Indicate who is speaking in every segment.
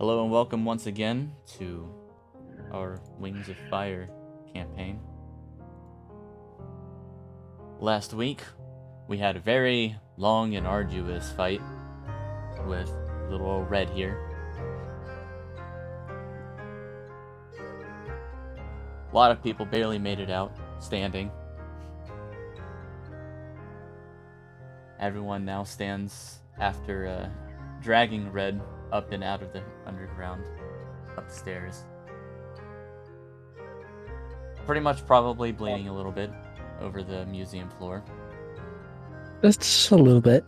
Speaker 1: Hello and welcome once again to our Wings of Fire campaign. Last week, we had a very long and arduous fight with little old Red here. A lot of people barely made it out standing. Everyone now stands after dragging Red up and out of the underground, upstairs. Pretty much probably bleeding a little bit over the museum floor.
Speaker 2: Just a little bit.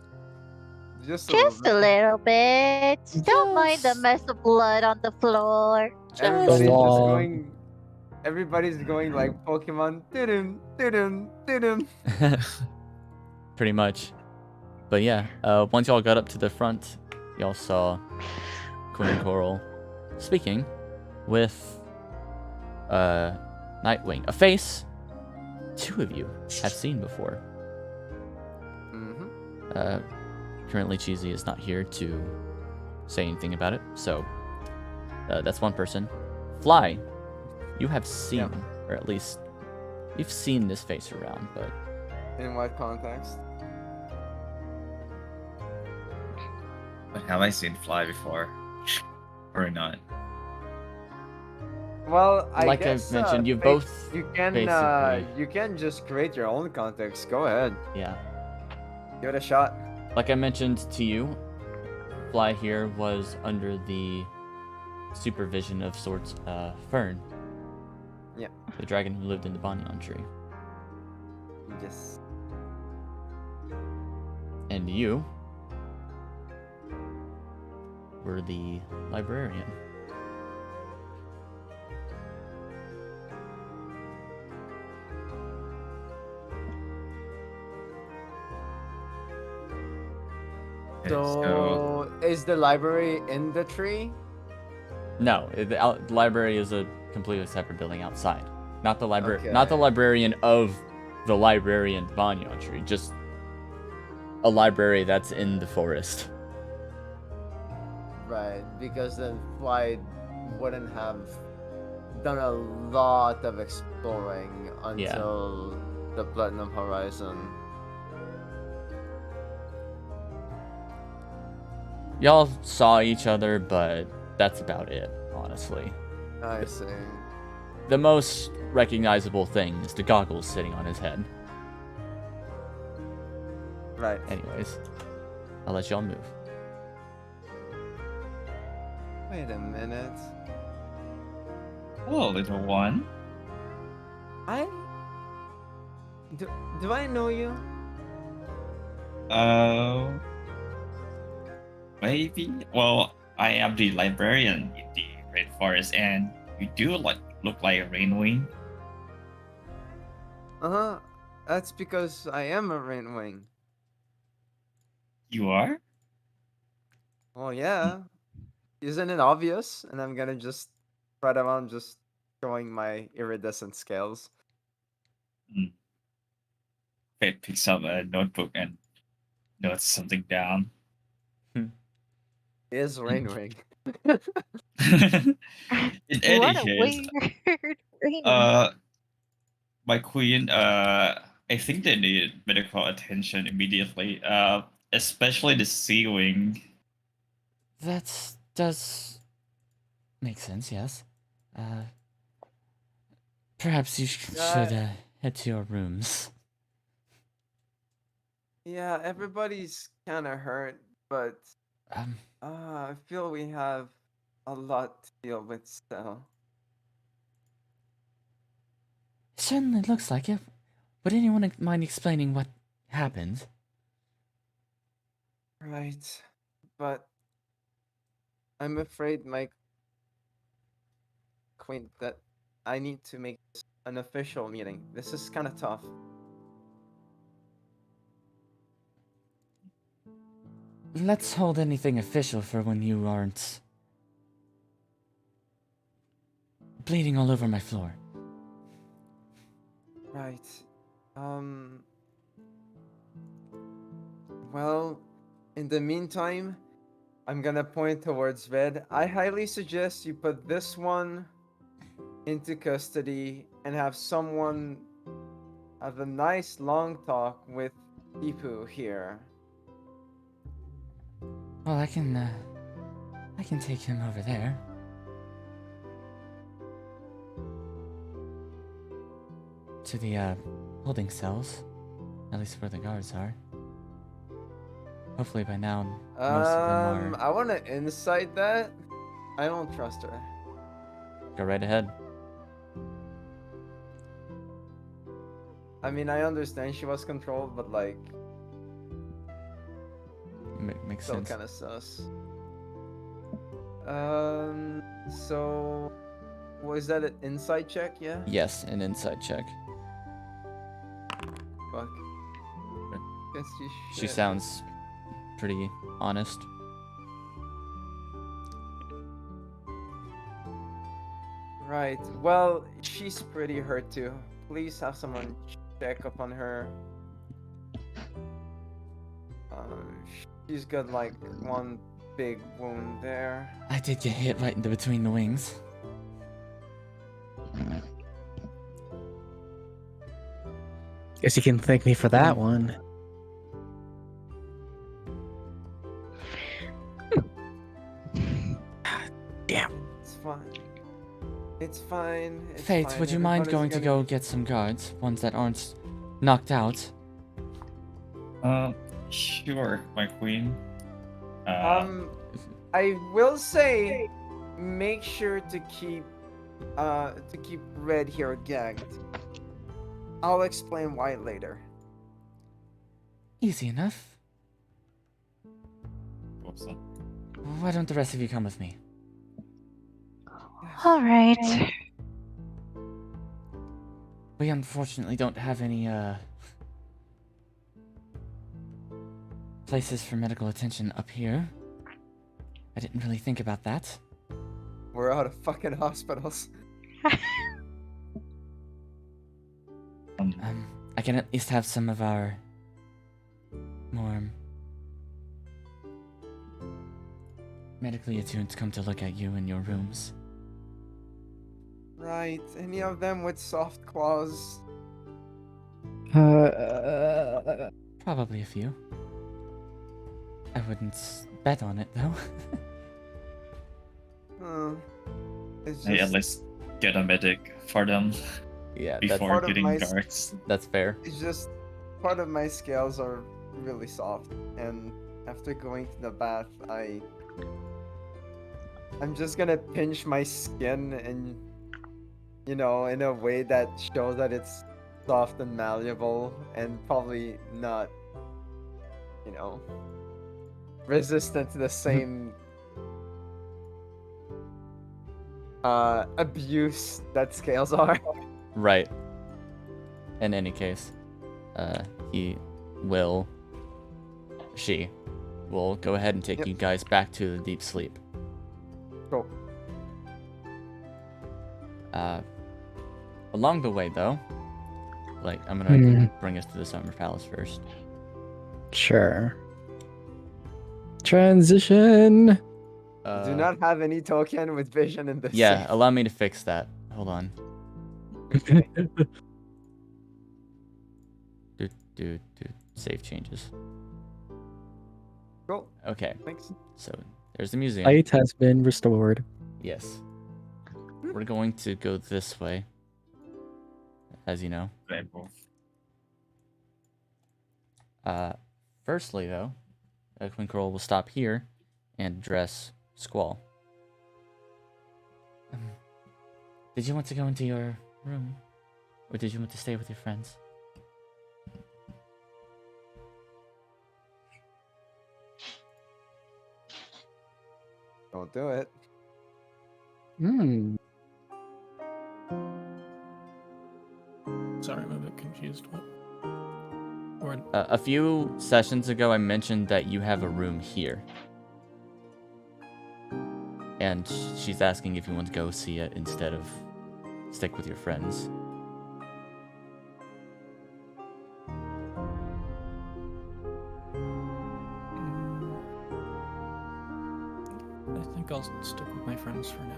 Speaker 3: Just
Speaker 4: Just a little bit. Don't mind the
Speaker 1: Just-
Speaker 4: mess of blood on the floor.
Speaker 3: Everybody's
Speaker 2: The
Speaker 3: just
Speaker 2: law.
Speaker 3: going. Everybody's going like Pokemon. Didum, didum, didum.
Speaker 1: Pretty much. But yeah, once y'all got up to the front, y'all saw Queen Coral speaking with Nightwing. A face two of you have seen before.
Speaker 3: Mm-hmm.
Speaker 1: Currently Cheesy is not here to say anything about it, so that's one person. Fly, you have seen, or at least you've seen this face around, but
Speaker 3: In what context?
Speaker 5: But have I seen Fly before? Or not?
Speaker 3: Well, I
Speaker 1: like
Speaker 3: guess,
Speaker 1: I've mentioned, you
Speaker 3: Fate,
Speaker 1: both
Speaker 3: you can
Speaker 1: basically-
Speaker 3: you can just create your own context. Go ahead,
Speaker 1: yeah.
Speaker 3: give it a shot.
Speaker 1: Like I mentioned to you, Fly here was under the supervision of sorts Fern.
Speaker 3: Yeah.
Speaker 1: The dragon who lived in the banyan tree.
Speaker 3: Yes.
Speaker 1: And you were the librarian.
Speaker 5: Okay,
Speaker 3: So, is the library in the tree?
Speaker 1: No, the library is a completely separate building outside. Not the library,
Speaker 3: Okay.
Speaker 1: not the librarian of the librarian banyan tree. Just a library that's in the forest.
Speaker 3: Right, because then Fly wouldn't have done a lot of exploring until the Platinum Horizon.
Speaker 1: Y'all saw each other, but that's about it, honestly.
Speaker 3: I see.
Speaker 1: The most recognizable thing is the goggles sitting on his head.
Speaker 3: Right.
Speaker 1: Anyways, I'll let y'all move.
Speaker 3: Wait a minute.
Speaker 5: Hello, little one.
Speaker 3: I do I know you?
Speaker 5: Maybe. Well, I am the librarian in the rainforest, and you do look like a rainwing.
Speaker 3: Uh-huh. That's because I am a Rainwing.
Speaker 5: You are?
Speaker 3: Well, yeah. Isn't it obvious? And I'm gonna just spread around just showing my iridescent scales.
Speaker 5: Fate picks up a notebook and notes something down.
Speaker 3: Is Rainwing.
Speaker 5: In any
Speaker 4: What a
Speaker 5: case,
Speaker 4: weird rainbow.
Speaker 5: my queen, I think they need medical attention immediately. Especially the sea wing.
Speaker 1: That does make sense, yes. Perhaps you should head to your rooms.
Speaker 3: Yeah, everybody's kind of hurt, but I feel we have a lot to deal with still.
Speaker 1: It certainly looks like it. Would anyone mind explaining what happened?
Speaker 3: Right. But I'm afraid, my queen, that I need to make this an official meeting. This is kind of tough.
Speaker 1: Let's hold anything official for when you aren't bleeding all over my floor.
Speaker 3: Right. Well, in the meantime, I'm gonna point towards Red. I highly suggest you put this one into custody and have someone have a nice long talk with Tipu here.
Speaker 1: Well, I can take him over there. To the holding cells, at least where the guards are. Hopefully by now, most of them are.
Speaker 3: I want to insight that. I don't trust her.
Speaker 1: Go right ahead.
Speaker 3: I mean, I understand she was controlled, but like,
Speaker 1: Makes
Speaker 3: still
Speaker 1: sense.
Speaker 3: kind of sus. So was that an insight check? Yeah.
Speaker 1: Yes, an inside check.
Speaker 3: Fuck. Guess you
Speaker 1: She
Speaker 3: should.
Speaker 1: sounds pretty honest.
Speaker 3: Right. Well, she's pretty hurt too. Please have someone check up on her. She's got like one big wound there.
Speaker 1: I did get hit right in between the wings.
Speaker 2: Guess you can thank me for that one. Damn.
Speaker 3: It's fine. It's fine. It's
Speaker 1: Faith,
Speaker 3: fine.
Speaker 1: would you mind
Speaker 3: Everybody's
Speaker 1: going to
Speaker 3: gonna
Speaker 1: go get some guards? Ones that aren't knocked out?
Speaker 5: Sure, my queen.
Speaker 3: I will say, make sure to keep Red here gagged. I'll explain why later.
Speaker 1: Easy enough.
Speaker 5: What's that?
Speaker 1: Why don't the rest of you come with me?
Speaker 4: All right.
Speaker 1: We unfortunately don't have any, places for medical attention up here. I didn't really think about that.
Speaker 3: We're out of fucking hospitals.
Speaker 1: I can at least have some of our more medically attuned come to look at you in your rooms.
Speaker 3: Right. Any of them with soft claws?
Speaker 1: Probably a few. I wouldn't bet on it, though.
Speaker 3: It's
Speaker 5: Hey, at
Speaker 3: just,
Speaker 5: least get a medic for them
Speaker 1: Yeah,
Speaker 5: before
Speaker 3: part of
Speaker 5: getting
Speaker 3: my
Speaker 5: guards.
Speaker 1: that's fair.
Speaker 3: it's just part of my scales are really soft, and after going to the bath, I'm just gonna pinch my skin and, in a way that shows that it's soft and malleable and probably not, resistant to the same abuse that scales are.
Speaker 1: Right. In any case, she will go ahead and take
Speaker 3: Yep.
Speaker 1: you guys back to the deep sleep.
Speaker 3: Cool.
Speaker 1: Along the way, though, I'm gonna bring us to the Summer Palace first.
Speaker 2: Sure. Transition.
Speaker 3: Do not have any token with vision in this.
Speaker 1: Yeah,
Speaker 3: safe.
Speaker 1: allow me to fix that. Hold on. Do save changes.
Speaker 3: Cool.
Speaker 1: Okay,
Speaker 3: Thanks.
Speaker 1: so there's the museum.
Speaker 2: Light has been restored.
Speaker 1: Yes. We're going to go this way, as you know.
Speaker 5: Rainbow.
Speaker 1: Firstly, though, Queen Coral will stop here and address Squall. Did you want to go into your room? Or did you want to stay with your friends?
Speaker 3: Don't do it.
Speaker 6: Sorry, I'm a bit confused. What? Or
Speaker 1: A few sessions ago, I mentioned that you have a room here. And she's asking if you want to go see it instead of stick with your friends.
Speaker 6: stick with my friends for now.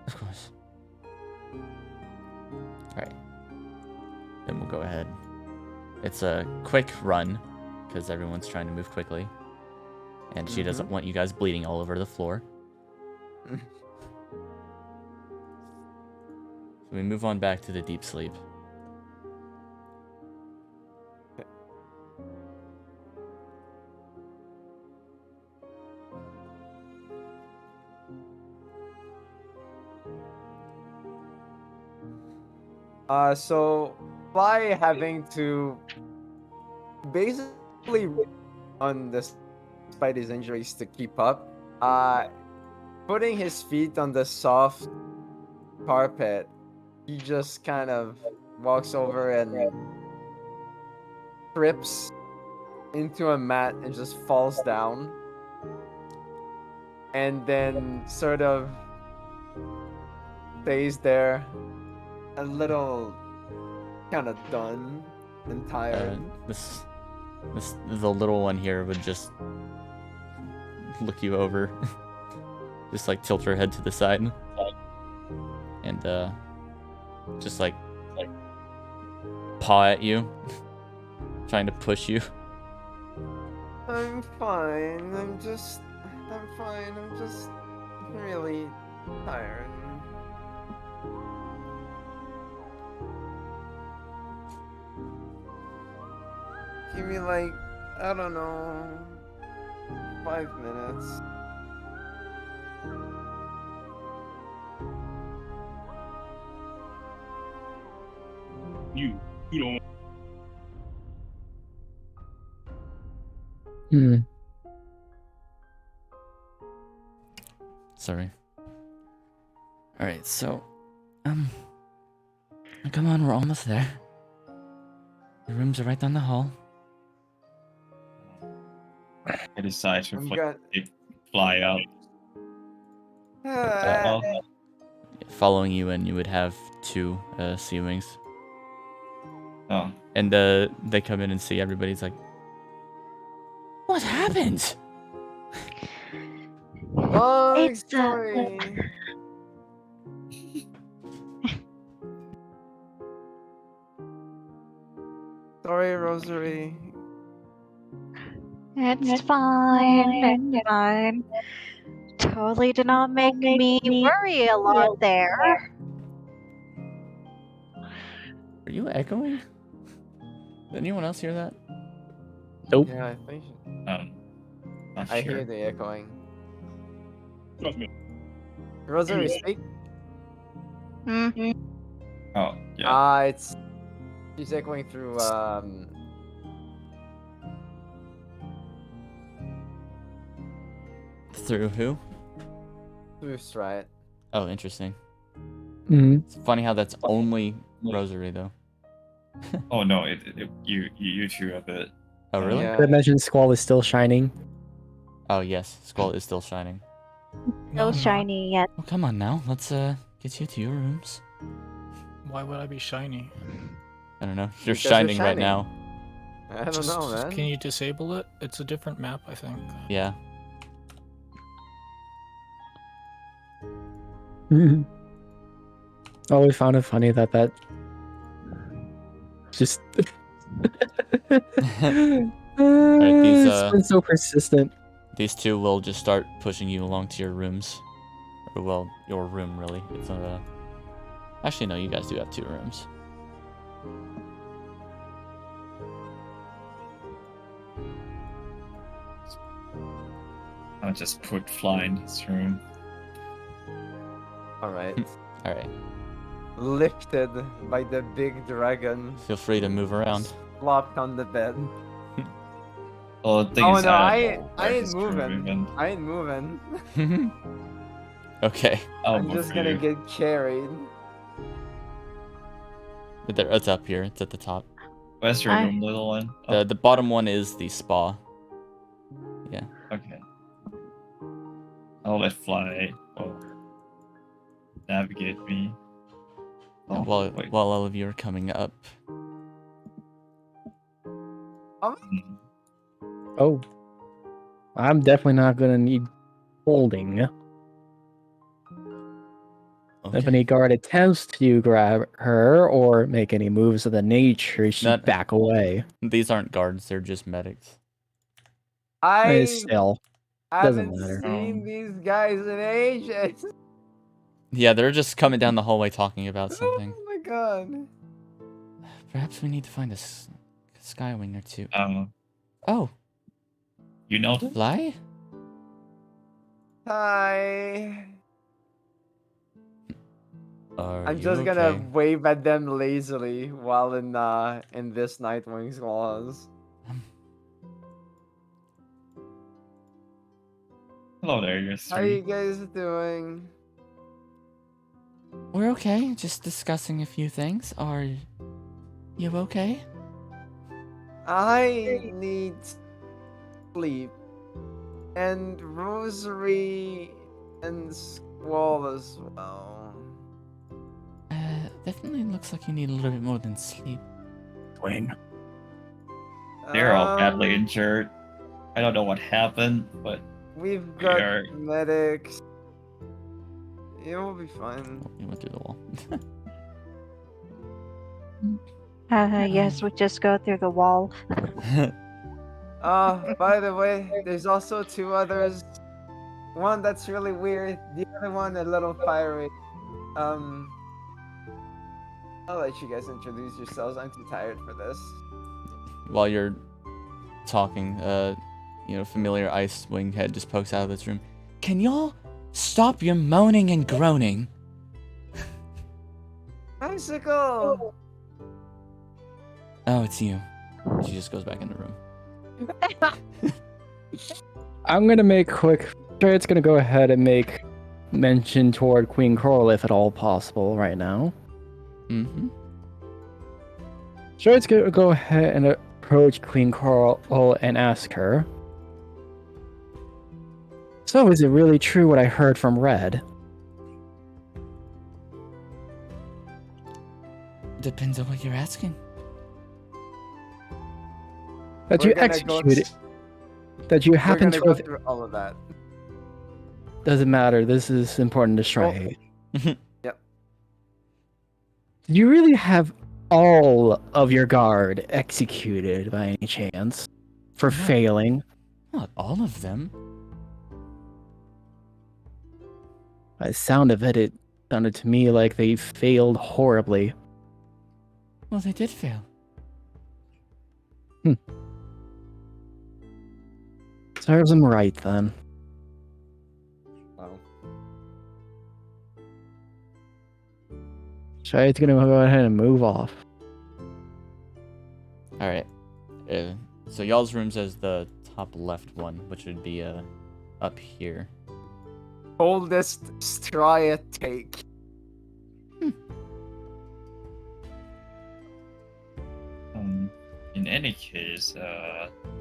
Speaker 1: Of course. Alright. Then we'll go ahead. It's a quick run, because everyone's trying to move quickly. And she doesn't want you guys bleeding all over the floor. So we move on back to the deep sleep.
Speaker 3: So Fly having to basically on despite his injuries to keep up, putting his feet on the soft carpet, he just kind of walks over and trips into a mat and just falls down. And then sort of stays there a little kind of done and tired.
Speaker 1: The little one here would just look you over, just like tilt her head to the side, and just like paw at you, trying to push you.
Speaker 3: I'm fine. I'm fine. I'm just really tired. Give me like, I don't know, 5 minutes.
Speaker 5: You don't.
Speaker 1: Sorry. Alright, so, come on, we're almost there. The rooms are right down the hall.
Speaker 5: I decide to
Speaker 3: I'm good.
Speaker 5: fly out.
Speaker 1: Following you in, you would have 2 sea wings.
Speaker 5: Oh.
Speaker 1: And they come in and see everybody's like, what happened?
Speaker 3: Long
Speaker 4: It's
Speaker 3: story. Sorry, Rosary.
Speaker 4: It's fine. It's fine. Totally did not make me worry a lot there.
Speaker 1: Are you echoing? Did anyone else hear that?
Speaker 2: Nope.
Speaker 3: Yeah, I think.
Speaker 5: Not
Speaker 3: I
Speaker 5: sure.
Speaker 3: hear the echoing.
Speaker 5: Trust me.
Speaker 3: Rosary, speak.
Speaker 4: Hmm.
Speaker 5: Oh, yeah.
Speaker 3: It's she's echoing through
Speaker 1: Through who?
Speaker 3: through Strat.
Speaker 1: Oh, interesting.
Speaker 2: Mm.
Speaker 1: It's funny how that's only Rosary, though.
Speaker 5: Oh no, you two a bit.
Speaker 1: Oh, really?
Speaker 3: Yeah.
Speaker 2: I imagine Squall is still shining.
Speaker 1: Oh, yes. Squall is still shining.
Speaker 4: No
Speaker 6: I'm not.
Speaker 4: shiny yet.
Speaker 1: Well, come on now. Let's get you to your rooms.
Speaker 6: Why would I be shiny?
Speaker 1: I don't know. You're
Speaker 3: Because you're
Speaker 1: shining right
Speaker 3: shining.
Speaker 1: now.
Speaker 3: I don't
Speaker 6: Just-
Speaker 3: know, man.
Speaker 6: Can you disable it? It's a different map, I think.
Speaker 1: Yeah.
Speaker 2: I always found it funny that just it's been so persistent.
Speaker 1: These 2 will just start pushing you along to your rooms. Or, well, your room, really. It's actually, no, you guys do have 2 rooms.
Speaker 5: I'll just put Fly in his room.
Speaker 3: Alright.
Speaker 1: Alright.
Speaker 3: Lifted by the big dragon.
Speaker 1: Feel free to move around.
Speaker 3: Flopped on the bed.
Speaker 5: Oh, the thing
Speaker 3: Oh
Speaker 5: is,
Speaker 3: no,
Speaker 5: I
Speaker 3: I
Speaker 5: don't know where
Speaker 3: ain't
Speaker 5: his room
Speaker 3: moving.
Speaker 5: even-
Speaker 3: I ain't moving.
Speaker 1: Okay.
Speaker 5: I'll
Speaker 3: I'm
Speaker 5: move
Speaker 3: just
Speaker 5: for
Speaker 3: gonna
Speaker 5: you.
Speaker 3: get carried.
Speaker 1: It's up here. It's at the top.
Speaker 5: Where's your
Speaker 4: I-
Speaker 5: room, little one? Oh,
Speaker 1: The bottom one is the spa. Yeah.
Speaker 5: okay. I'll let Fly navigate me. Oh,
Speaker 1: while
Speaker 5: wait.
Speaker 1: all of you are coming up.
Speaker 5: Hmm.
Speaker 2: Oh, I'm definitely not gonna need holding. If
Speaker 1: Okay.
Speaker 2: any guard attempts to grab her or make any moves of the nature, she
Speaker 1: Not-
Speaker 2: back away.
Speaker 1: These aren't guards, they're just medics.
Speaker 3: I
Speaker 2: Still, doesn't
Speaker 3: haven't
Speaker 2: matter.
Speaker 3: seen these guys in ages.
Speaker 1: Yeah, they're just coming down the hallway talking about something.
Speaker 3: Oh my god.
Speaker 1: Perhaps we need to find a skywing or two.
Speaker 5: Um,
Speaker 1: Oh,
Speaker 5: you know them?
Speaker 1: Fly?
Speaker 3: Hi.
Speaker 1: Are
Speaker 3: I'm
Speaker 1: you
Speaker 3: just gonna
Speaker 1: okay?
Speaker 3: wave at them lazily while in this Nightwing's claws.
Speaker 5: Hello there, you're
Speaker 3: How are you
Speaker 5: three.
Speaker 3: guys doing?
Speaker 1: We're okay, just discussing a few things. Are you okay?
Speaker 3: I need sleep. And Rosary and Squall as well.
Speaker 1: Definitely looks like you need a little bit more than sleep.
Speaker 2: Wing.
Speaker 5: They're all badly
Speaker 3: Um,
Speaker 5: injured. I don't know what happened, but
Speaker 3: We've
Speaker 5: we
Speaker 3: got
Speaker 5: are.
Speaker 3: medics. It will be fine.
Speaker 1: Oh, you went through the wall.
Speaker 4: Yes, we just go through the wall.
Speaker 3: By the way, there's also two others. One that's really weird, the other one a little fiery. I'll let you guys introduce yourselves. I'm too tired for this.
Speaker 1: While you're talking, familiar ice wing head just pokes out of this room. Can y'all stop your moaning and groaning?
Speaker 3: Bicycle!
Speaker 1: Oh, it's you. She just goes back in the room.
Speaker 2: I'm gonna make quick. It's gonna go ahead and make mention toward Queen Coral if at all possible right now.
Speaker 1: Mm-hmm.
Speaker 2: It's gonna go ahead and approach Queen Coral and ask her. So, is it really true what I heard from Red?
Speaker 1: Depends on what you're asking.
Speaker 2: That
Speaker 3: We're
Speaker 2: you
Speaker 3: gonna
Speaker 2: executed. That you
Speaker 3: We're
Speaker 2: happen
Speaker 3: gonna
Speaker 2: to
Speaker 3: go
Speaker 2: have.
Speaker 3: through all of that.
Speaker 2: Doesn't matter. This is important to straight.
Speaker 3: Yep.
Speaker 2: Did you really have all of your guard executed by any chance for
Speaker 1: No.
Speaker 2: failing?
Speaker 1: Not all of them.
Speaker 2: By the sound of it, it sounded to me like they failed horribly.
Speaker 1: Well, they did fail.
Speaker 2: Serves them right then.
Speaker 3: Wow.
Speaker 2: Shai's gonna go ahead and move off.
Speaker 1: All right. So y'all's room's as the top left one, which would be up here.
Speaker 3: Coldest Strya take.
Speaker 5: In any case,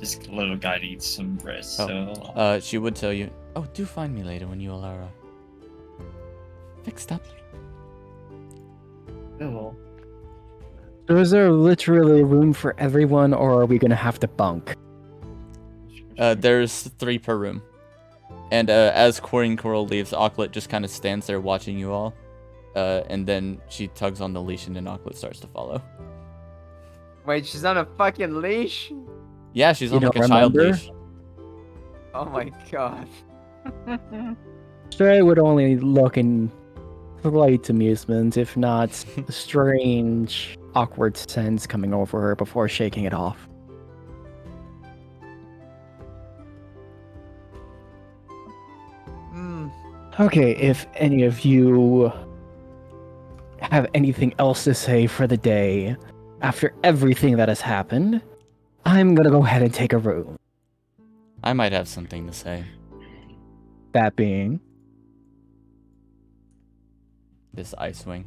Speaker 5: this little guy needs some rest.
Speaker 1: Oh.
Speaker 5: So
Speaker 1: She would tell you. Oh, do find me later when you all are fixed up.
Speaker 5: well,
Speaker 2: So is there literally room for everyone, or are we gonna have to bunk?
Speaker 1: There's 3 per room. And as Queen Coral leaves, Auklet just kind of stands there watching you all. And then she tugs on the leash and then Auklet starts to follow.
Speaker 3: Wait, she's on a fucking leash?
Speaker 1: Yeah, she's
Speaker 2: You
Speaker 1: on like a
Speaker 2: don't
Speaker 1: child
Speaker 2: remember?
Speaker 1: leash.
Speaker 3: Oh my god.
Speaker 2: Stray would only look in slight amusement, if not a strange, awkward sense coming over her before shaking it off.
Speaker 3: Hmm.
Speaker 2: Okay, if any of you have anything else to say for the day, after everything that has happened, I'm gonna go ahead and take a room.
Speaker 1: I might have something to say.
Speaker 2: That being,
Speaker 1: This ice wing.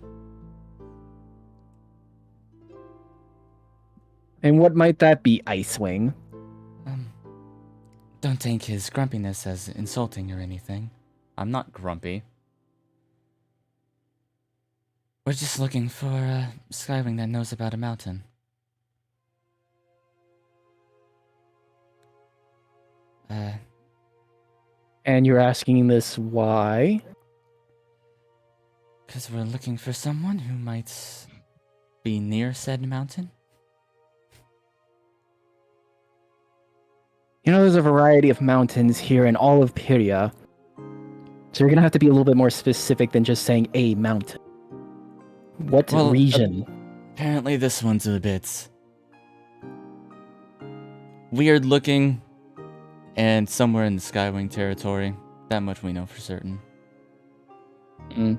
Speaker 2: and what might that be, Icewing?
Speaker 1: Don't take his grumpiness as insulting or anything. I'm not grumpy. We're just looking for a skywing that knows about a mountain.
Speaker 2: And you're asking this why?
Speaker 1: Because we're looking for someone who might be near said mountain.
Speaker 2: You know, there's a variety of mountains here in all of Pyria. So you're gonna have to be a little bit more specific than just saying a mountain. What
Speaker 1: Well,
Speaker 2: region?
Speaker 1: Apparently this one's a bit weird looking and somewhere in the Skywing territory. That much we know for certain.
Speaker 2: Mm.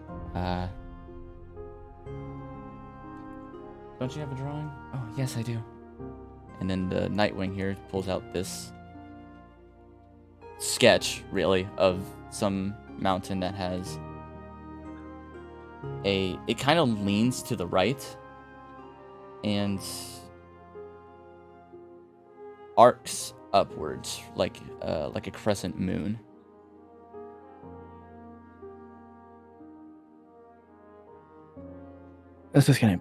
Speaker 1: Don't you have a drawing? Oh, yes, I do. And then the Nightwing here pulls out this sketch, really, of some mountain that has it kind of leans to the right and arcs upwards like a crescent moon.
Speaker 2: This is gonna...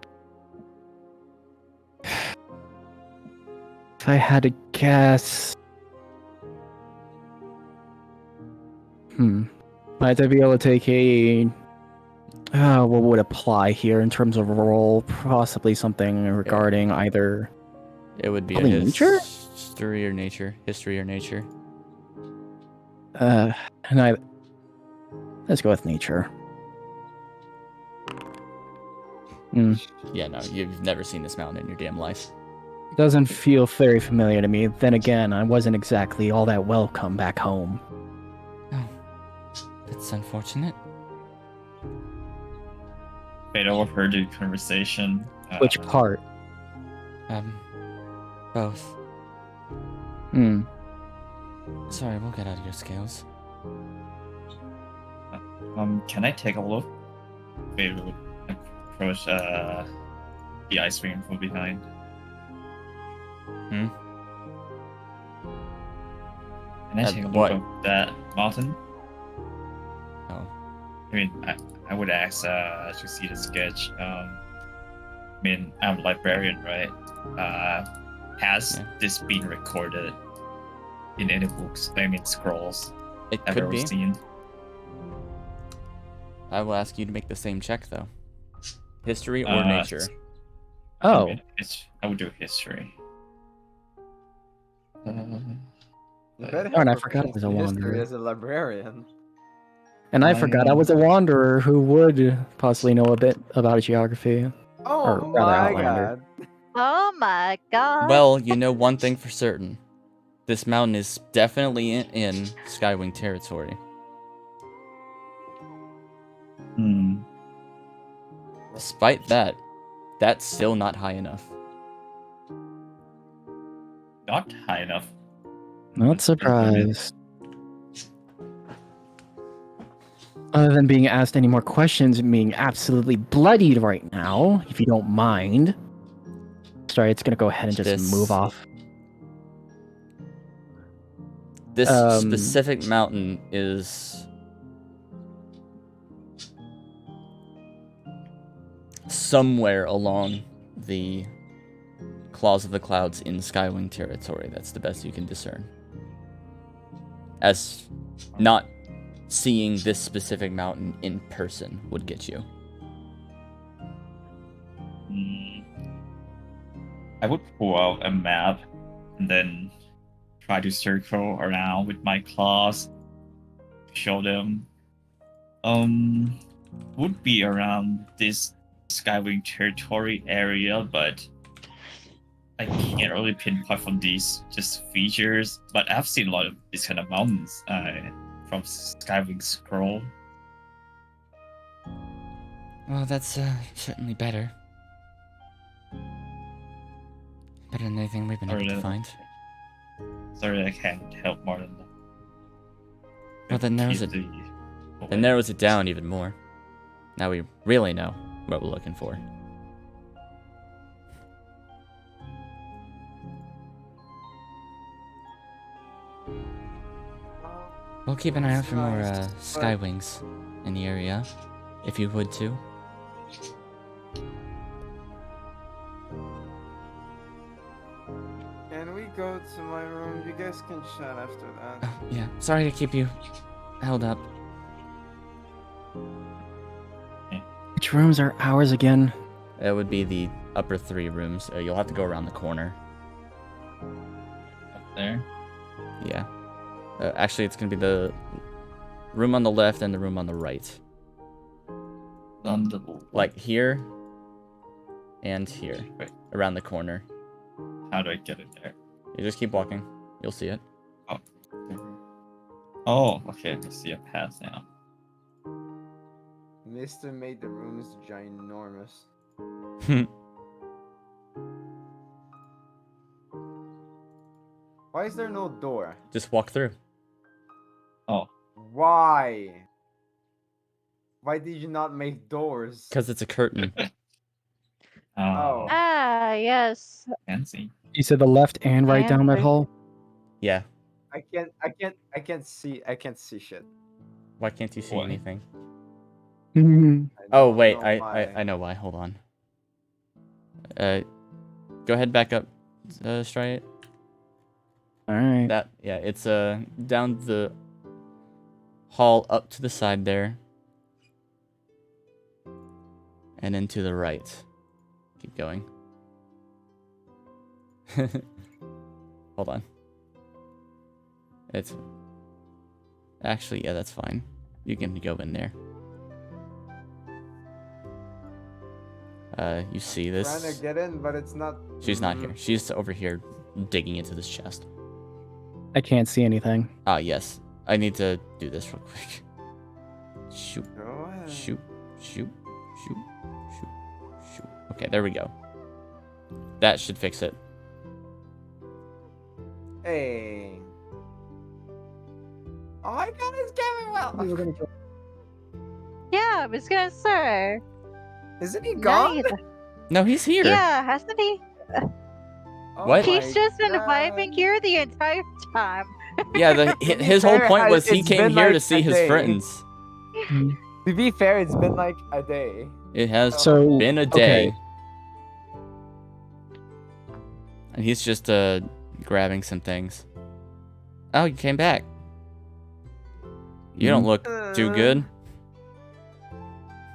Speaker 2: If I had to guess... Might I be able to take a... what would apply here in terms of role? Possibly something regarding either...
Speaker 1: It would be
Speaker 2: Probably nature?
Speaker 1: history or nature. History or nature.
Speaker 2: Let's go with nature.
Speaker 1: Yeah, no, you've never seen this mountain in your damn life.
Speaker 2: Doesn't feel very familiar to me. Then again, I wasn't exactly all that welcome back home.
Speaker 1: Oh, that's unfortunate.
Speaker 5: Fade overheard the conversation.
Speaker 2: Which part?
Speaker 1: Both. Sorry, we'll get out of your scales.
Speaker 5: Can I take a look? Fade will approach the ice cream from behind. Can I take a look
Speaker 1: what?
Speaker 5: at that mountain?
Speaker 1: Oh.
Speaker 5: I mean, I would ask to see the sketch. I mean, I'm a librarian, right? Has this been recorded in any books? I mean, scrolls
Speaker 1: It
Speaker 5: I've
Speaker 1: could
Speaker 5: ever
Speaker 1: be.
Speaker 5: seen?
Speaker 1: I will ask you to make the same check, though. History or nature?
Speaker 2: Oh,
Speaker 5: I mean, I would do history.
Speaker 2: Darn, I forgot I was a wanderer.
Speaker 3: As a librarian.
Speaker 2: and I
Speaker 5: Why
Speaker 2: forgot I
Speaker 5: not?
Speaker 2: was a wanderer who would possibly know a bit about geography.
Speaker 3: Oh
Speaker 2: Or rather
Speaker 3: my
Speaker 2: Outlander.
Speaker 3: god.
Speaker 4: Oh my god.
Speaker 1: Well, you know one thing for certain. This mountain is definitely in Skywing territory. Despite that, that's still not high enough.
Speaker 5: Not high enough.
Speaker 2: Not surprised. Other than being asked any more questions and being absolutely bloodied right now, if you don't mind. Sorry, it's gonna go ahead and just
Speaker 1: This-
Speaker 2: move off.
Speaker 1: This specific mountain is somewhere along the Claws of the Clouds in Skywing territory. That's the best you can discern. As not seeing this specific mountain in person would get you.
Speaker 5: I would pull out a map and then try to circle around with my claws to show them. Would be around this Skywing territory area, but I can't really pinpoint from these just features. But I've seen a lot of these kind of mountains from Skywing Scroll.
Speaker 1: Well, that's certainly better. Better than anything we've been able to find.
Speaker 5: Sorry, I can't help more than that.
Speaker 1: Well, that narrows it down even more. Now we really know what we're looking for. We'll keep an eye out for more Skywings in the area, if you would too.
Speaker 3: Can we go to my room? You guys can chat after that.
Speaker 1: Yeah, sorry to keep you held up.
Speaker 2: Which rooms are ours again?
Speaker 1: It would be the upper 3 rooms. You'll have to go around the corner.
Speaker 5: Up there.
Speaker 1: Yeah. Actually, it's gonna be the room on the left and the room on the right.
Speaker 5: On the
Speaker 1: Like here and here,
Speaker 5: Wait,
Speaker 1: around the corner.
Speaker 5: how do I get it there?
Speaker 1: You just keep walking. You'll see it.
Speaker 5: Oh, okay. I see a path now.
Speaker 3: Mister made the rooms ginormous. Why is there no door?
Speaker 1: Just walk through.
Speaker 5: Oh,
Speaker 3: Why? Why did you not make doors?
Speaker 1: Because it's a curtain.
Speaker 3: Oh.
Speaker 4: Ah, yes.
Speaker 5: fancy.
Speaker 2: You said the left and right down that
Speaker 4: Fancy.
Speaker 2: hall?
Speaker 1: Yeah.
Speaker 3: I can't see shit.
Speaker 1: Why can't you see
Speaker 5: Why?
Speaker 1: anything?
Speaker 2: Mhm.
Speaker 3: I
Speaker 1: Oh,
Speaker 3: don't
Speaker 1: wait.
Speaker 3: know
Speaker 1: I
Speaker 3: why.
Speaker 1: know why. Hold on. Go ahead back up. Try it.
Speaker 2: Alright.
Speaker 1: That, yeah, it's down the hall up to the side there. And then to the right. Keep going. Hold on. It's actually, yeah, that's fine. You can go in there. You see
Speaker 3: Trying
Speaker 1: this?
Speaker 3: to get in, but it's not.
Speaker 1: She's not here. She's over here digging into this chest.
Speaker 2: I can't see anything.
Speaker 1: Ah, yes. I need to do this real quick. Shoot,
Speaker 3: Go ahead.
Speaker 1: shoot, shoot, shoot, shoot, shoot. Okay, there we go. That should fix it.
Speaker 3: Hey. Oh my god, it's Kevin Well.
Speaker 4: Yeah, I was gonna say.
Speaker 3: Isn't he gone?
Speaker 4: Nice.
Speaker 1: No, he's here.
Speaker 4: Yeah, hasn't he?
Speaker 3: Oh
Speaker 1: What?
Speaker 3: my
Speaker 4: He's just been
Speaker 3: God.
Speaker 4: vibing here the entire time.
Speaker 1: Yeah, his whole
Speaker 3: fair,
Speaker 1: point was he
Speaker 3: it's
Speaker 1: came
Speaker 3: been
Speaker 1: here
Speaker 3: like
Speaker 1: to see
Speaker 3: a
Speaker 1: his
Speaker 3: day.
Speaker 1: friends.
Speaker 3: To be fair, it's been like a day.
Speaker 1: It has
Speaker 2: So,
Speaker 1: been a day.
Speaker 2: okay.
Speaker 1: And he's just grabbing some things. Oh, you came back. You don't look too good.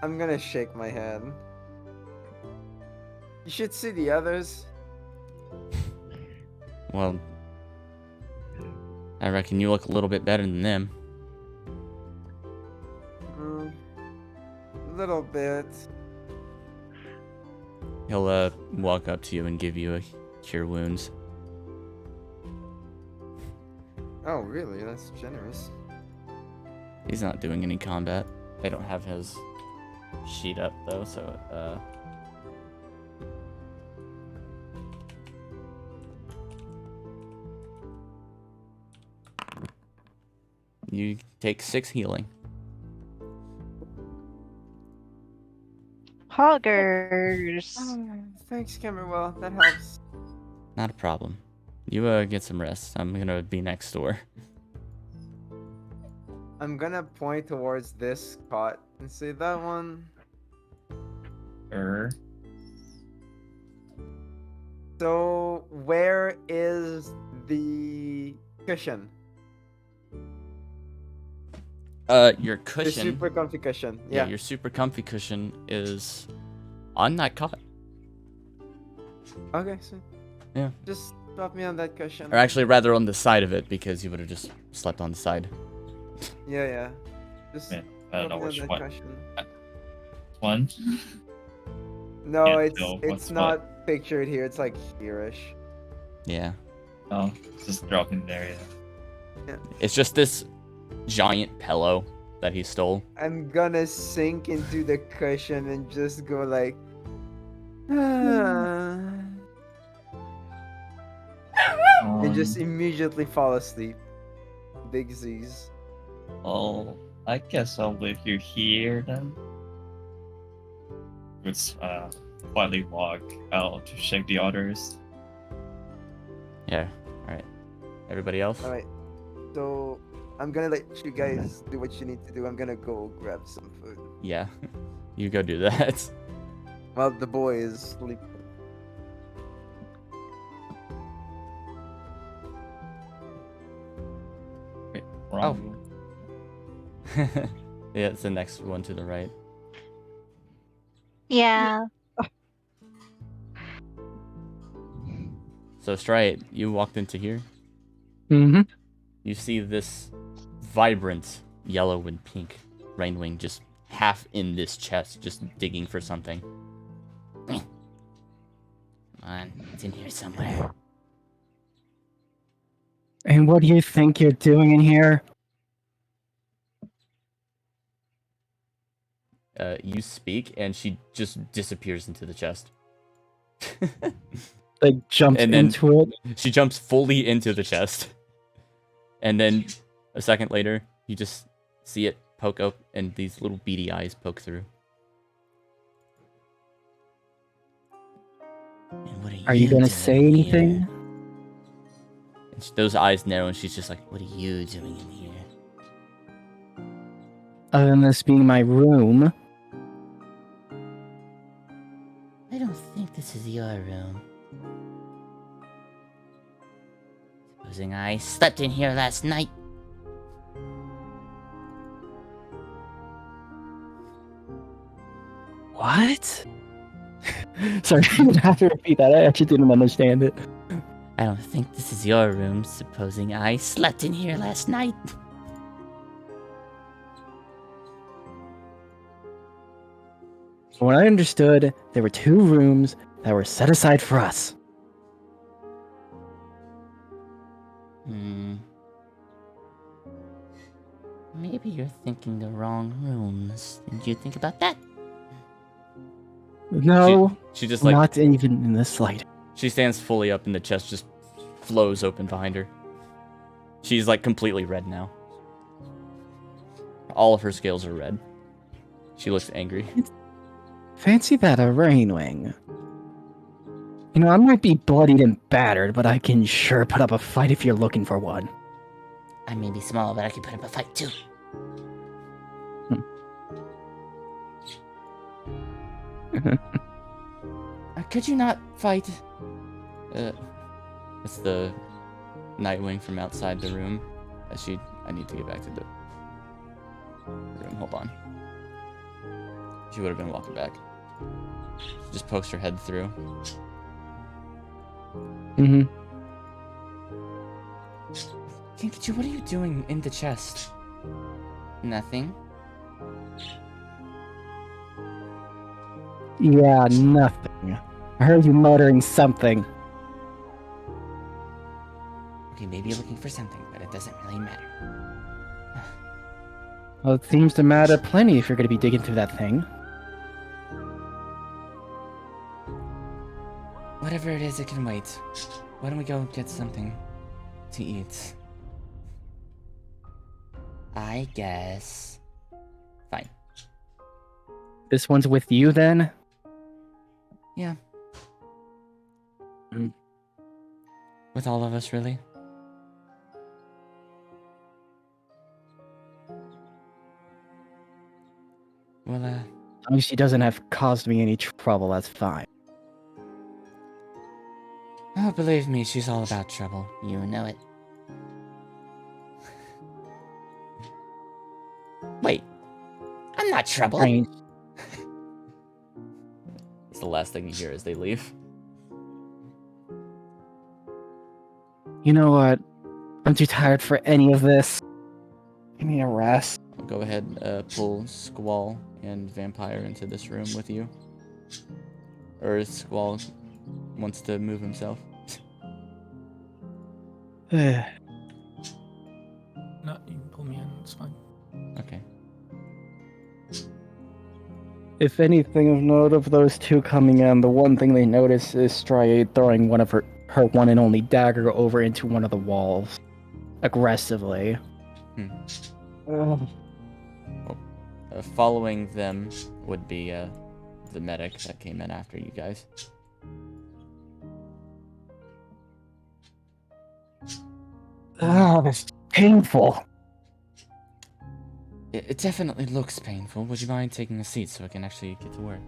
Speaker 3: I'm gonna shake my head. You should see the others.
Speaker 1: Well, I reckon you look a little bit better than them.
Speaker 3: A little bit.
Speaker 1: He'll walk up to you and give you a cure wounds.
Speaker 3: Oh, really? That's generous.
Speaker 1: He's not doing any combat. They don't have his sheet up though, so you take 6 healing.
Speaker 4: Hoggers.
Speaker 3: Thanks, Kimberwell. That helps.
Speaker 1: Not a problem. You get some rest. I'm gonna be next door.
Speaker 3: I'm gonna point towards this cot and say that one. So, where is the cushion?
Speaker 1: Your cushion.
Speaker 3: The super comfy cushion.
Speaker 1: Yeah,
Speaker 3: Yeah.
Speaker 1: your super comfy cushion is on that cot.
Speaker 3: Okay, so
Speaker 1: Yeah.
Speaker 3: just drop me on that cushion.
Speaker 1: Or actually, rather on the side of it, because you would have just slept on the side.
Speaker 3: Yeah. Just
Speaker 5: Yeah, I don't know
Speaker 3: drop me
Speaker 5: which
Speaker 3: on that
Speaker 5: one.
Speaker 3: cushion.
Speaker 5: One.
Speaker 3: No,
Speaker 5: Can't tell
Speaker 3: it's
Speaker 5: what's
Speaker 3: not pictured here. It's like here-ish.
Speaker 1: Yeah.
Speaker 5: Oh, just drop in there. Yeah.
Speaker 1: It's just this giant pillow that he stole.
Speaker 3: I'm gonna sink into the cushion and just go like. And just immediately fall asleep. Big Z's.
Speaker 5: Oh, I guess I'll leave you here then. Let's quietly walk out to shake the others.
Speaker 1: Yeah. Alright. Everybody else?
Speaker 3: Alright. So I'm gonna let you guys do what you need to do. I'm gonna go grab some food.
Speaker 1: Yeah. You go do that.
Speaker 3: While the boy is sleeping.
Speaker 5: Wrong.
Speaker 1: Yeah, it's the next one to the right.
Speaker 4: Yeah.
Speaker 1: So Stride, you walked into here.
Speaker 2: Mm-hmm.
Speaker 1: You see this vibrant yellow and pink rainwing just half in this chest, just digging for something. Come on, it's in here somewhere.
Speaker 2: And what do you think you're doing in here?
Speaker 1: You speak, and she just disappears into the chest.
Speaker 2: Like, jumped
Speaker 1: And then-
Speaker 2: into it?
Speaker 1: She jumps fully into the chest. And then a second later, you just see it poke up, and these little beady eyes poke through. And what
Speaker 2: Are you gonna
Speaker 1: doing
Speaker 2: say
Speaker 1: in
Speaker 2: anything?
Speaker 1: here? And those eyes narrow, and she's just like, "What are you doing in here?"
Speaker 2: Other than this being my room.
Speaker 1: I don't think this is your room. Supposing I slept in here last night.
Speaker 2: What? Sorry, I'm gonna have to repeat that. I actually didn't understand it.
Speaker 1: I don't think this is your room, supposing I slept in here last night.
Speaker 2: From what I understood, there were 2 rooms that were set aside for us.
Speaker 1: Maybe you're thinking the wrong rooms. Did you think about that?
Speaker 2: No,
Speaker 1: She just like
Speaker 2: not even in the slightest.
Speaker 1: she stands fully up, and the chest just flows open behind her. She's like completely red now. All of her scales are red. She looks angry.
Speaker 2: Fancy that, a rainwing. You know, I might be bloodied and battered, but I can sure put up a fight if you're looking for one.
Speaker 1: I may be small, but I can put up a fight too. Could you not fight? It's the Nightwing from outside the room. I need to get back to the room. Hold on. She would have been walking back. She just pokes her head through.
Speaker 2: Mm-hmm.
Speaker 1: Kinkachu, what are you doing in the chest? Nothing.
Speaker 2: Yeah, nothing. I heard you muttering something.
Speaker 1: Okay, maybe you're looking for something, but it doesn't really matter.
Speaker 2: Well, it seems to matter plenty if you're going to be digging through that thing.
Speaker 1: Whatever it is, it can wait. Why don't we go get something to eat? I guess. Fine.
Speaker 2: This one's with you, then?
Speaker 1: Yeah.
Speaker 2: Mm.
Speaker 1: With all of us, really? Well,
Speaker 2: As long as she doesn't have caused me any trouble, that's fine.
Speaker 1: oh, believe me, she's all about trouble. You know it. Wait. I'm not trouble.
Speaker 2: Strange.
Speaker 1: It's the last thing you hear as they leave.
Speaker 2: You know what? I'm too tired for any of this. Give me a rest.
Speaker 1: I'll go ahead and pull Squall and Vampire into this room with you. Or if Squall wants to move himself.
Speaker 6: No, you can pull me in. It's fine.
Speaker 1: Okay.
Speaker 2: If anything of note of those 2 coming in, the one thing they notice is Striade throwing one of her one and only dagger over into one of the walls. Aggressively.
Speaker 1: Following them would be the medic that came in after you guys.
Speaker 2: Oh, this is painful.
Speaker 1: It definitely looks painful. Would you mind taking a seat so I can actually get to work?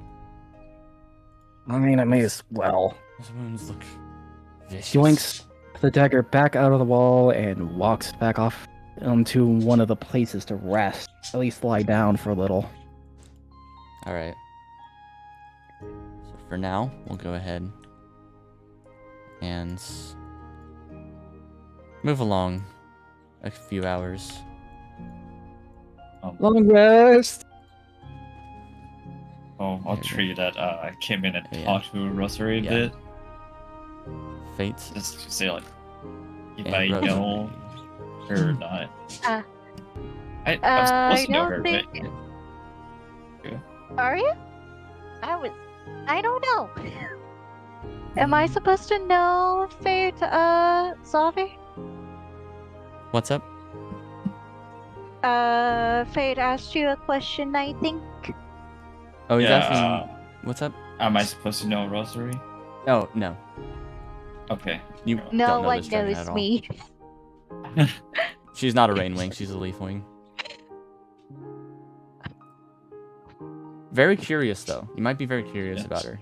Speaker 2: I mean, I may as well.
Speaker 1: Those wounds look vicious.
Speaker 2: Yoinks the dagger back out of the wall and walks back off onto one of the places to rest. At least lie down for a little.
Speaker 1: All right. So for now, we'll go ahead and move along a few hours.
Speaker 2: Long rest.
Speaker 5: Oh, I'll
Speaker 1: Yeah,
Speaker 5: treat that. I came in and
Speaker 1: Yeah.
Speaker 5: talked to Rosary a
Speaker 1: Yeah.
Speaker 5: bit,
Speaker 1: Fate
Speaker 5: just to say like if
Speaker 1: and
Speaker 5: I
Speaker 1: Rosary.
Speaker 5: know her or not.
Speaker 4: Uh,
Speaker 5: I'm
Speaker 4: I
Speaker 5: supposed to know
Speaker 4: don't
Speaker 5: her,
Speaker 4: think.
Speaker 5: right? Yeah.
Speaker 4: Are you? I don't know. Am I supposed to know Fate, Zavi?
Speaker 1: What's up?
Speaker 4: Fate asked you a question, I think.
Speaker 1: Oh, he's
Speaker 5: Yeah,
Speaker 1: asking. What's up?
Speaker 5: Am I supposed to know Rosary?
Speaker 1: Oh, no.
Speaker 5: Okay.
Speaker 1: You
Speaker 4: No
Speaker 1: don't know
Speaker 4: one
Speaker 1: this dragon
Speaker 4: knows
Speaker 1: at all.
Speaker 4: me.
Speaker 1: She's not a rain wing. She's a leaf wing. Very curious, though. You might be very curious
Speaker 5: Yes.
Speaker 1: about her.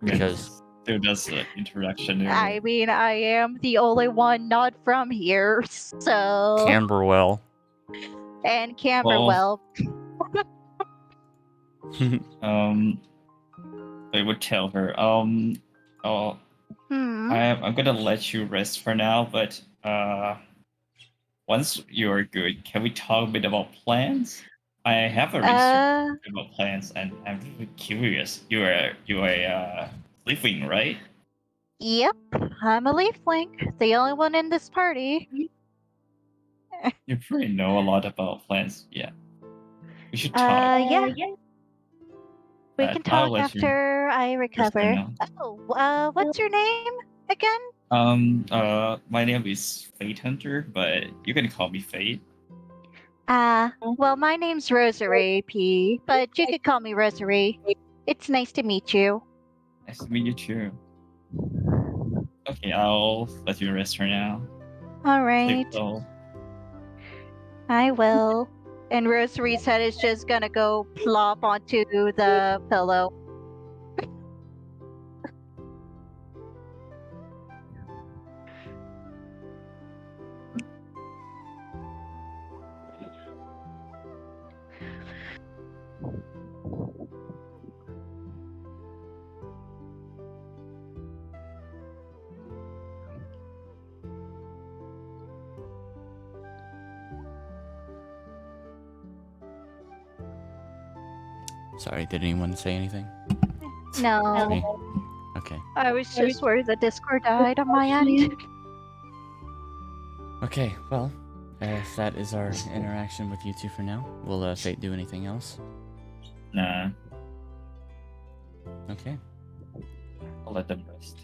Speaker 5: Yeah,
Speaker 1: Because
Speaker 5: still does the interaction there.
Speaker 4: I mean, I am the only one not from here, so.
Speaker 1: Camberwell.
Speaker 4: And Camberwell.
Speaker 5: I would tell her, oh,
Speaker 4: Hmm.
Speaker 5: I'm gonna let you rest for now, but once you're good, can we talk a bit about plans? I have a research about plans, and I'm really curious. You're a leafwing, right?
Speaker 4: Yep, I'm a leafling, the only one in this party.
Speaker 5: You probably know a lot about plans. Yeah, we should talk.
Speaker 4: Yeah, we can
Speaker 5: I'll
Speaker 4: talk
Speaker 5: let you
Speaker 4: after I
Speaker 5: rest for
Speaker 4: recover.
Speaker 5: now.
Speaker 4: Oh, what's your name again?
Speaker 5: My name is Fate Hunter, but you can call me Fate.
Speaker 4: Well, my name's Rosary P, but you could call me Rosary. It's nice to meet you.
Speaker 5: Nice to meet you too. Okay, I'll let you rest for now.
Speaker 4: All
Speaker 5: Sleep
Speaker 4: right,
Speaker 5: well.
Speaker 4: I will. And Rosary's head is just gonna go plop onto the pillow.
Speaker 1: Sorry, did anyone say anything?
Speaker 4: No,
Speaker 1: Me? Okay.
Speaker 4: I was just worried the Discord died on my end.
Speaker 1: Okay, well, if that is our interaction with you two for now, will Fate do anything else?
Speaker 5: Nah,
Speaker 1: Okay.
Speaker 5: I'll let them rest.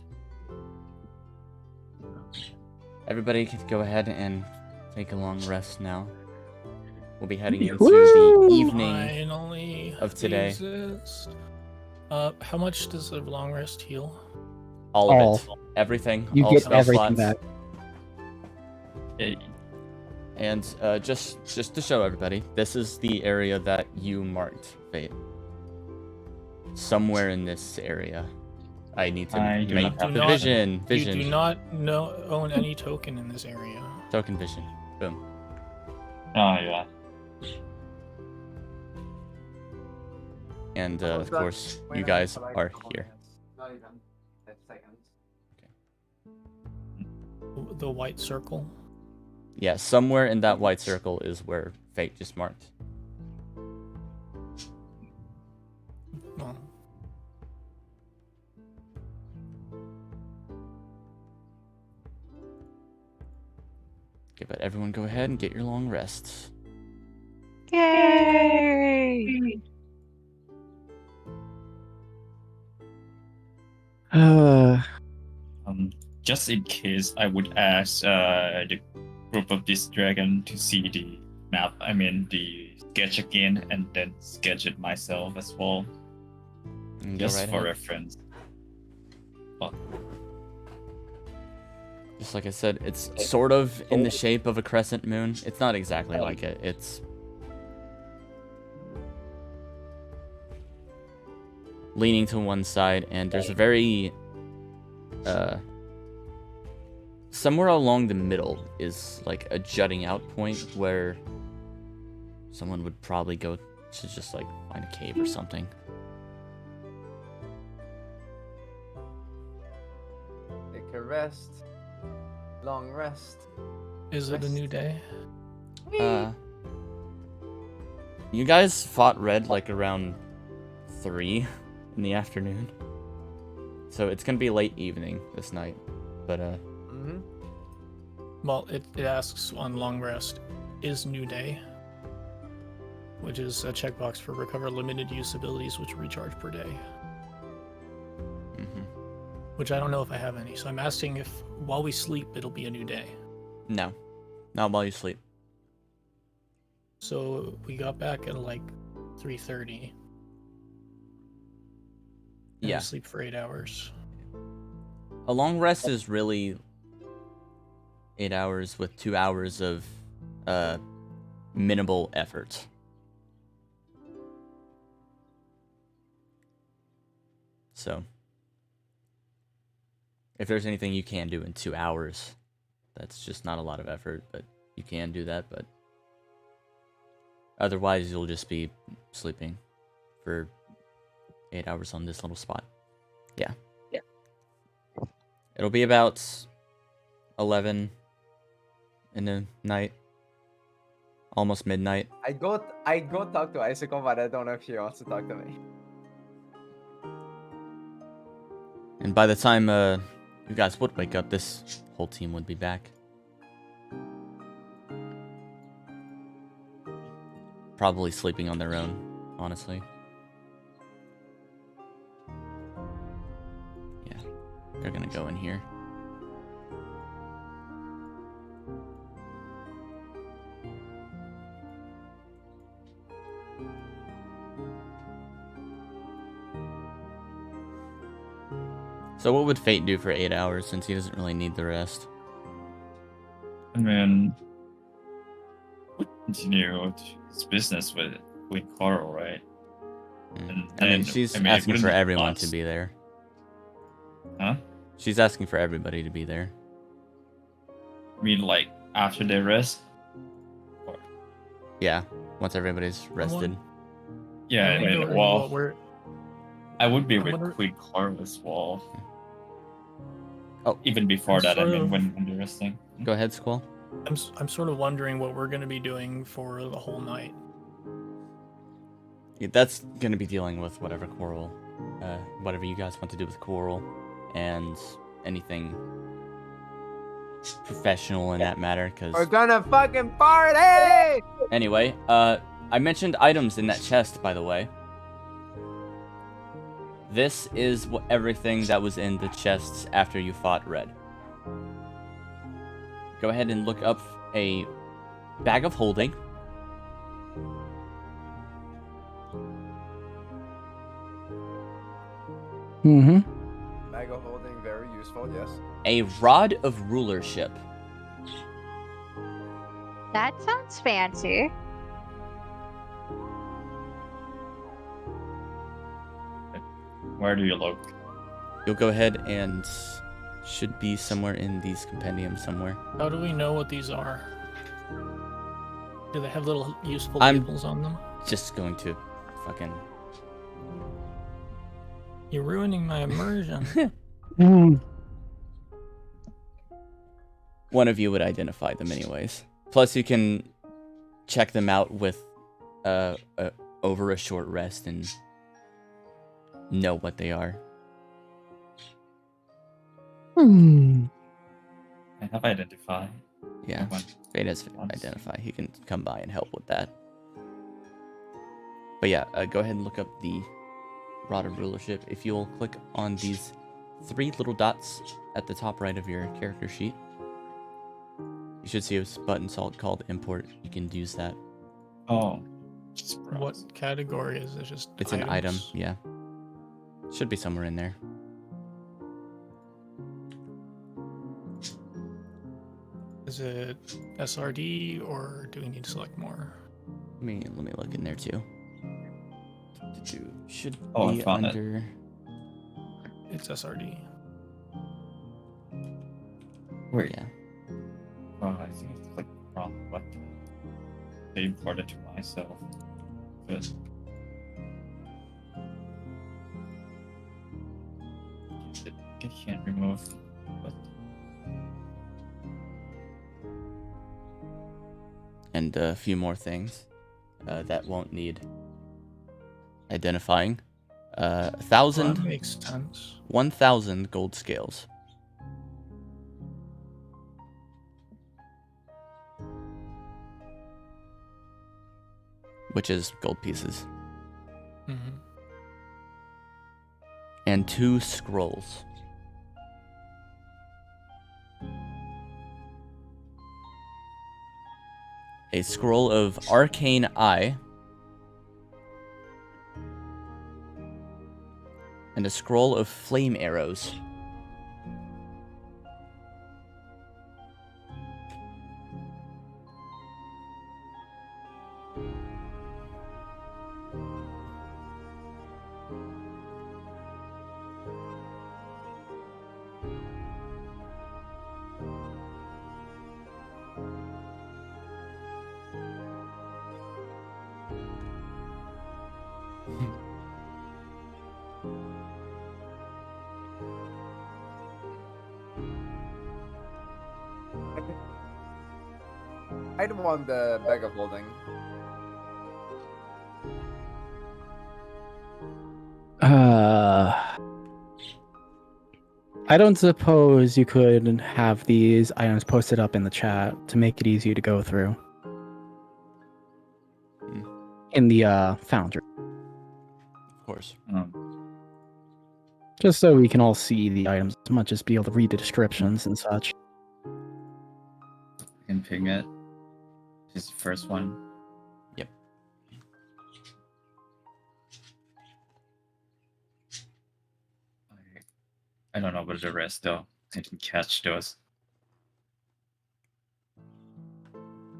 Speaker 1: Everybody can go ahead and take a long rest now. We'll be heading into
Speaker 2: Woo!
Speaker 1: the evening.
Speaker 6: Finally,
Speaker 1: of today.
Speaker 6: exist. How much does a long rest heal?
Speaker 1: All
Speaker 2: All.
Speaker 1: of it. Everything.
Speaker 2: You
Speaker 1: all
Speaker 2: get
Speaker 1: spell
Speaker 2: everything
Speaker 1: slots.
Speaker 2: back.
Speaker 5: Hey,
Speaker 1: And just to show everybody, this is the area that you marked, Fate. Somewhere in this area. I need to
Speaker 5: I do
Speaker 1: make
Speaker 5: not have
Speaker 1: the
Speaker 6: not-
Speaker 1: vision.
Speaker 6: You do not own any token in this area.
Speaker 1: Token vision. Boom.
Speaker 5: oh yeah.
Speaker 1: And of course, you guys are here.
Speaker 3: Not even 5 seconds.
Speaker 6: The white circle.
Speaker 1: Yeah, somewhere in that white circle is where Fate just marked.
Speaker 6: Well,
Speaker 1: Okay, but everyone go ahead and get your long rests.
Speaker 4: Yay!
Speaker 5: Just in case, I would ask the group of this dragon to see the map. I mean the sketch again, and then sketch it myself as well,
Speaker 1: And go
Speaker 5: just
Speaker 1: right
Speaker 5: for
Speaker 1: ahead.
Speaker 5: reference.
Speaker 1: Just like I said, it's sort of in the shape of a crescent moon. It's not exactly like it. It's leaning to one side, and there's a very somewhere along the middle is like a jutting out point where someone would probably go to just like find a cave or something.
Speaker 3: Take a rest. Long rest.
Speaker 6: Is it a new day?
Speaker 1: You guys fought Red like around 3 in the afternoon. So it's gonna be late evening this night. But
Speaker 3: Mm-hmm.
Speaker 6: Well, it asks on long rest, is new day, which is a checkbox for recover limited use abilities which recharge per day.
Speaker 1: mhm.
Speaker 6: Which I don't know if I have any, so I'm asking if while we sleep it'll be a new day.
Speaker 1: No. Not while you sleep.
Speaker 6: So we got back at like 3:30. And
Speaker 1: Yeah.
Speaker 6: we sleep for 8 hours.
Speaker 1: A long rest is really 8 hours with 2 hours of minimal effort. So, if there's anything you can do in 2 hours, that's just not a lot of effort, but you can do that, but otherwise you'll just be sleeping for 8 hours on this little spot. Yeah. It'll be about 11 in the night, almost midnight.
Speaker 3: I go talk to Icicle, but I don't know if she wants to talk to me.
Speaker 1: And by the time you guys would wake up, this whole team would be back. Probably sleeping on their own, honestly. Yeah, they're gonna go in here. So what would Fate do for 8 hours since he doesn't really need the rest?
Speaker 5: I mean, we continue his business with Coral, right?
Speaker 1: I mean, she's
Speaker 5: it
Speaker 1: asking
Speaker 5: wouldn't
Speaker 1: for
Speaker 5: be
Speaker 1: everyone
Speaker 5: us.
Speaker 1: to be there.
Speaker 5: Huh?
Speaker 1: She's asking for everybody to be there.
Speaker 5: I mean, like after they rest.
Speaker 1: Yeah, once everybody's rested.
Speaker 5: Yeah, I mean,
Speaker 6: wondering
Speaker 5: well,
Speaker 6: what we're-
Speaker 5: I would be
Speaker 6: I'm
Speaker 5: with
Speaker 6: wonder-
Speaker 5: Queen Coral as well.
Speaker 1: Oh.
Speaker 5: Even before
Speaker 6: I'm
Speaker 5: that, I
Speaker 6: sort
Speaker 5: mean,
Speaker 6: of-
Speaker 5: when they're resting.
Speaker 1: Go ahead, Squall.
Speaker 6: I'm sort of wondering what we're going to be doing for the whole night.
Speaker 1: Yeah, that's gonna be dealing with whatever whatever you guys want to do with Coral, and anything professional in that matter.
Speaker 3: We're
Speaker 1: Because
Speaker 3: gonna fucking party!
Speaker 1: anyway, I mentioned items in that chest, by the way. This is everything that was in the chests after you fought Red. Go ahead and look up a bag of holding.
Speaker 2: Mm-hmm.
Speaker 3: Bag of holding, very useful, yes.
Speaker 1: A rod of rulership.
Speaker 4: That sounds fancy.
Speaker 5: Where do you look?
Speaker 1: You'll go ahead and should be somewhere in these compendiums somewhere.
Speaker 6: How do we know what these are? Do they have little useful
Speaker 1: I'm-
Speaker 6: labels on them?
Speaker 1: Just going to fucking...
Speaker 6: You're ruining my immersion.
Speaker 2: Mm.
Speaker 1: One of you would identify them anyways. Plus you can check them out with over a short rest and know what they are.
Speaker 2: Hmm.
Speaker 5: I have identified.
Speaker 1: Yeah,
Speaker 5: One.
Speaker 1: Fate has identify. He can come by and help with that. But yeah, go ahead and look up the Rod of Rulership. If you'll click on these 3 little dots at the top right of your character sheet, you should see a button called Import. You can use that.
Speaker 5: Oh. Just browse.
Speaker 6: What category is it? Just
Speaker 1: It's an item,
Speaker 6: items?
Speaker 1: yeah. Should be somewhere in there.
Speaker 6: Is it SRD or do we need to select more?
Speaker 1: Let me look in there too. Should
Speaker 5: Oh, I
Speaker 1: be
Speaker 5: found it.
Speaker 1: under.
Speaker 6: It's SRD.
Speaker 5: Wait.
Speaker 1: Yeah.
Speaker 5: Oh, I think it's like wrong button. They imported to myself. But I can't remove. But
Speaker 1: And a few more things that won't need identifying.
Speaker 6: Well, that
Speaker 1: 1,000
Speaker 6: makes sense.
Speaker 1: 1,000 gold scales. Which is gold pieces.
Speaker 6: Hmm.
Speaker 1: And 2 scrolls. A scroll of Arcane Eye. And a scroll of Flame Arrows.
Speaker 3: I'd want the bag of holding.
Speaker 2: I don't suppose you could have these items posted up in the chat to make it easier to go through.
Speaker 1: Hmm.
Speaker 2: In the foundry.
Speaker 1: Of course.
Speaker 2: Just so we can all see the items as much as be able to read the descriptions and such.
Speaker 5: I can ping it. This is the first one.
Speaker 1: Yep.
Speaker 5: I don't know about the rest though. I didn't catch those.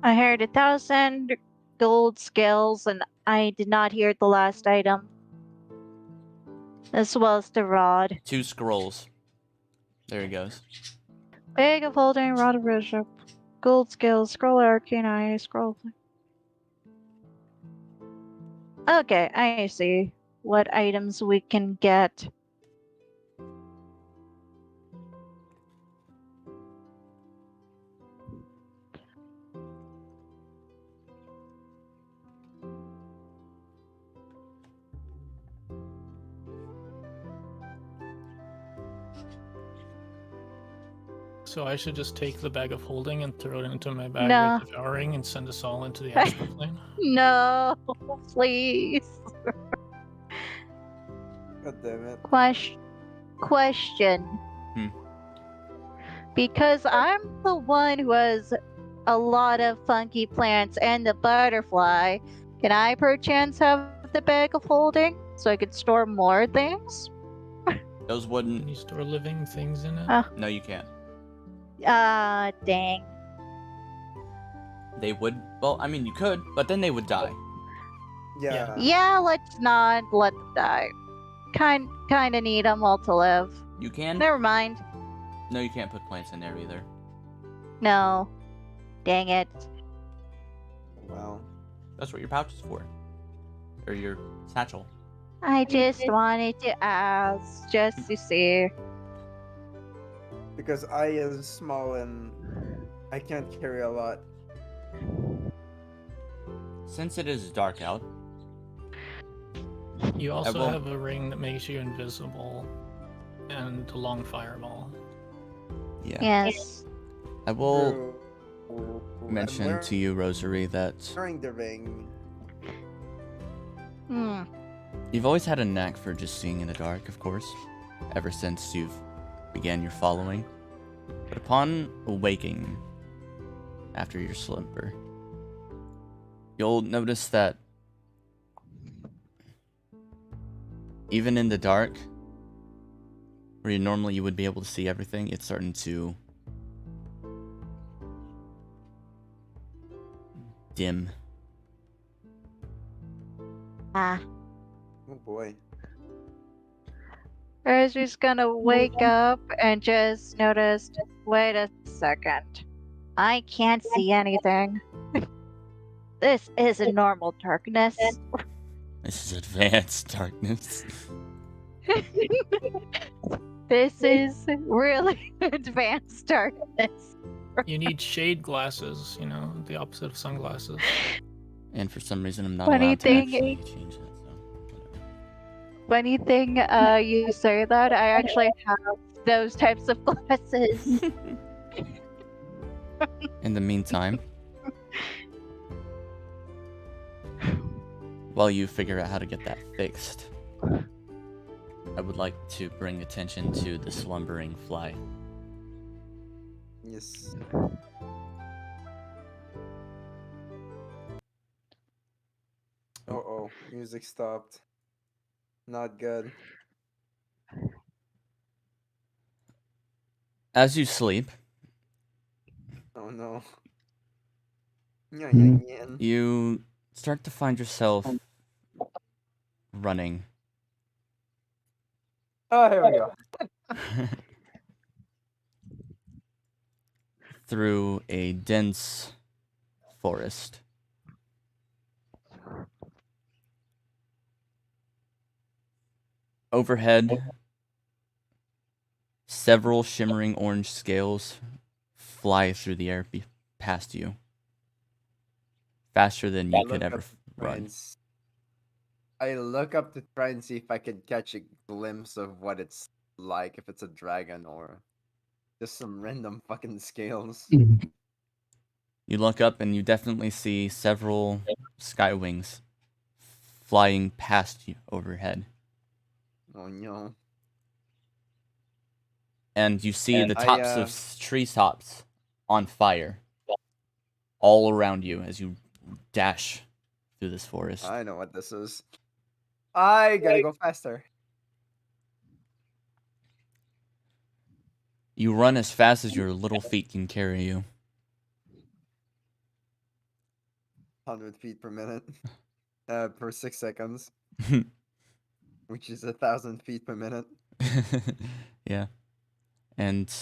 Speaker 4: I heard 1,000 gold scales, and I did not hear the last item. As well as the rod.
Speaker 1: 2 scrolls. There he goes.
Speaker 4: Bag of holding, rod of bishop, gold scales, scroll arcane eye, scroll. Okay, I see what items we can get.
Speaker 6: So I should just take the bag of holding and throw it into my bag
Speaker 4: No.
Speaker 6: of devouring and send us all into the astral plane.
Speaker 4: No, please.
Speaker 3: God damn it.
Speaker 4: Question.
Speaker 1: Hmm.
Speaker 4: Because I'm the one who has a lot of funky plants and the butterfly, can I perchance have the bag of holding so I could store more things?
Speaker 1: Those
Speaker 6: Can
Speaker 1: wouldn't.
Speaker 6: you store living things in it?
Speaker 1: No, you can't.
Speaker 4: Dang.
Speaker 1: They would. Well, I mean, you could, but then they would die.
Speaker 3: Yeah.
Speaker 4: Yeah, let's not let them die. Kinda need them all to live.
Speaker 1: You can.
Speaker 4: Never mind.
Speaker 1: No, you can't put plants in there either.
Speaker 4: No. Dang it.
Speaker 3: Wow.
Speaker 1: That's what your pouch is for. Or your satchel.
Speaker 4: I just wanted to ask, just to see.
Speaker 3: Because I is small and I can't carry a lot.
Speaker 1: Since it is dark out,
Speaker 6: You also
Speaker 1: will-
Speaker 6: have a ring that makes you invisible and a long fireball.
Speaker 1: yeah.
Speaker 4: Yes.
Speaker 1: I will
Speaker 3: True.
Speaker 1: mention to you, Rosary, that
Speaker 3: Wearing the ring.
Speaker 4: Hmm.
Speaker 1: you've always had a knack for just seeing in the dark, of course, ever since you've began your following. But upon awaking after your slumber, you'll notice that even in the dark, where normally you would be able to see everything, it's starting to dim.
Speaker 4: Ah.
Speaker 3: Oh boy.
Speaker 4: I was just gonna wake up and just noticed Wait a second. I can't see anything. This isn't normal darkness.
Speaker 1: This is advanced darkness.
Speaker 4: This is really advanced darkness.
Speaker 6: You need shade glasses, you know, the opposite of sunglasses.
Speaker 1: And for some reason, I'm not
Speaker 4: Funny
Speaker 1: allowed to
Speaker 4: thing-
Speaker 1: actually change that. So whatever.
Speaker 4: Funny thing, you say that. I actually have those types of glasses.
Speaker 1: In the meantime, while you figure out how to get that fixed, I would like to bring attention to the slumbering fly.
Speaker 3: Yes. Oh, music stopped. Not good.
Speaker 1: As you sleep,
Speaker 3: Oh no. Yeah,
Speaker 2: Hmm.
Speaker 1: you start to find yourself running
Speaker 3: Oh, here we go.
Speaker 1: through a dense forest. Overhead, several shimmering orange scales fly through the air past you, faster than you could
Speaker 3: Look
Speaker 1: ever
Speaker 3: up to
Speaker 1: run.
Speaker 3: I look up to try and see if I can catch a glimpse of what it's like, if it's a dragon or just some random fucking scales.
Speaker 1: You look up and you definitely see several sky wings flying past you overhead.
Speaker 3: Oh no.
Speaker 1: And you see the
Speaker 3: I,
Speaker 1: tops of tree tops on fire all around you as you dash through this forest.
Speaker 3: I know what this is. I gotta go faster.
Speaker 1: You run as fast as your little feet can carry you.
Speaker 3: 100 feet per minute. Per 6 seconds. Which is 1,000 feet per minute.
Speaker 1: Yeah. And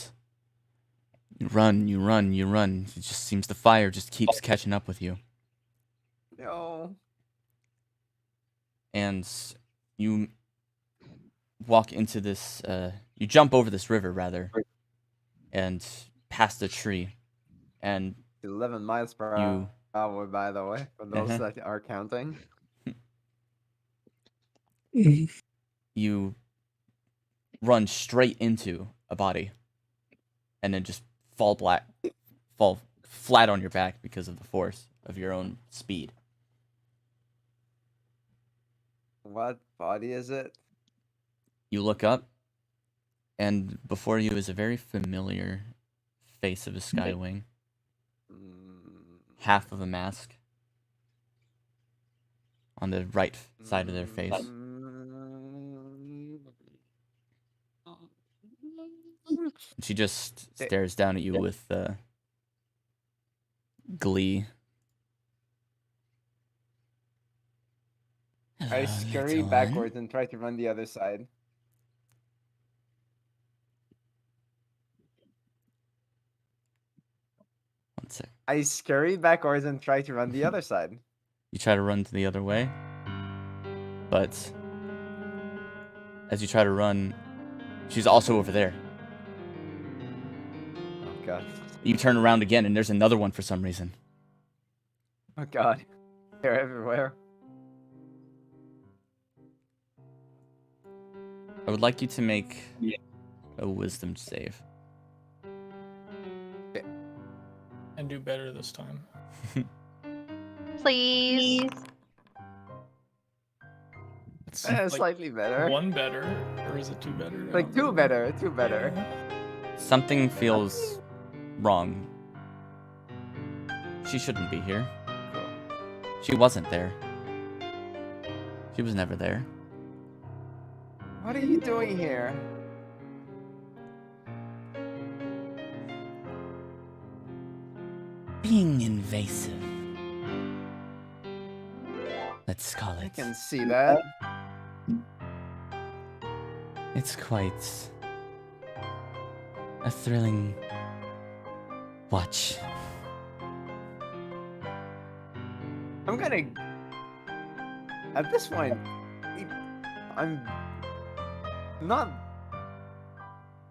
Speaker 1: you run, you run, you run. It just seems the fire just keeps catching up with you.
Speaker 3: No.
Speaker 1: And you walk into this, you jump over this river, rather, and past a tree. And
Speaker 3: 11 miles per
Speaker 1: You-
Speaker 3: hour, by the way, for those
Speaker 1: Uh-huh.
Speaker 3: that are counting.
Speaker 1: you run straight into a body. And then just fall flat on your back because of the force of your own speed.
Speaker 3: What body is it?
Speaker 1: You look up, and before you is a very familiar face of a skywing. Half of a mask on the right side of their face. She just stares down at you with glee.
Speaker 3: I
Speaker 1: Hello,
Speaker 3: scurry
Speaker 1: little one.
Speaker 3: backwards and try to run the other side.
Speaker 1: One sec.
Speaker 3: I scurry backwards and try to run the other side.
Speaker 1: You try to run to the other way, but as you try to run, she's also over there.
Speaker 3: Oh god.
Speaker 1: You turn around again, and there's another one for some reason.
Speaker 3: Oh god. They're everywhere.
Speaker 1: I would like you to make a wisdom save.
Speaker 6: And do better this time.
Speaker 4: Please.
Speaker 6: It's
Speaker 3: Slightly better.
Speaker 6: one better, or is it two better?
Speaker 3: Like two better, two better.
Speaker 6: Yeah.
Speaker 1: Something feels wrong. She shouldn't be here. She wasn't there. She was never there.
Speaker 3: What are you doing here?
Speaker 1: Being invasive. Let's call
Speaker 3: I
Speaker 1: it.
Speaker 3: can see that.
Speaker 1: It's quite a thrilling Watch.
Speaker 3: I'm gonna. At this point, I'm not.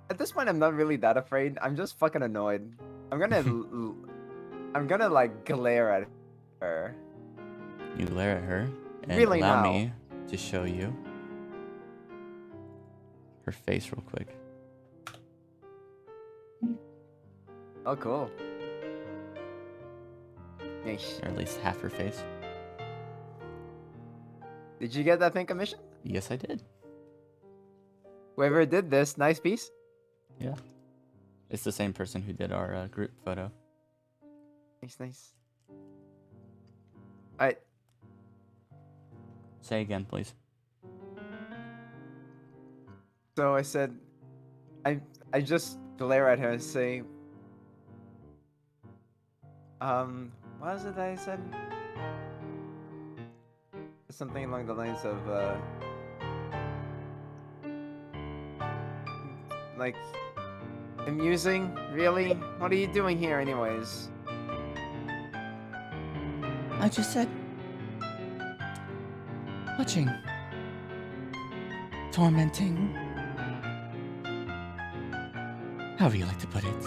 Speaker 3: At this point, I'm not really that afraid. I'm just fucking annoyed. I'm gonna. I'm gonna like glare at her.
Speaker 1: You glare at her and
Speaker 3: Really
Speaker 1: allow
Speaker 3: now.
Speaker 1: me to show you her face real quick.
Speaker 3: Oh, cool. Nice.
Speaker 1: Or at least half her face.
Speaker 3: Did you get that thing commissioned?
Speaker 1: Yes, I did.
Speaker 3: Whoever did this, nice piece.
Speaker 1: Yeah. It's the same person who did our group photo.
Speaker 3: Nice. Alright.
Speaker 1: Say again, please.
Speaker 3: So I said, I just glare at her and say, what was it that I said? Something along the lines of, like, amusing? Really? What are you doing here anyways?
Speaker 1: I just said... watching. Tormenting. However you like to put it.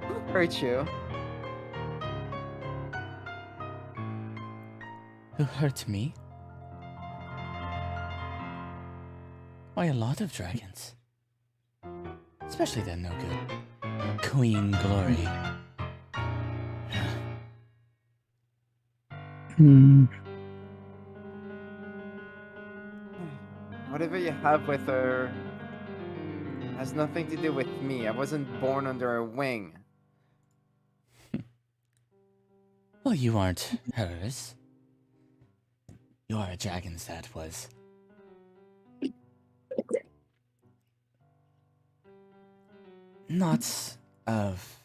Speaker 3: Who hurt you?
Speaker 1: Who hurt me? Why, a lot of dragons. Especially that no good. Queen Glory.
Speaker 3: Whatever you have with her has nothing to do with me. I wasn't born under her wing.
Speaker 1: Well, you aren't hers. You are a dragon's that was. Not of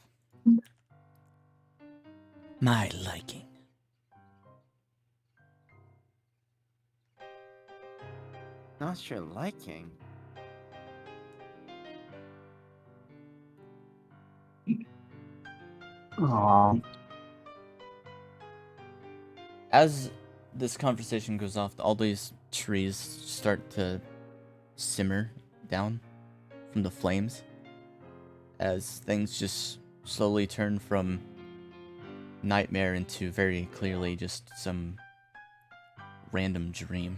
Speaker 1: my liking.
Speaker 3: Not your liking.
Speaker 2: Aww.
Speaker 1: As this conversation goes off, all these trees start to simmer down from the flames as things just slowly turn from nightmare into very clearly just some random dream.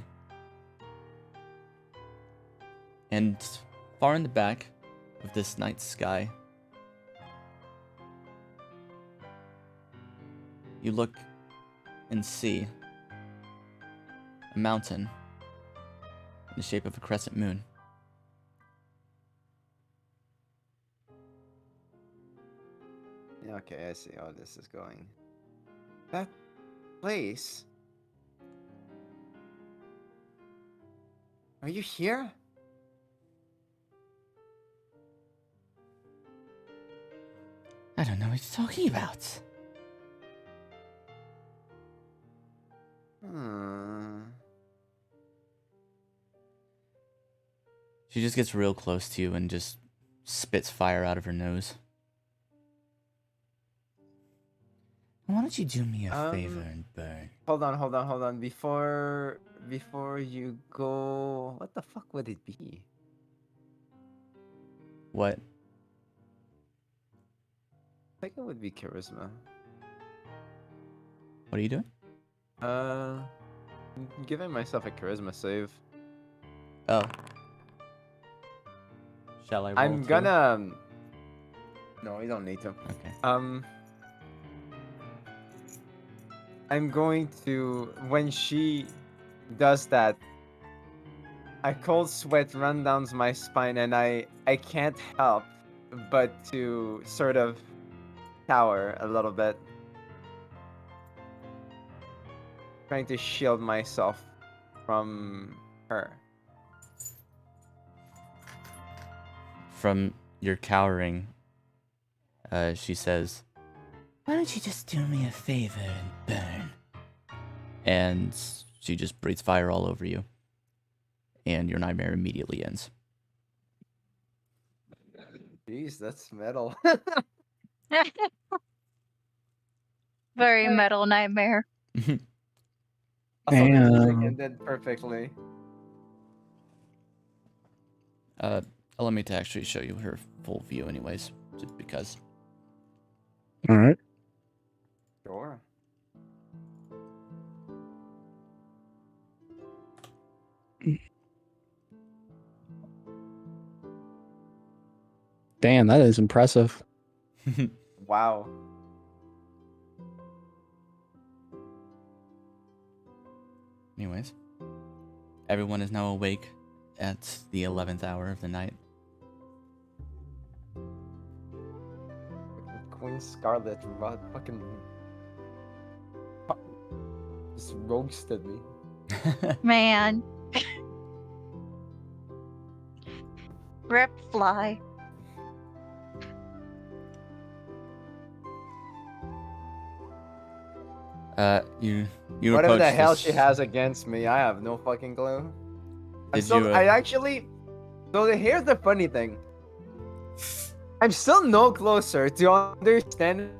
Speaker 1: And far in the back of this night sky, you look and see a mountain in the shape of a crescent moon.
Speaker 3: Yeah, okay, I see how this is going. That place? Are you here?
Speaker 1: I don't know what you're talking about. She just gets real close to you and just spits fire out of her nose. Why don't you do me a favor and burn?
Speaker 3: Hold on. Before you go, what the fuck would it be?
Speaker 1: What?
Speaker 3: I think it would be charisma.
Speaker 1: What are you doing?
Speaker 3: I'm giving myself a charisma save.
Speaker 1: Oh. Shall I roll
Speaker 3: I'm
Speaker 1: too?
Speaker 3: gonna. No, you don't need to.
Speaker 1: Okay.
Speaker 3: I'm going to, when she does that, a cold sweat runs down my spine, and I can't help but to sort of cower a little bit, trying to shield myself from her.
Speaker 1: From your cowering, she says, "Why don't you just do me a favor and burn?" And she just breathes fire all over you. And your nightmare immediately ends.
Speaker 3: Jeez, that's metal.
Speaker 4: Very metal nightmare.
Speaker 3: Also, the music
Speaker 2: Damn.
Speaker 3: ended perfectly.
Speaker 1: Allow me to actually show you her full view, anyways, just because.
Speaker 2: All right.
Speaker 3: Sure.
Speaker 2: Damn, that is impressive.
Speaker 3: Wow.
Speaker 1: Anyways, everyone is now awake at the 11th hour of the night.
Speaker 3: Queen Scarlet fucking just roasted me.
Speaker 4: Man. Rip Fly.
Speaker 1: You
Speaker 3: Whatever the
Speaker 1: approach
Speaker 3: hell
Speaker 1: this.
Speaker 3: she has against me, I have no fucking clue.
Speaker 1: Did you?
Speaker 3: I actually. So here's the funny thing. I'm still no closer to understanding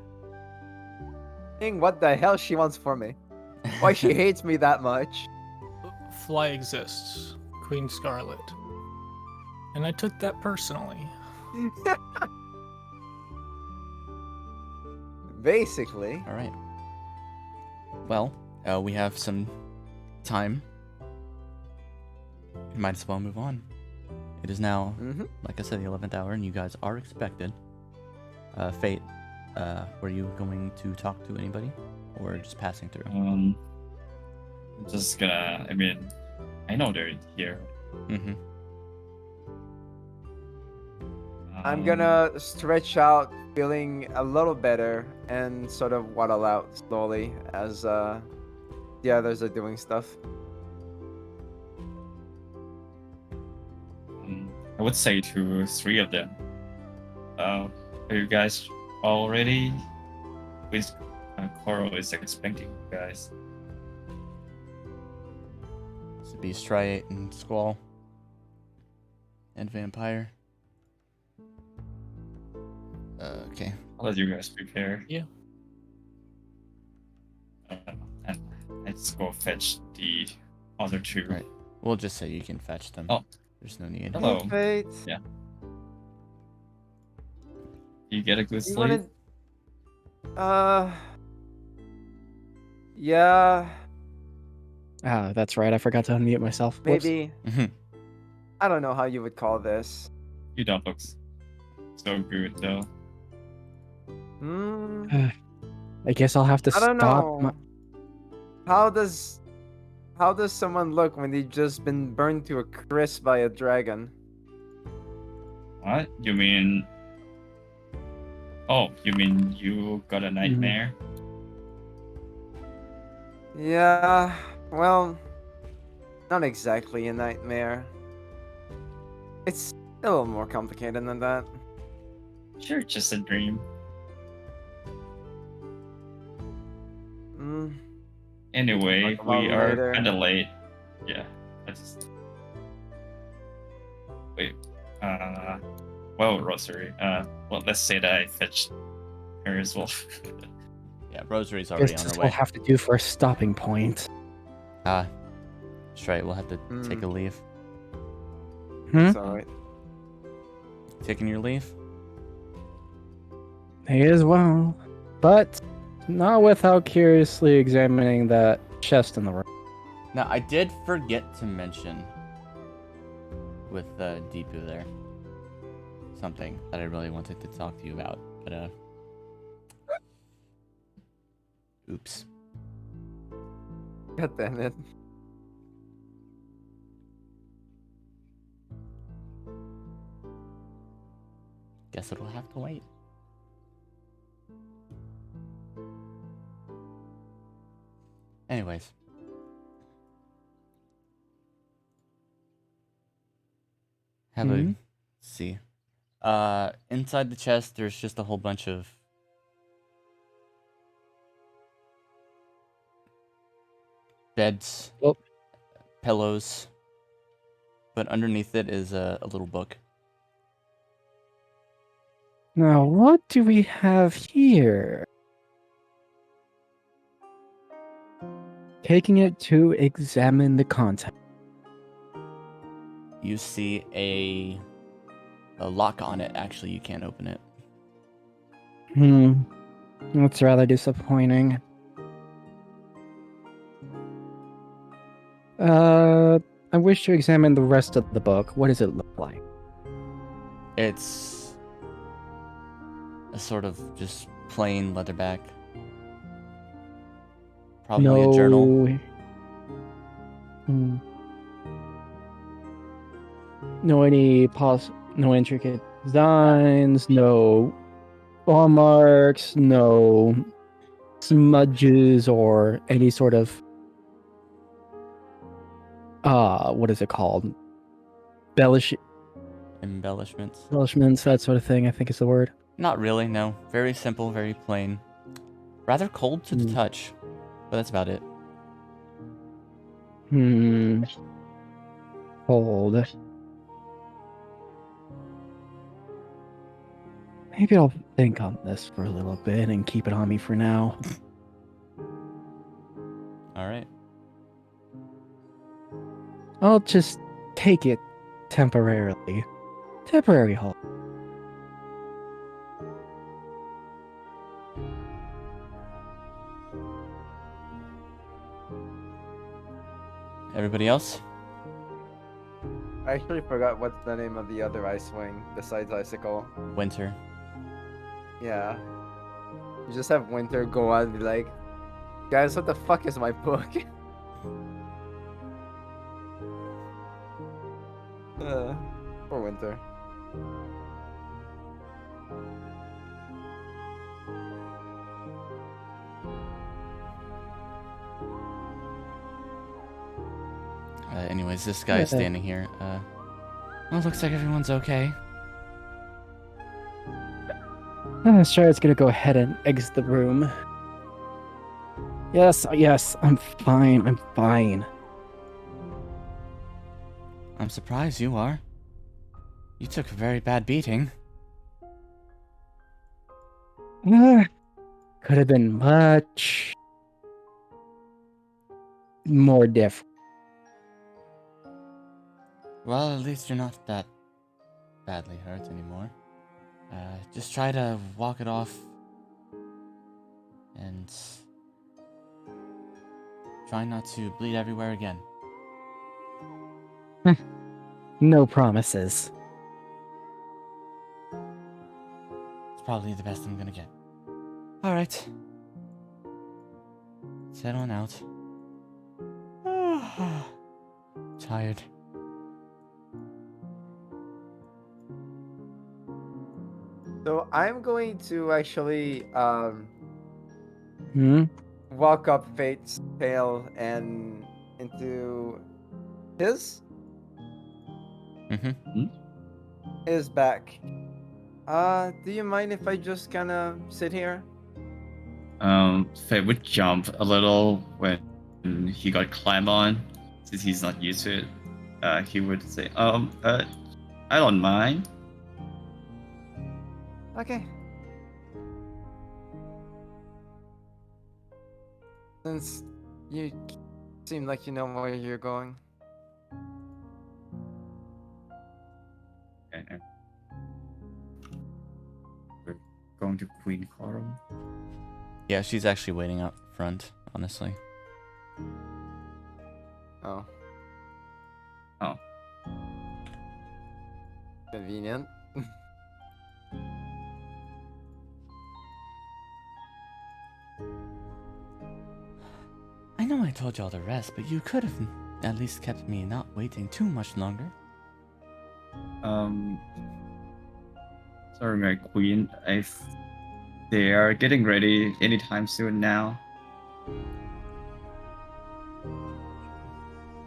Speaker 3: what the hell she wants from me. Why she hates me that much.
Speaker 6: Fly exists, Queen Scarlet. And I took that personally.
Speaker 3: Basically.
Speaker 1: All right. Well, we have some time. You might as well move on. It is now, like I said, the 11th hour, and you guys are expected. Fate, were you going to talk to anybody, or just passing through?
Speaker 5: Just gonna. I mean, I know they're here.
Speaker 1: Mm-hmm.
Speaker 3: I'm gonna stretch out, feeling a little better, and sort of waddle out slowly as the others are doing stuff.
Speaker 5: I would say to 3 of them. Are you guys all ready? With Coral is expecting you guys.
Speaker 1: So be Striate and Squall and Vampire. Okay.
Speaker 5: I'll let you guys prepare.
Speaker 6: Yeah.
Speaker 5: And let's go fetch the other 2.
Speaker 1: Right. We'll just say you can fetch them.
Speaker 5: Oh.
Speaker 1: There's no need.
Speaker 5: Hello.
Speaker 3: Fate.
Speaker 5: Yeah. You get a good
Speaker 3: You
Speaker 5: sleep?
Speaker 3: wanna... Yeah,
Speaker 2: Ah, that's right. I forgot to unmute myself. Whoops.
Speaker 3: maybe.
Speaker 1: Mhm.
Speaker 3: I don't know how you would call this.
Speaker 5: You don't look so good though.
Speaker 3: Hmm.
Speaker 2: I guess I'll have to
Speaker 3: I don't
Speaker 2: stop.
Speaker 3: know. How does someone look when they've just been burned to a crisp by a dragon?
Speaker 5: What? You mean? Oh, you mean you got a nightmare?
Speaker 3: Yeah, well, not exactly a nightmare. It's a little more complicated than that.
Speaker 5: Sure, just a dream.
Speaker 3: Mm,
Speaker 5: Anyway,
Speaker 3: Talk about
Speaker 5: we are
Speaker 3: later.
Speaker 5: kind of late. Yeah, I just wait. Well, Rosary. Well, let's say that I fetched her as well.
Speaker 1: Yeah, Rosary's
Speaker 2: Guess
Speaker 1: already on
Speaker 2: this
Speaker 1: her
Speaker 2: will
Speaker 1: way.
Speaker 2: have to do for a stopping point.
Speaker 1: Striate, we'll have to take a leave.
Speaker 2: Hmm?
Speaker 3: it's alright.
Speaker 1: Taking your leave?
Speaker 2: May as well. But not without curiously examining that chest in the room.
Speaker 1: Now, I did forget to mention with Deepu there something that I really wanted to talk to you about, but oops.
Speaker 3: God damn it.
Speaker 1: Guess it'll have to wait. Anyways. Have a
Speaker 2: Mhm.
Speaker 1: see. Inside the chest there's just a whole bunch of beds,
Speaker 2: Oh.
Speaker 1: pillows, but underneath it is a little book.
Speaker 2: Now, what do we have here? Taking it to examine the content.
Speaker 1: You see a lock on it. Actually, you can't open it.
Speaker 2: That's rather disappointing. I wish to examine the rest of the book. What does it look like?
Speaker 1: It's a sort of just plain leatherback. Probably a journal.
Speaker 2: Hmm. No no intricate designs, no ball marks, no smudges or any sort of what is it called?
Speaker 1: Embellishments.
Speaker 2: Embellishments, that sort of thing, I think is the word.
Speaker 1: Not really, no. Very simple, very plain. Rather cold to the
Speaker 2: Hmm.
Speaker 1: touch, but that's about it.
Speaker 2: Hold. Maybe I'll think on this for a little bit and keep it on me for now.
Speaker 1: All right.
Speaker 2: I'll just take it temporarily. Temporary hold.
Speaker 1: Everybody else?
Speaker 3: I actually forgot what's the name of the other ice wing besides Icicle.
Speaker 1: Winter.
Speaker 3: Yeah. You just have Winter go on and be like, guys, what the fuck is my book? Poor Winter.
Speaker 1: Anyways, this guy's standing here. Well, looks like everyone's okay.
Speaker 2: Shard's gonna go ahead and exit the room. Yes, I'm fine. I'm fine.
Speaker 1: I'm surprised you are. You took a very bad beating.
Speaker 2: Could have been much more different.
Speaker 1: Well, at least you're not that badly hurt anymore. Just try to walk it off and try not to bleed everywhere again.
Speaker 2: No promises.
Speaker 1: It's probably the best I'm gonna get. Alright. Let's head on out. Tired.
Speaker 3: So I'm going to actually
Speaker 2: Hmm?
Speaker 3: walk up Fate's tail and into his
Speaker 1: Mm-hmm.
Speaker 3: his back. Do you mind if I just kinda sit here?
Speaker 5: Faye would jump a little when he got climb on, since he's not used to it. He would say, I don't mind.
Speaker 3: Okay. Since you seem like you know where you're going.
Speaker 5: Okay. We're going to Queen Coral.
Speaker 1: Yeah, she's actually waiting out front, honestly.
Speaker 3: Oh.
Speaker 5: Oh.
Speaker 3: Convenient.
Speaker 1: I know I told you all the rest, but you could have at least kept me not waiting too much longer.
Speaker 5: Sorry, my queen. They are getting ready anytime soon now.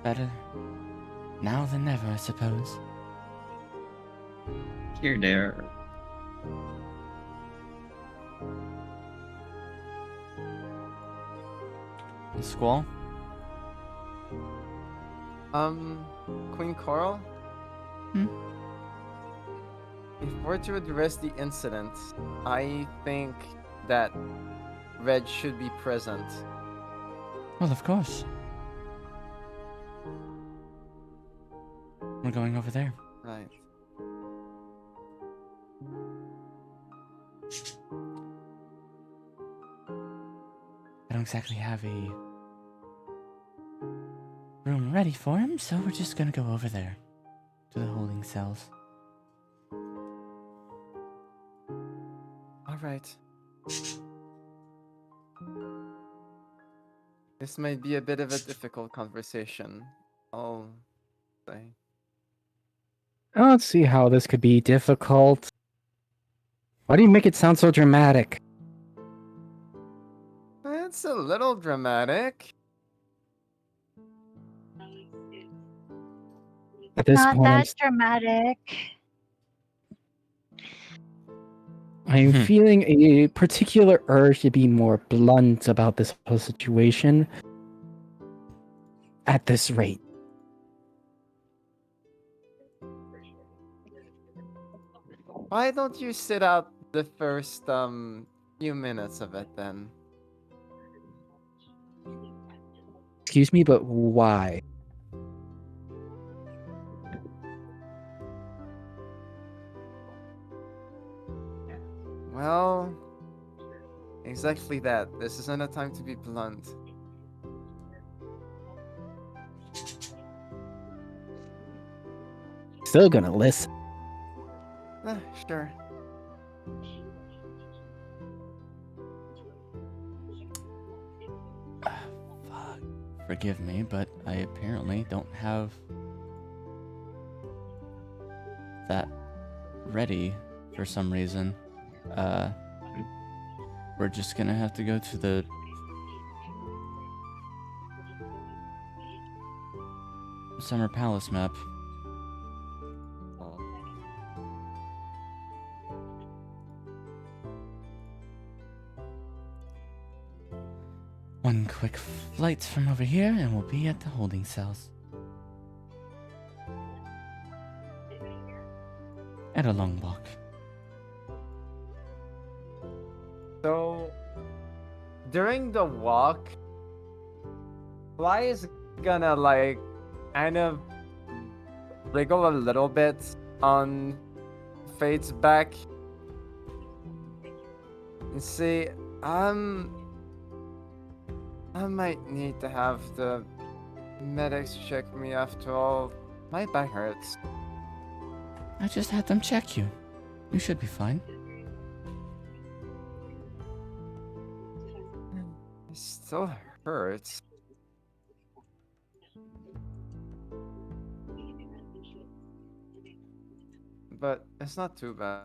Speaker 1: Better now than never, I suppose.
Speaker 5: Here, there.
Speaker 1: And Squall?
Speaker 3: Queen Coral?
Speaker 1: Hmm?
Speaker 3: if we're to address the incident, I think that Red should be present.
Speaker 1: Well, of course. We're going over there.
Speaker 3: Right.
Speaker 1: I don't exactly have a room ready for him, so we're just gonna go over there to the holding cells.
Speaker 3: All right. This might be a bit of a difficult conversation, I'll say.
Speaker 2: I don't see how this could be difficult. Why do you make it sound so dramatic?
Speaker 3: It's a little dramatic.
Speaker 2: At this
Speaker 4: Not
Speaker 2: point,
Speaker 4: that dramatic.
Speaker 2: I'm feeling a particular urge to be more blunt about this whole situation at this rate.
Speaker 3: Why don't you sit out the first few minutes of it then?
Speaker 2: Excuse me, but why?
Speaker 3: Well, exactly that. This isn't a time to be blunt.
Speaker 2: Still gonna listen.
Speaker 3: Sure.
Speaker 1: Fuck. Forgive me, but I apparently don't have that ready for some reason. We're just gonna have to go to the Summer Palace map. One quick flight from over here and we'll be at the holding cells. At a long walk.
Speaker 3: So, during the walk, Fly is gonna like kind of wriggle a little bit on Fate's back. And see, I might need to have the medics check me after all. My back hurts.
Speaker 1: I just had them check you. You should be fine.
Speaker 3: It still hurts. But it's not too bad,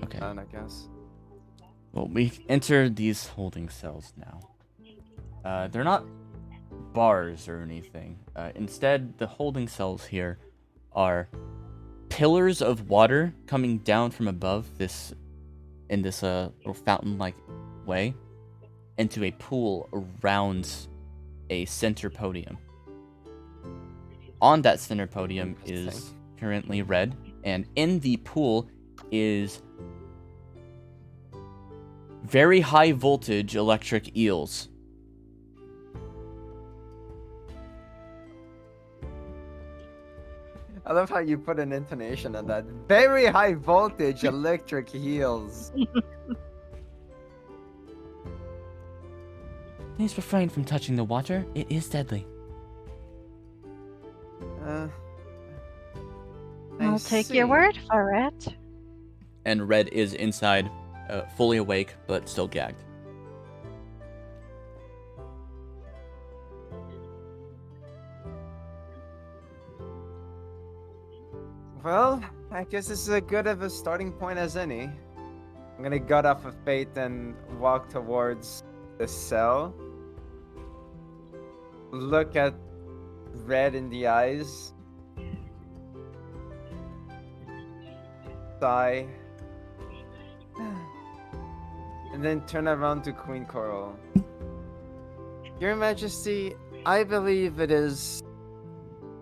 Speaker 1: Okay.
Speaker 3: I guess.
Speaker 1: Well, we enter these holding cells now. They're not bars or anything. Instead, the holding cells here are pillars of water coming down from above in this little fountain-like way into a pool around a center podium. On that center podium is currently Red, and in the pool is very high voltage electric eels.
Speaker 3: I love how you put an intonation on that. Very high voltage electric heels.
Speaker 1: Please refrain from touching the water. It is deadly.
Speaker 4: I'll take your word for it.
Speaker 1: And Red is inside, fully awake, but still gagged.
Speaker 3: Well, I guess this is as good of a starting point as any. I'm gonna gut off of Fate and walk towards the cell. Look at Red in the eyes. Sigh. And then turn around to Queen Coral. Your Majesty, I believe it is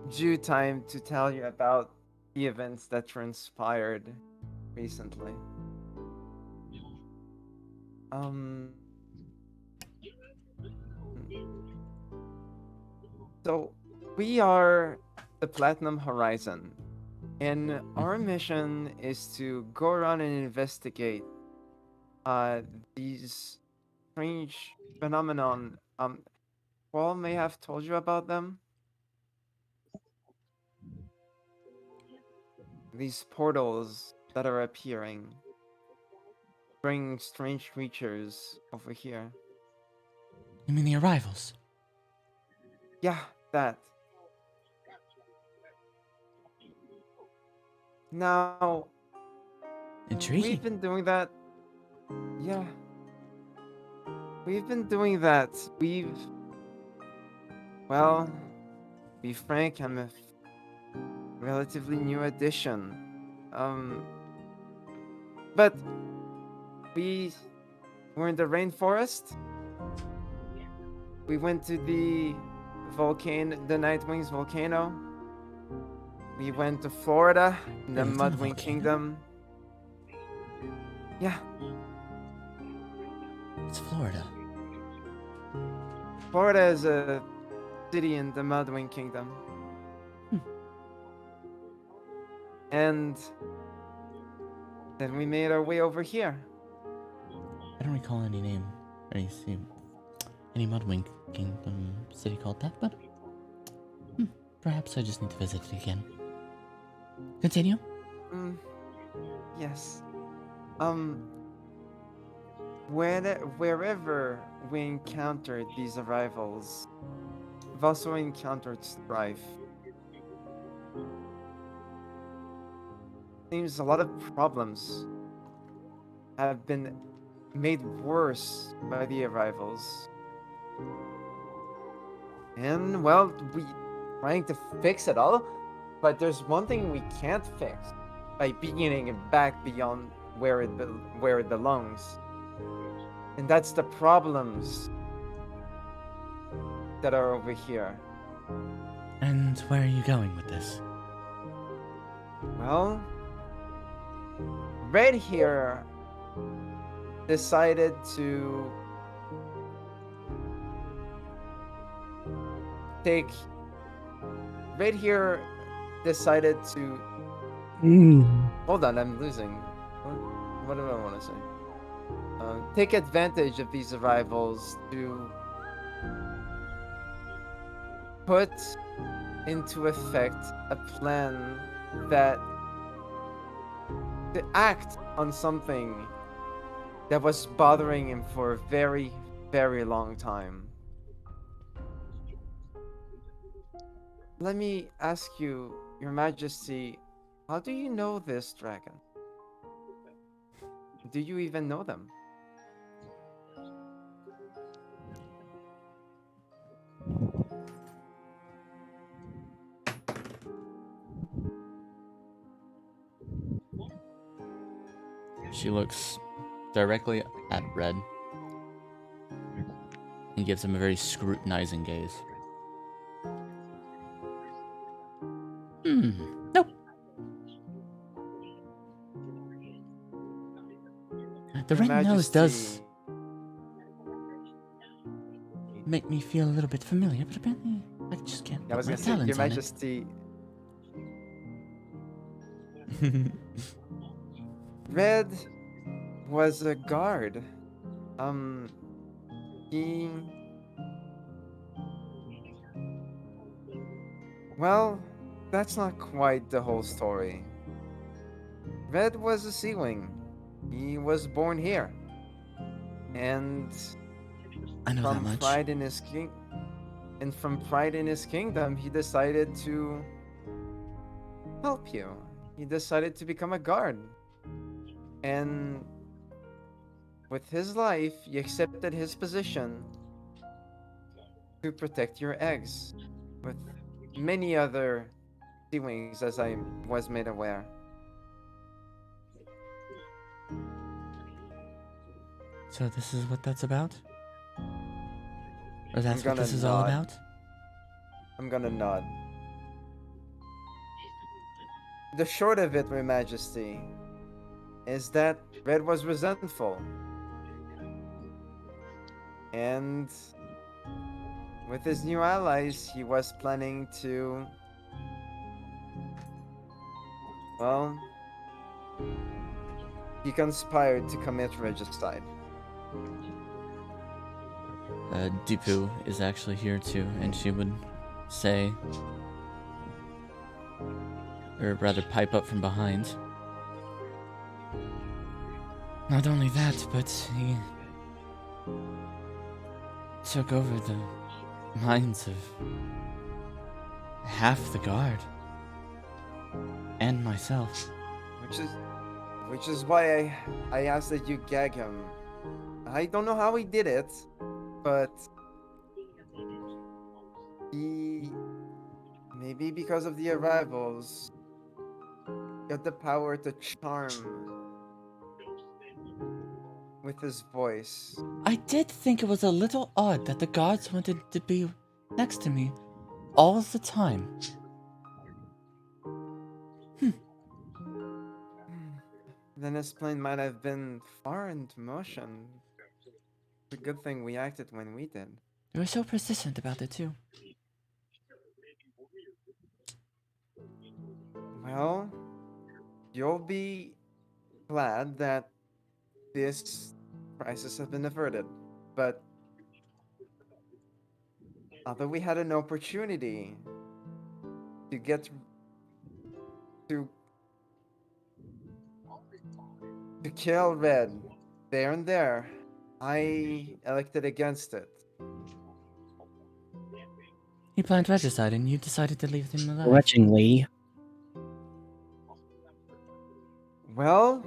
Speaker 3: due time to tell you about the events that transpired recently. Um. So we are the Platinum Horizon, and our mission is to go around and investigate these strange phenomenon. Paul may have told you about them. These portals that are appearing, bring strange creatures over here.
Speaker 1: You mean the arrivals?
Speaker 3: Yeah, that. Now,
Speaker 1: Intriguing.
Speaker 3: we've been doing that. Yeah. We've been doing that. Well, be frank, I'm a relatively new addition. But we were in the rainforest. We went to the the Nightwings volcano. We went to Florida, in the
Speaker 1: Wait, it's not a
Speaker 3: Mudwing
Speaker 1: volcano?
Speaker 3: Kingdom. Yeah,
Speaker 1: It's Florida.
Speaker 3: Florida is a city in the Mudwing Kingdom. And then we made our way over here.
Speaker 1: I don't recall any name, any Mudwing Kingdom city called that, but perhaps I just need to visit it again. Continue.
Speaker 3: Yes. Wherever we encountered these arrivals, we've also encountered strife. Seems a lot of problems have been made worse by the arrivals. And well, we trying to fix it all, but there's one thing we can't fix by beginning it back beyond where it belongs. And that's the problems that are over here.
Speaker 1: And where are you going with this?
Speaker 3: Well, Red here decided to take. Red here decided to. Hold on, I'm losing. What do I want to say? Take advantage of these arrivals to put into effect a plan that to act on something that was bothering him for a very, very long time. Let me ask you, Your Majesty, how do you know this dragon? Do you even know them?
Speaker 1: She looks directly at Red and gives him a very scrutinizing gaze. Nope. The
Speaker 3: Your
Speaker 1: red nose does
Speaker 3: Majesty,
Speaker 1: make me feel a little bit familiar, but apparently I just can't
Speaker 3: I
Speaker 1: put
Speaker 3: was
Speaker 1: my
Speaker 3: gonna say, Your
Speaker 1: talents on
Speaker 3: Majesty,
Speaker 1: it.
Speaker 3: Red was a guard. He. Well, that's not quite the whole story. Red was a Sea Wing. He was born here. And
Speaker 1: I know that
Speaker 3: from
Speaker 1: much.
Speaker 3: pride in his from pride in his kingdom, he decided to help you. He decided to become a guard. And with his life, he accepted his position to protect your eggs. With many other Sea Wings, as I was made aware.
Speaker 1: So this is what that's about? Or that's what
Speaker 3: gonna
Speaker 1: this is all
Speaker 3: nod.
Speaker 1: about?
Speaker 3: I'm gonna nod. the short of it, Your Majesty, is that Red was resentful. And with his new allies, he was planning to, well, he conspired to commit regicide.
Speaker 1: Deepu is actually here too, and she would say, or rather pipe up from behind. Not only that, but he took over the minds of half the guard and myself.
Speaker 3: Which is why I asked that you gag him. I don't know how he did it, but he, maybe because of the arrivals, got the power to charm with his voice.
Speaker 1: I did think it was a little odd that the guards wanted to be next to me all the time.
Speaker 3: Then his plan might have been far into motion. It's a good thing we acted when we did.
Speaker 1: You were so persistent about it too.
Speaker 3: Well, you'll be glad that this crisis has been averted. But although we had an opportunity to get to kill Red there and there, I elected against it.
Speaker 1: He planned regicide and you decided to leave him alive.
Speaker 2: Grudgingly.
Speaker 3: Well,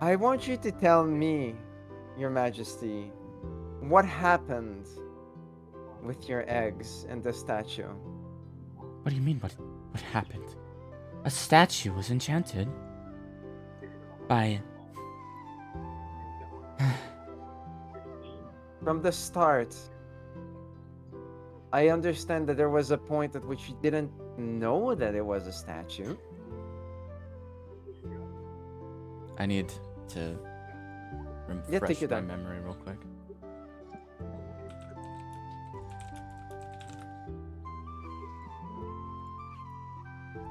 Speaker 3: I want you to tell me, Your Majesty, what happened with your eggs and the statue.
Speaker 1: What do you mean, what happened? A statue was enchanted by...
Speaker 3: From the start, I understand that there was a point at which you didn't know that it was a statue.
Speaker 1: I need to refresh
Speaker 3: take it
Speaker 1: my
Speaker 3: down.
Speaker 1: memory real quick.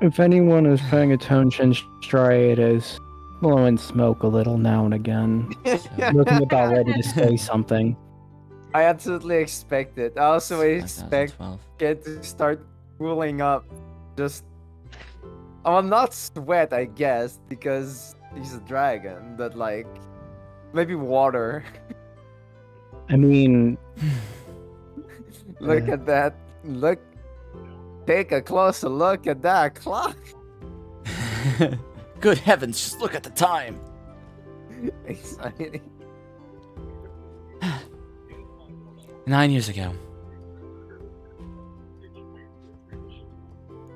Speaker 2: If anyone is paying attention, Stray is blowing smoke a little now and again. Looking about ready to say something.
Speaker 3: I absolutely expect it. I also expect
Speaker 1: 2012.
Speaker 3: it to start cooling up. Just, well, not sweat, I guess, because he's a dragon, but like, maybe water.
Speaker 2: I mean,
Speaker 3: Look at that. Look. Take a closer look at that clock.
Speaker 1: Good heavens, just look at the time!
Speaker 3: Exciting.
Speaker 1: 9 years ago.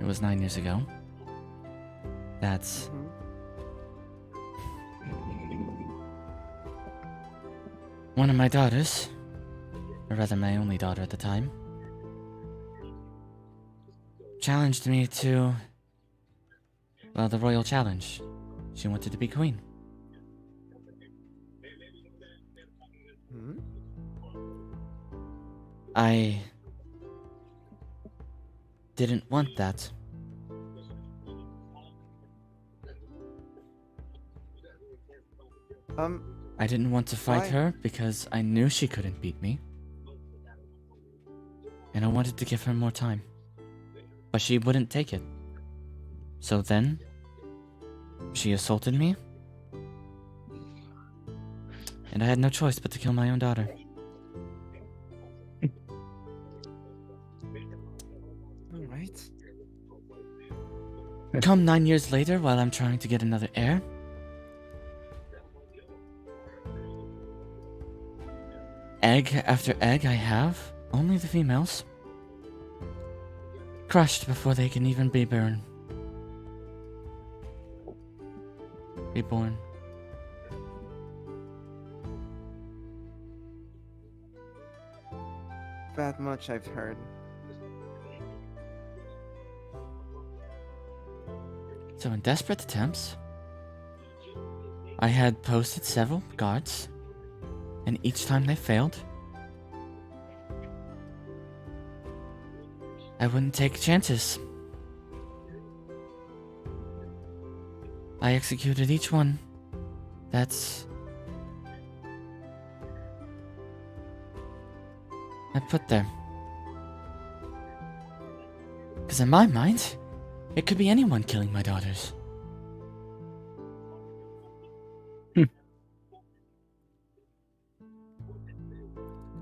Speaker 1: It was 9 years ago. That's... one of my daughters, or rather my only daughter at the time, challenged me to, well, the royal challenge. She wanted to be queen.
Speaker 3: Hmm?
Speaker 1: I didn't want that. I didn't want to fight
Speaker 3: Why?
Speaker 1: her because I knew she couldn't beat me. And I wanted to give her more time. But she wouldn't take it. So then, she assaulted me. And I had no choice but to kill my own daughter.
Speaker 3: Alright.
Speaker 1: Come 9 years later, while I'm trying to get another heir, egg after egg I have, only the females, crushed before they can even be born. Reborn.
Speaker 3: That much I've heard.
Speaker 1: So in desperate attempts, I had posted several guards, and each time they failed, I wouldn't take chances. I executed each one. That's... I put there. Because in my mind, it could be anyone killing my daughters.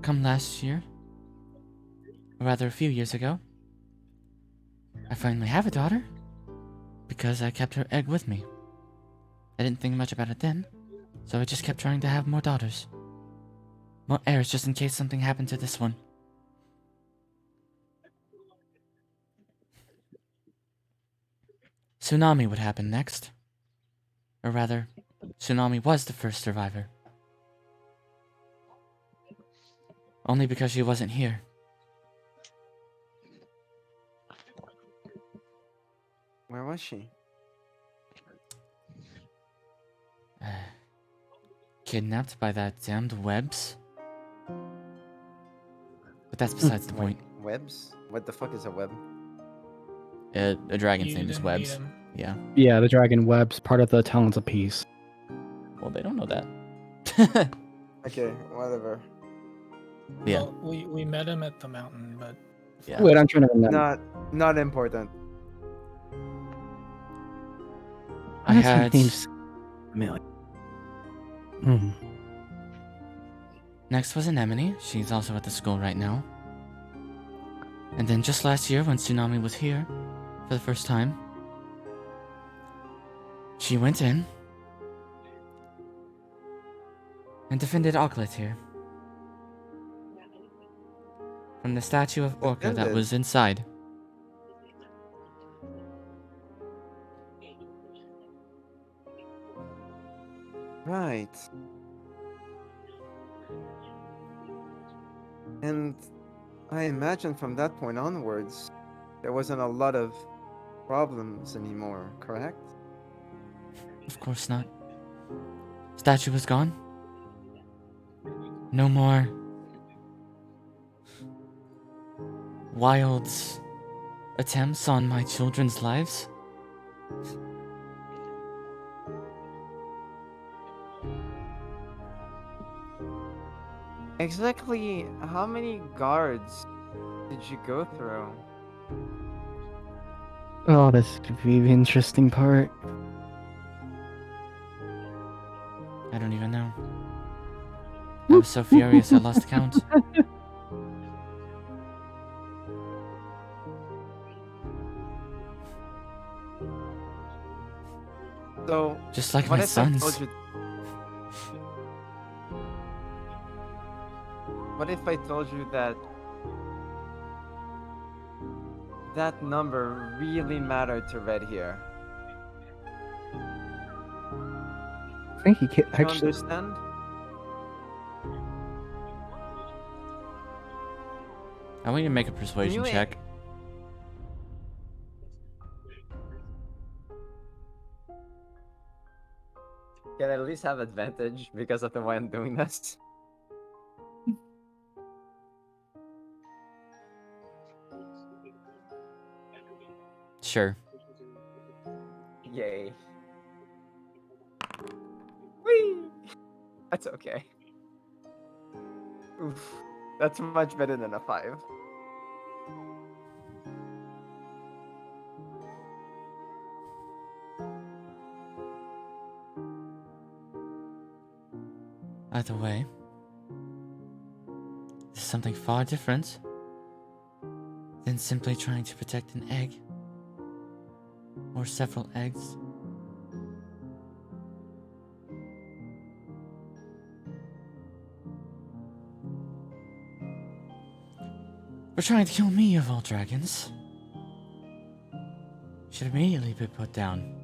Speaker 1: Come last year, or rather a few years ago, I finally have a daughter because I kept her egg with me. I didn't think much about it then, so I just kept trying to have more daughters. More heirs just in case something happened to this one. Tsunami would happen next. Or rather, Tsunami was the first survivor. Only because she wasn't here.
Speaker 3: Where was she?
Speaker 1: Kidnapped by that damned webs. But that's besides the point.
Speaker 3: Webs? What the fuck is a web?
Speaker 1: A dragon's
Speaker 6: You
Speaker 1: name is
Speaker 6: didn't
Speaker 1: Webs.
Speaker 6: meet him.
Speaker 1: Yeah.
Speaker 2: Yeah, the dragon web's part of the Talons of Peace.
Speaker 1: Well, they don't know that.
Speaker 3: Okay, whatever.
Speaker 1: Yeah.
Speaker 6: Well, we met him at the mountain, but
Speaker 1: Yeah.
Speaker 2: Wait, I'm trying to remember.
Speaker 3: Not important.
Speaker 1: I had...
Speaker 2: Names familiar. Hmm.
Speaker 1: Next was Anemone. She's also at the school right now. And then just last year, when Tsunami was here for the first time, she went in and defended Oglet here from the statue of Orca that
Speaker 3: Defended?
Speaker 1: was inside.
Speaker 3: Right. And I imagine from that point onwards, there wasn't a lot of problems anymore, correct?
Speaker 1: Of course not. Statue was gone. No more wild attempts on my children's lives.
Speaker 3: Exactly how many guards did you go through?
Speaker 2: Oh, this could be the interesting part.
Speaker 1: I don't even know. I was so furious I lost count.
Speaker 3: So,
Speaker 1: Just like
Speaker 3: what
Speaker 1: my
Speaker 3: if I told
Speaker 1: sons.
Speaker 3: you? What if I told you that that number really mattered to Red here?
Speaker 2: I think he can
Speaker 3: You
Speaker 2: actually.
Speaker 3: understand?
Speaker 1: I want you to make a persuasion
Speaker 3: you-
Speaker 1: check.
Speaker 3: Can I at least have advantage because of the way I'm doing this?
Speaker 1: Sure.
Speaker 3: Yay. Whee! That's okay. Oof. That's much better than a 5.
Speaker 1: Either way, this is something far different than simply trying to protect an egg or several eggs. For trying to kill me of all dragons. Should immediately be put down.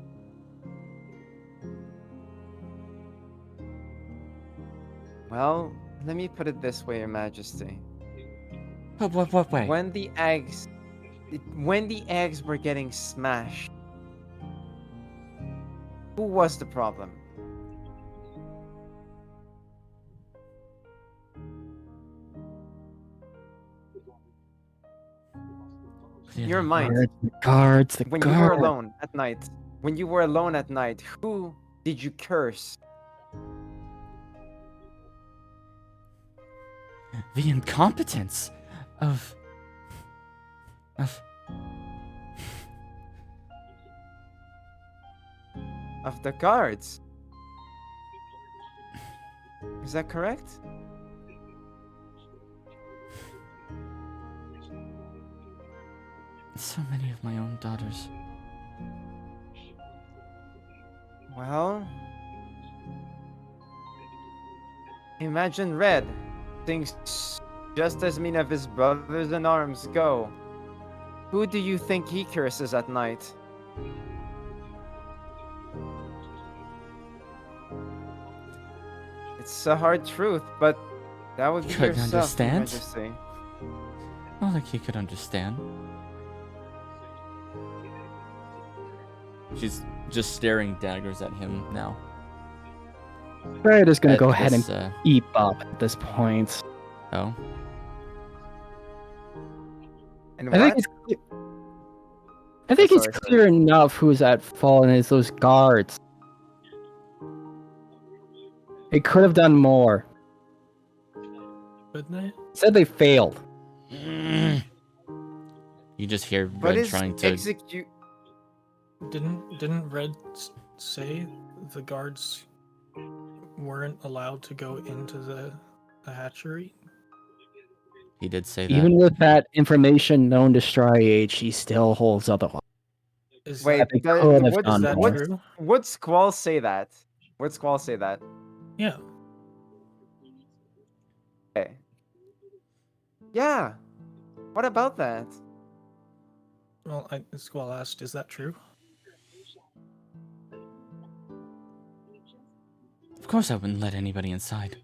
Speaker 3: Well, let me put it this way, Your Majesty.
Speaker 1: What way?
Speaker 3: When the eggs were getting smashed, Who was the problem? Your mind.
Speaker 2: The guards, the
Speaker 3: When you were
Speaker 2: guards.
Speaker 3: alone at night. When you were alone at night, who did you curse?
Speaker 1: The incompetence of
Speaker 3: Of the guards. Is that correct?
Speaker 1: so many of my own daughters.
Speaker 3: Well, imagine Red thinks just as many of his brothers in arms go. Who do you think he curses at night? It's a hard truth, but that would be
Speaker 1: Couldn't
Speaker 3: yourself, Your
Speaker 1: understand?
Speaker 3: Majesty.
Speaker 1: I don't think he could understand. She's just staring daggers at him now.
Speaker 2: Red is gonna
Speaker 1: At
Speaker 2: go ahead and
Speaker 1: this,
Speaker 2: eep up at this point.
Speaker 1: oh,
Speaker 3: And
Speaker 2: I think
Speaker 3: what?
Speaker 2: it's I think it's
Speaker 3: sorry, sorry.
Speaker 2: clear enough who's at fault, and it's those guards. They could have done more.
Speaker 6: Couldn't they?
Speaker 2: Said they failed.
Speaker 1: you just hear
Speaker 3: But
Speaker 1: Red
Speaker 3: is
Speaker 1: trying to.
Speaker 3: execute?
Speaker 6: Didn't Red say the guards weren't allowed to go into the hatchery?
Speaker 1: He did say that.
Speaker 2: Even with that information known to Striage, he still holds otherwise.
Speaker 6: Is
Speaker 3: Wait,
Speaker 6: that,
Speaker 2: they
Speaker 3: that-
Speaker 2: could have
Speaker 3: what's-
Speaker 2: done
Speaker 6: is that
Speaker 2: more.
Speaker 6: true?
Speaker 3: Would Squall say that? Would Squall say that?
Speaker 6: Yeah.
Speaker 3: Okay. Yeah. What about that?
Speaker 6: Well, Squall asked, is that true?
Speaker 1: Of course, I wouldn't let anybody inside.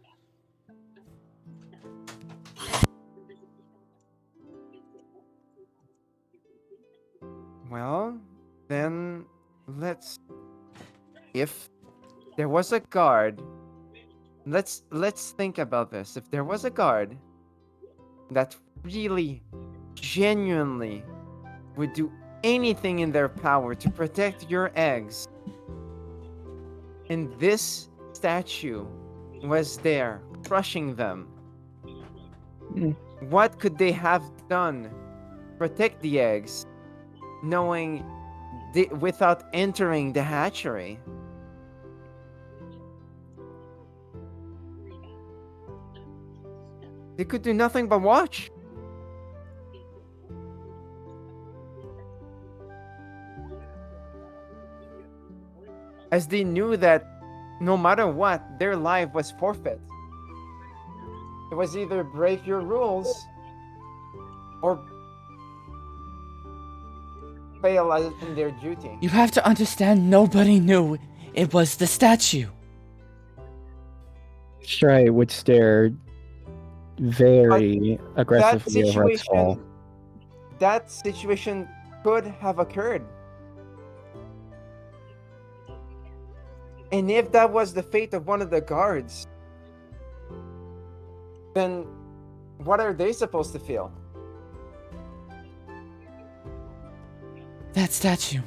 Speaker 3: Well, then let's. If there was a guard, let's think about this. If there was a guard that really, genuinely would do anything in their power to protect your eggs, and this statue was there crushing them,
Speaker 2: Mm.
Speaker 3: what could they have done to protect the eggs, knowing without entering the hatchery? They could do nothing but watch. As they knew that no matter what, their life was forfeit. It was either break your rules or fail in their duty.
Speaker 1: You have to understand, nobody knew it was the statue.
Speaker 2: Stray would stare very aggressively over at Skull.
Speaker 3: That situation could have occurred. And if that was the fate of one of the guards, then what are they supposed to feel?
Speaker 1: That statue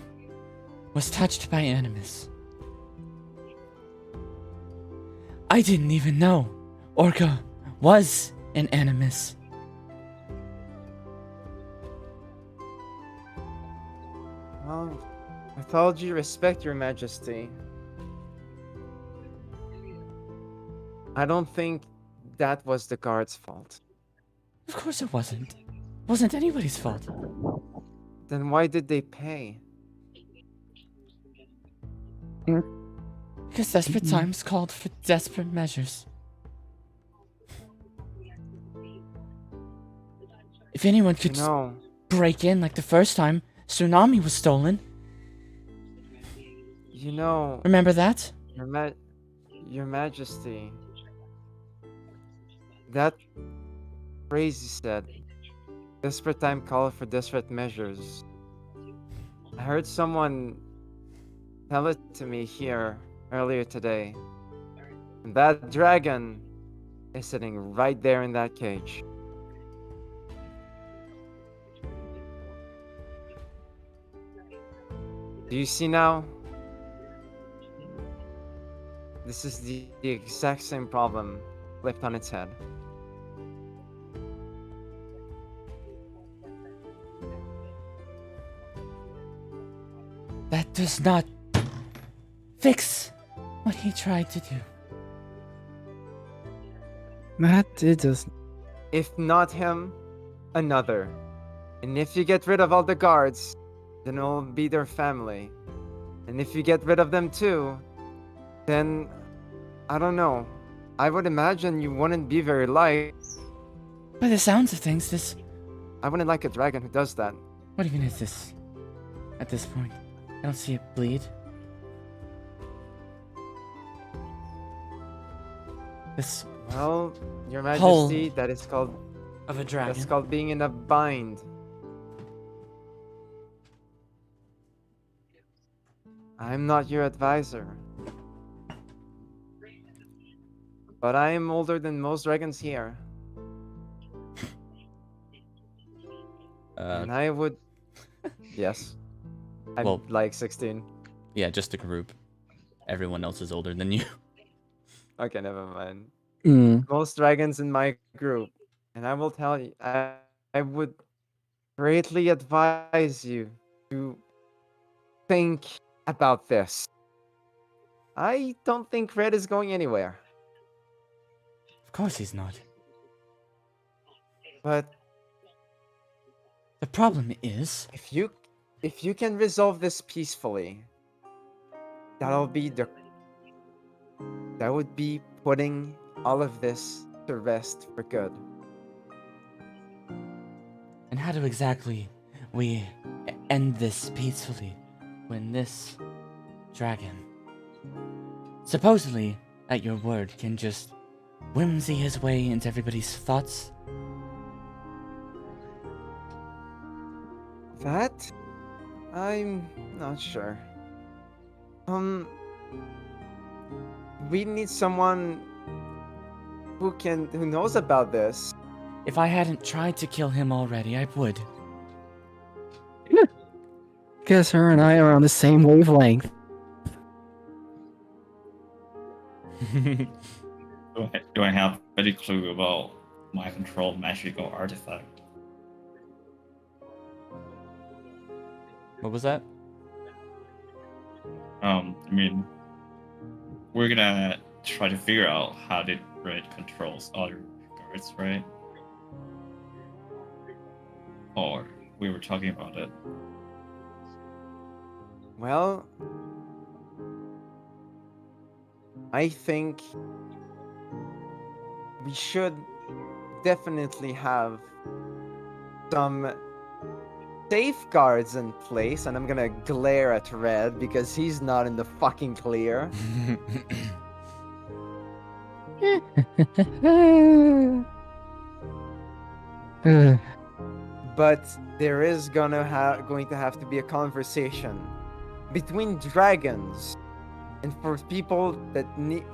Speaker 1: was touched by Animus. I didn't even know Orca was an Animus.
Speaker 3: Well, with all due respect, Your Majesty, I don't think that was the guard's fault.
Speaker 1: Of course it wasn't. Wasn't anybody's fault.
Speaker 3: Then why did they pay?
Speaker 1: Because desperate times called for desperate measures. If anyone could just
Speaker 3: No,
Speaker 1: break in like the first time Tsunami was stolen,
Speaker 3: you know,
Speaker 1: remember that?
Speaker 3: Your Majesty, that phrase you said, desperate time call for desperate measures. I heard someone tell it to me here earlier today. And that dragon is sitting right there in that cage. Do you see now? This is the exact same problem flipped on its head.
Speaker 1: That does not fix what he tried to do.
Speaker 2: That it does.
Speaker 3: If not him, another. And if you get rid of all the guards, then it'll be their family. And if you get rid of them too, then I don't know. I would imagine you wouldn't be very liked.
Speaker 1: By the sounds of things, this.
Speaker 3: I wouldn't like a dragon who does that.
Speaker 1: What even is this? At this point, I don't see it bleed. This
Speaker 3: Well, Your
Speaker 1: Hull
Speaker 3: Majesty, that is called
Speaker 1: of a dragon.
Speaker 3: that's called being in a bind. I'm not your advisor. But I am older than most dragons here. And I would. Yes. I'm
Speaker 1: Well-
Speaker 3: like 16.
Speaker 1: Yeah, just a group. Everyone else is older than you.
Speaker 3: Okay, never mind.
Speaker 2: Mm.
Speaker 3: Most dragons in my group. And I will tell you, I would greatly advise you to think about this. I don't think Red is going anywhere.
Speaker 1: Of course he's not.
Speaker 3: But
Speaker 1: The problem is,
Speaker 3: if you can resolve this peacefully, that would be putting all of this to rest for good.
Speaker 1: and how do exactly we end this peacefully when this dragon, supposedly at your word, can just whimsy his way into everybody's thoughts?
Speaker 3: That I'm not sure. We need someone who knows about this.
Speaker 1: If I hadn't tried to kill him already, I would.
Speaker 2: Guess her and I are on the same wavelength.
Speaker 5: Do I have any clue about my control magical artifact?
Speaker 1: What was that?
Speaker 5: I mean, we're gonna try to figure out how the Red controls other guards, right? Or we were talking about it.
Speaker 3: Well, I think we should definitely have some safeguards in place, and I'm gonna glare at Red because he's not in the fucking clear. But there is going to have to be a conversation between dragons, and for people that need,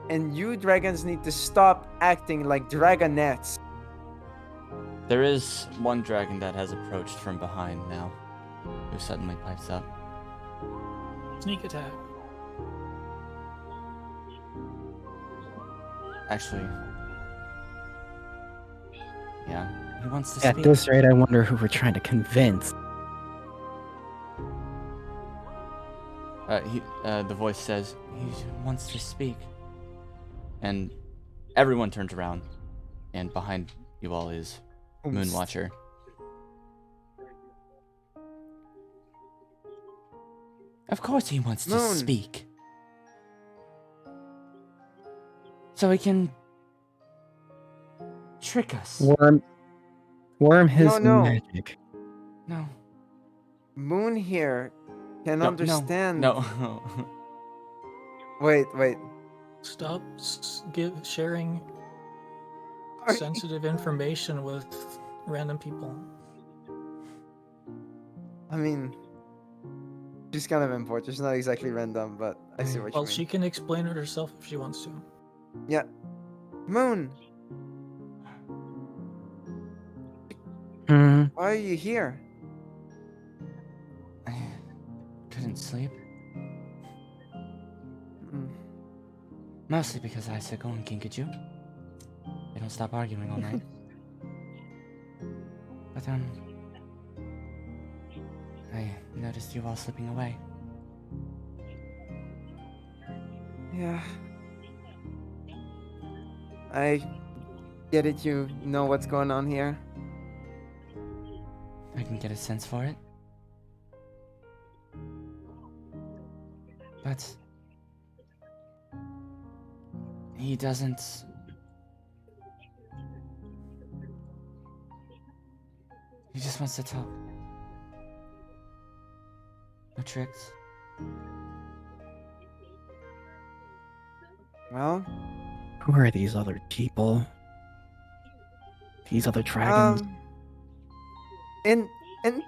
Speaker 3: and you dragons need to stop acting like dragonettes.
Speaker 1: There is one dragon that has approached from behind now, who suddenly pipes up.
Speaker 6: Sneak attack.
Speaker 1: Actually, yeah, he wants to
Speaker 2: At
Speaker 1: speak.
Speaker 2: this rate, I wonder who we're trying to convince.
Speaker 1: The voice says he wants to speak, and everyone turns around, and behind you all is Moonwatcher. Of course he wants to
Speaker 3: Moon.
Speaker 1: speak. So he can trick us.
Speaker 2: Worm his
Speaker 3: No.
Speaker 2: magic.
Speaker 1: No.
Speaker 3: Moon here can
Speaker 1: No,
Speaker 3: understand.
Speaker 1: No.
Speaker 3: Wait.
Speaker 6: Stop sharing sensitive information with random people.
Speaker 3: I mean, She's kind of important. She's not exactly random, but I see what you
Speaker 6: Well,
Speaker 3: mean.
Speaker 6: she can explain it herself if she wants to.
Speaker 3: Yeah. Moon,
Speaker 2: Hmm.
Speaker 3: why are you here?
Speaker 1: I couldn't sleep.
Speaker 3: Mm.
Speaker 1: Mostly because I had to go and Kinkajou. They don't stop arguing all night. But, I noticed you all slipping away.
Speaker 3: Yeah. I get it. You know what's going on here.
Speaker 1: I can get a sense for it. But he doesn't. He just wants to talk. No tricks.
Speaker 3: Well,
Speaker 2: Who are these other people? These other dragons?
Speaker 3: in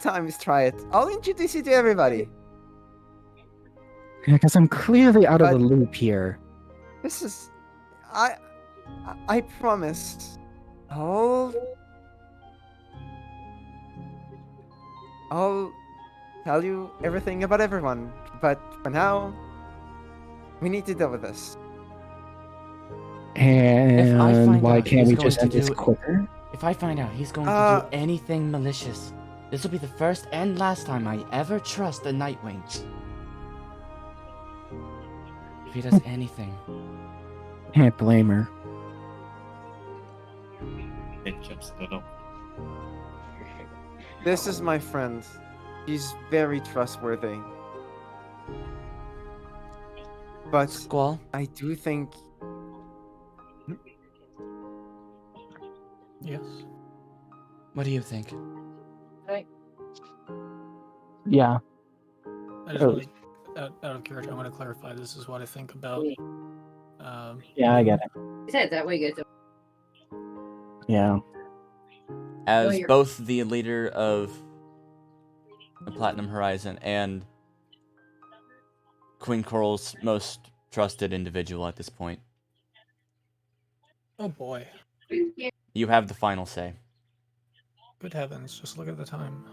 Speaker 3: times, try it. I'll introduce you to everybody.
Speaker 2: Yeah, because I'm clearly out of the
Speaker 3: But-
Speaker 2: loop here.
Speaker 3: This is, I promise. I'll tell you everything about everyone. But for now, we need to deal with this.
Speaker 2: And
Speaker 1: find
Speaker 2: why
Speaker 1: out
Speaker 2: can't
Speaker 1: who's
Speaker 2: we
Speaker 1: going
Speaker 2: just
Speaker 1: to
Speaker 2: end this
Speaker 1: do-
Speaker 2: quicker?
Speaker 1: If I find out he's going to
Speaker 3: Uh,
Speaker 1: do anything malicious, this will be the first and last time I ever trust a Nightwing. If he does anything,
Speaker 2: Can't blame her.
Speaker 5: It jumps a little.
Speaker 3: This is my friend. He's very trustworthy. But
Speaker 1: Squall,
Speaker 3: I do think
Speaker 6: Yes.
Speaker 1: what do you think?
Speaker 2: Yeah.
Speaker 6: I just
Speaker 2: Oh.
Speaker 6: want to, out of curiosity, I want to clarify. This is what I think about.
Speaker 2: Yeah, I get it.
Speaker 7: Is that that way? Good.
Speaker 2: Yeah.
Speaker 1: As
Speaker 7: you're-
Speaker 1: both the leader of the Platinum Horizon and Queen Coral's most trusted individual at this point,
Speaker 6: Oh boy.
Speaker 1: you have the final say.
Speaker 6: Good heavens! Just look at the time.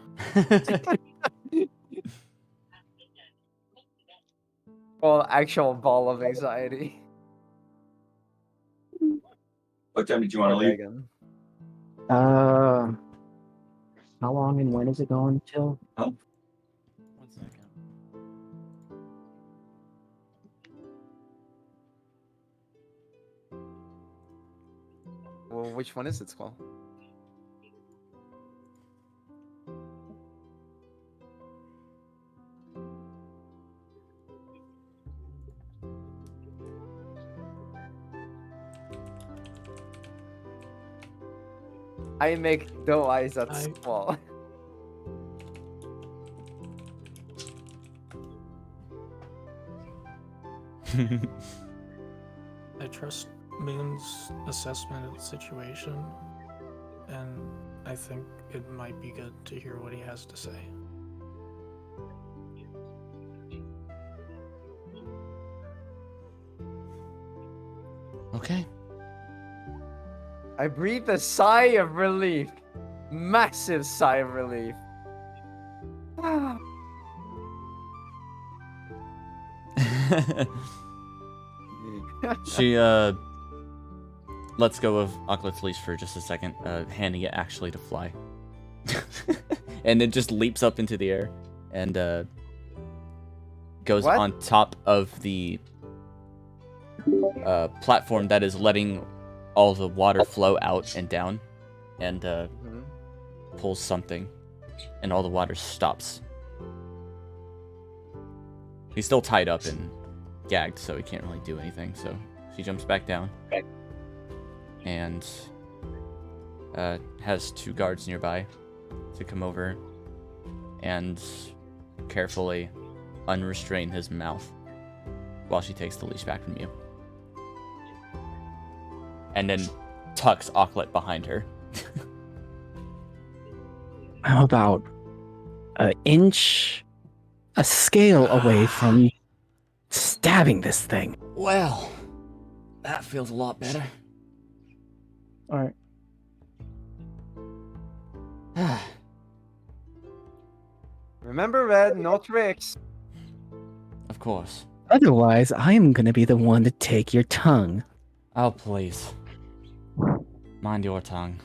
Speaker 3: well, actual ball of anxiety.
Speaker 8: What time did you want to leave?
Speaker 3: Dragon.
Speaker 2: How long and when is it going till?
Speaker 1: One second.
Speaker 3: Well, which one is it, Squall? I make no eyes at
Speaker 6: I-
Speaker 3: Squall.
Speaker 6: I trust Moon's assessment of the situation, and I think it might be good to hear what he has to say.
Speaker 1: Okay.
Speaker 3: I breathe a sigh of relief. Massive sigh of relief.
Speaker 1: She lets go of Auklet's leash for just a second, handing it actually to Fly. And it just leaps up into the air and goes
Speaker 3: What?
Speaker 1: on top of the platform that is letting all the water flow out and down, and
Speaker 3: Mhm.
Speaker 1: pulls something, and all the water stops. He's still tied up and gagged, so he can't really do anything, so she jumps back down. And has two guards nearby to come over and carefully unrestrain his mouth while she takes the leash back from you. And then tucks Auklet behind her.
Speaker 2: How about an inch a scale away from stabbing this thing.
Speaker 1: Well, that feels a lot better.
Speaker 2: All right.
Speaker 3: Remember, Red, no tricks.
Speaker 1: Of course.
Speaker 2: Otherwise, I'm gonna be the one to take your tongue.
Speaker 1: Oh, please. Mind your tongue.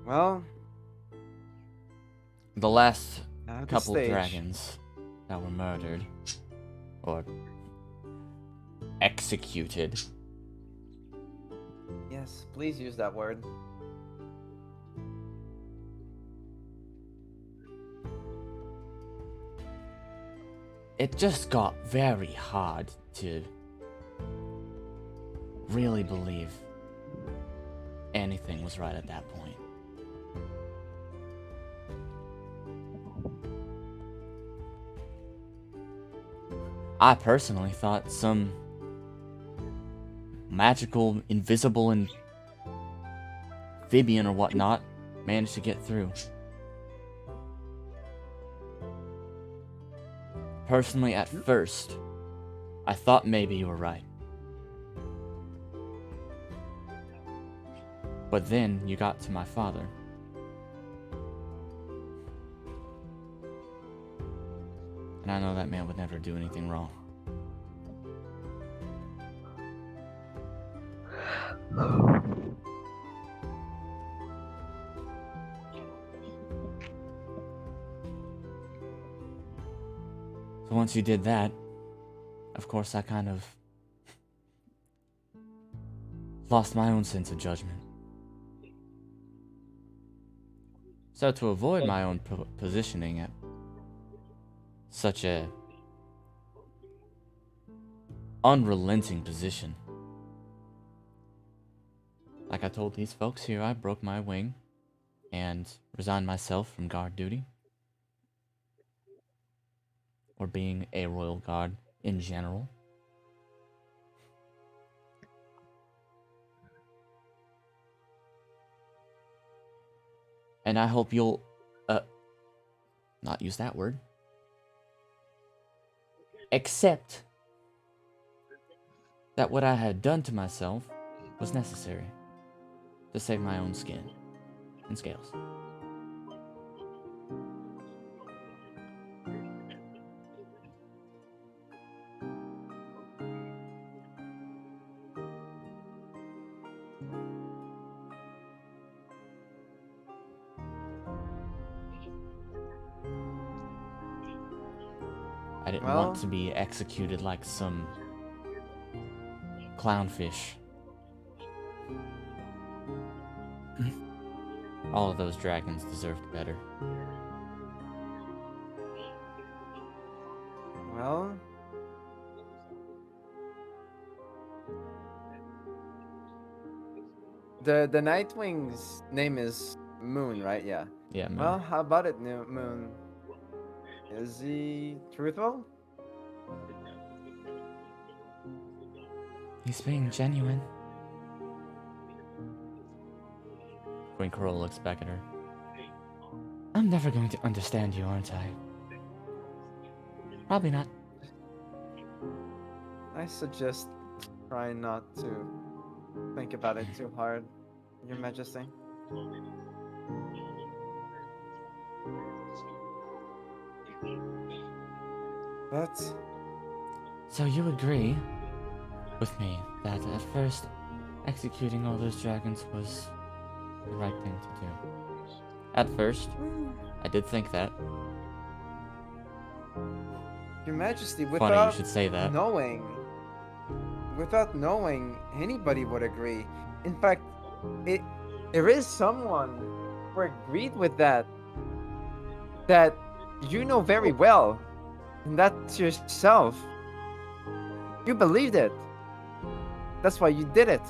Speaker 3: Well,
Speaker 1: The last
Speaker 3: now the
Speaker 1: couple of
Speaker 3: stage.
Speaker 1: dragons that were murdered or executed.
Speaker 3: Yes, please use that word.
Speaker 1: It just got very hard to really believe anything was right at that point. I personally thought some magical, invisible, amphibian or whatnot managed to get through. Personally, at first, I thought maybe you were right. But then you got to my father. And I know that man would never do anything wrong. So once you did that, of course I kind of lost my own sense of judgment. So to avoid my own positioning at such a unrelenting position, like I told these folks here, I broke my wing and resigned myself from guard duty. Or being a royal guard in general. And I hope you'll, not use that word. Accept that what I had done to myself was necessary to save my own skin and scales. I didn't want to be executed like some clownfish. All of those dragons deserved better.
Speaker 3: Well, the Nightwing's name is Moon, right? Yeah.
Speaker 1: Yeah, man.
Speaker 3: Well, how about it, Moon? Is he truthful?
Speaker 1: He's being genuine. Queen Corolla looks back at her. I'm never going to understand you, aren't I? Probably not.
Speaker 3: I suggest try not to think about it too hard, Your Majesty. But
Speaker 1: So you agree with me that at first executing all those dragons was the right thing to do? At first, I did think that.
Speaker 3: Your Majesty,
Speaker 1: Funny you
Speaker 3: without
Speaker 1: should say that.
Speaker 3: without knowing, anybody would agree. In fact, there is someone who agreed with that you know very well, and that's yourself. You believed it. That's why you did it.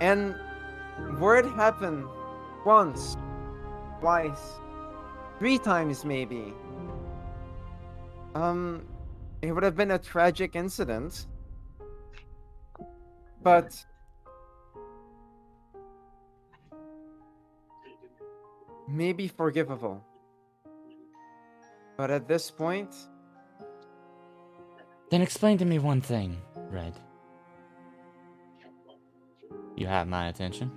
Speaker 3: And word happened once, twice, 3 times maybe. It would have been a tragic incident, but maybe forgivable. But at this point,
Speaker 1: Then explain to me one thing, Red. You have my attention.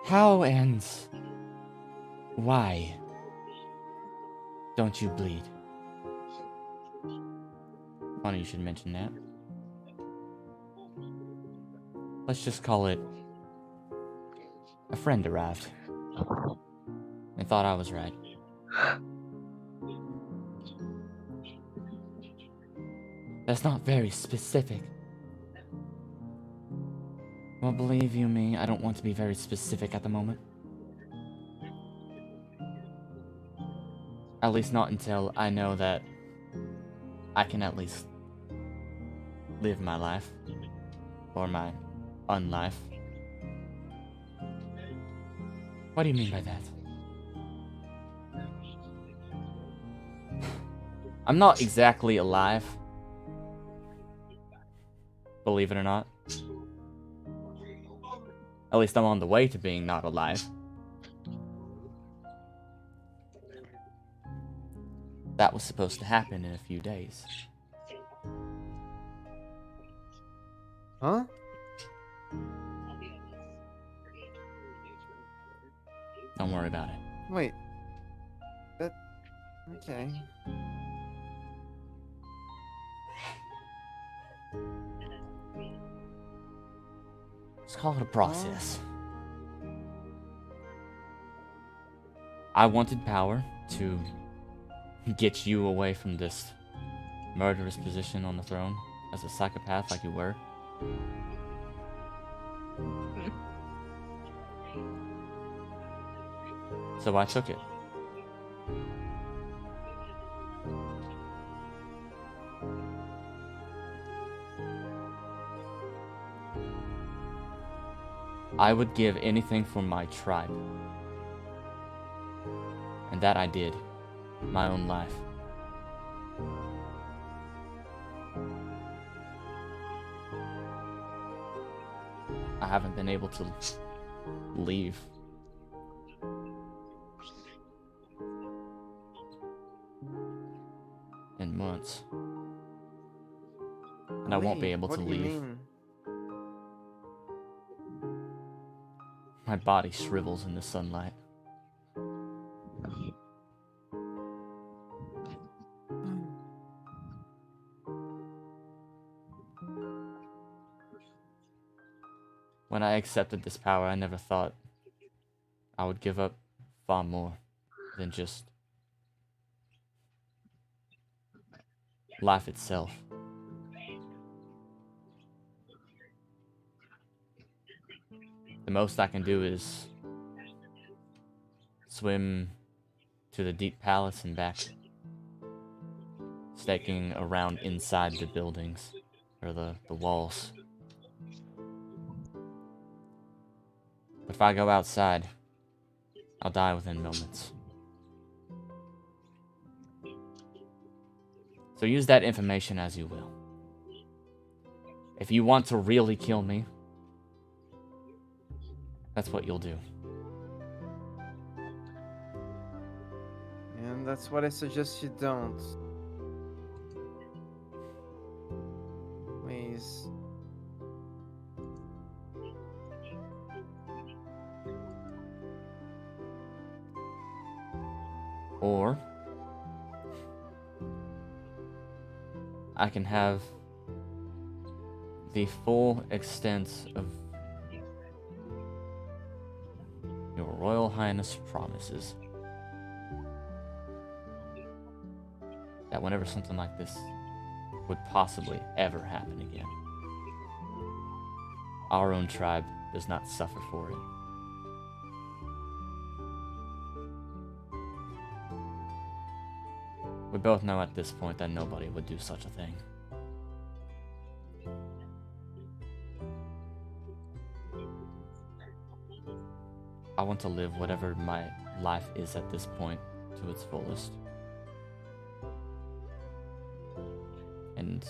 Speaker 1: How and why don't you bleed? Funny you should mention that. Let's just call it a friend arrived and thought I was right. That's not very specific. Well, believe you me, I don't want to be very specific at the moment. At least not until I know that I can at least live my life. Or my unlife. What do you mean by that? I'm not exactly alive. Believe it or not. At least I'm on the way to being not alive. That was supposed to happen in a few days.
Speaker 3: huh?
Speaker 1: Don't worry about it.
Speaker 3: Wait. That. Okay.
Speaker 1: Let's call it a process. I wanted power to get you away from this murderous position on the throne as a psychopath like you were. So I took it. I would give anything for my tribe. And that I did. My own life. I haven't been able to leave. In months. And I won't be
Speaker 3: Wait,
Speaker 1: able to
Speaker 3: what do you
Speaker 1: leave.
Speaker 3: mean?
Speaker 1: My body shrivels in the sunlight. When I accepted this power, I never thought I would give up far more than just life itself. The most I can do is swim to the deep palace and back, staking around inside the buildings, or the walls. But if I go outside, I'll die within moments. So use that information as you will. If you want to really kill me, that's what you'll do.
Speaker 3: And that's what I suggest you don't. Please.
Speaker 1: Or I can have the full extent of Your Royal Highness promises that whenever something like this would possibly ever happen again, our own tribe does not suffer for it. We both know at this point that nobody would do such a thing. I want to live whatever my life is at this point to its fullest. And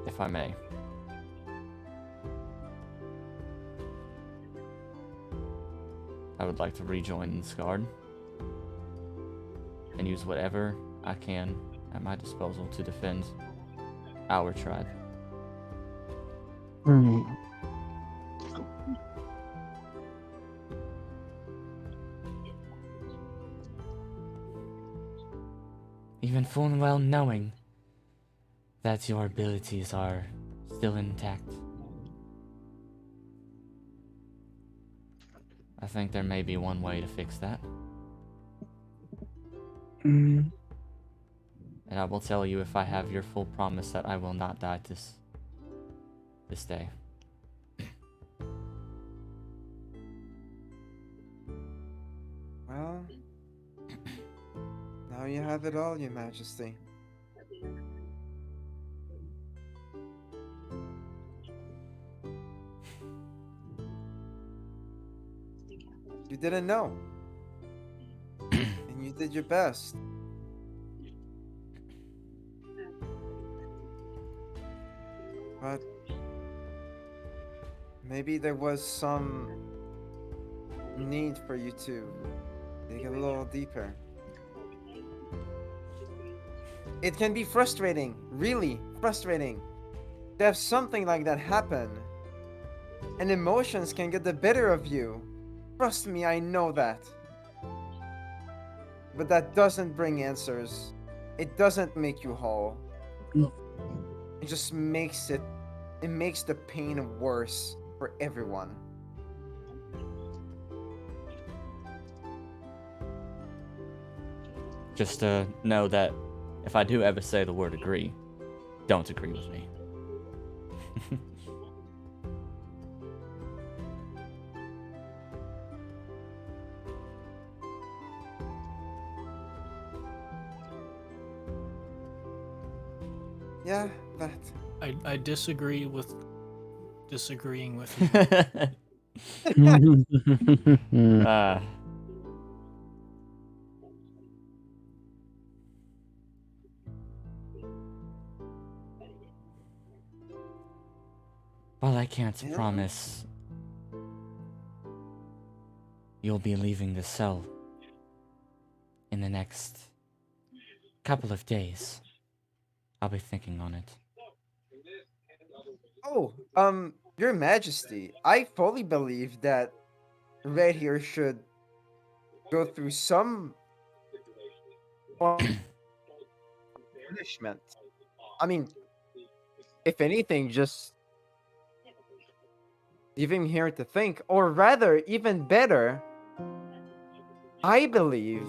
Speaker 1: if I may, I would like to rejoin this guard and use whatever I can at my disposal to defend our tribe.
Speaker 2: Hmm.
Speaker 1: Even full and well knowing that your abilities are still intact. I think there may be one way to fix that.
Speaker 2: Mm.
Speaker 1: And I will tell you if I have your full promise that I will not die this day.
Speaker 3: Well, now you have it all, Your Majesty. You didn't know. And you did your best. But maybe there was some need for you to dig a little deeper. It can be frustrating, really frustrating, to have something like that happen. And emotions can get the better of you. Trust me, I know that. But that doesn't bring answers. It doesn't make you whole.
Speaker 2: Mm.
Speaker 3: It just makes it makes the pain worse for everyone.
Speaker 1: Just know that if I do ever say the word agree, don't agree with me.
Speaker 3: Yeah, that.
Speaker 6: I disagree with disagreeing with you.
Speaker 1: uh, well, I can't
Speaker 3: Yeah.
Speaker 1: promise you'll be leaving the cell in the next couple of days. I'll be thinking on it.
Speaker 3: Oh, Your Majesty, I fully believe that Red here should go through some punishment. I mean, if anything, just leave him here to think, or rather, even better, I believe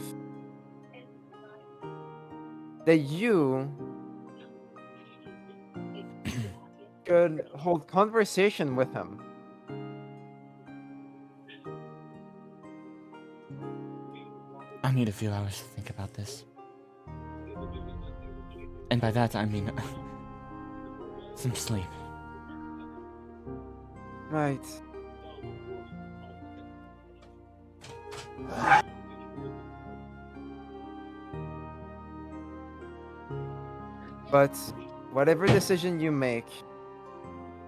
Speaker 3: that you could hold conversation with him.
Speaker 1: I need a few hours to think about this. And by that I mean some sleep.
Speaker 3: Right. But whatever decision you make,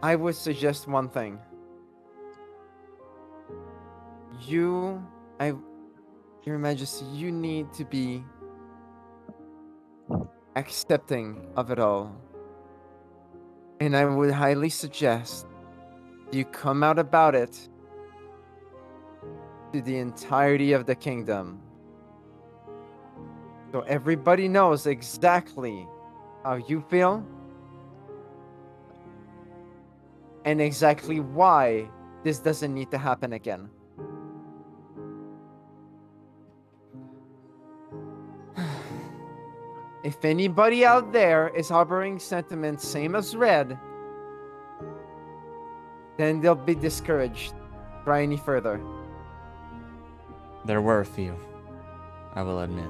Speaker 3: I would suggest one thing. Your Majesty, you need to be accepting of it all. And I would highly suggest you come out about it to the entirety of the kingdom. So everybody knows exactly how you feel and exactly why this doesn't need to happen again. If anybody out there is harboring sentiments same as Red, then they'll be discouraged. Try any further.
Speaker 1: There were a few, I will admit.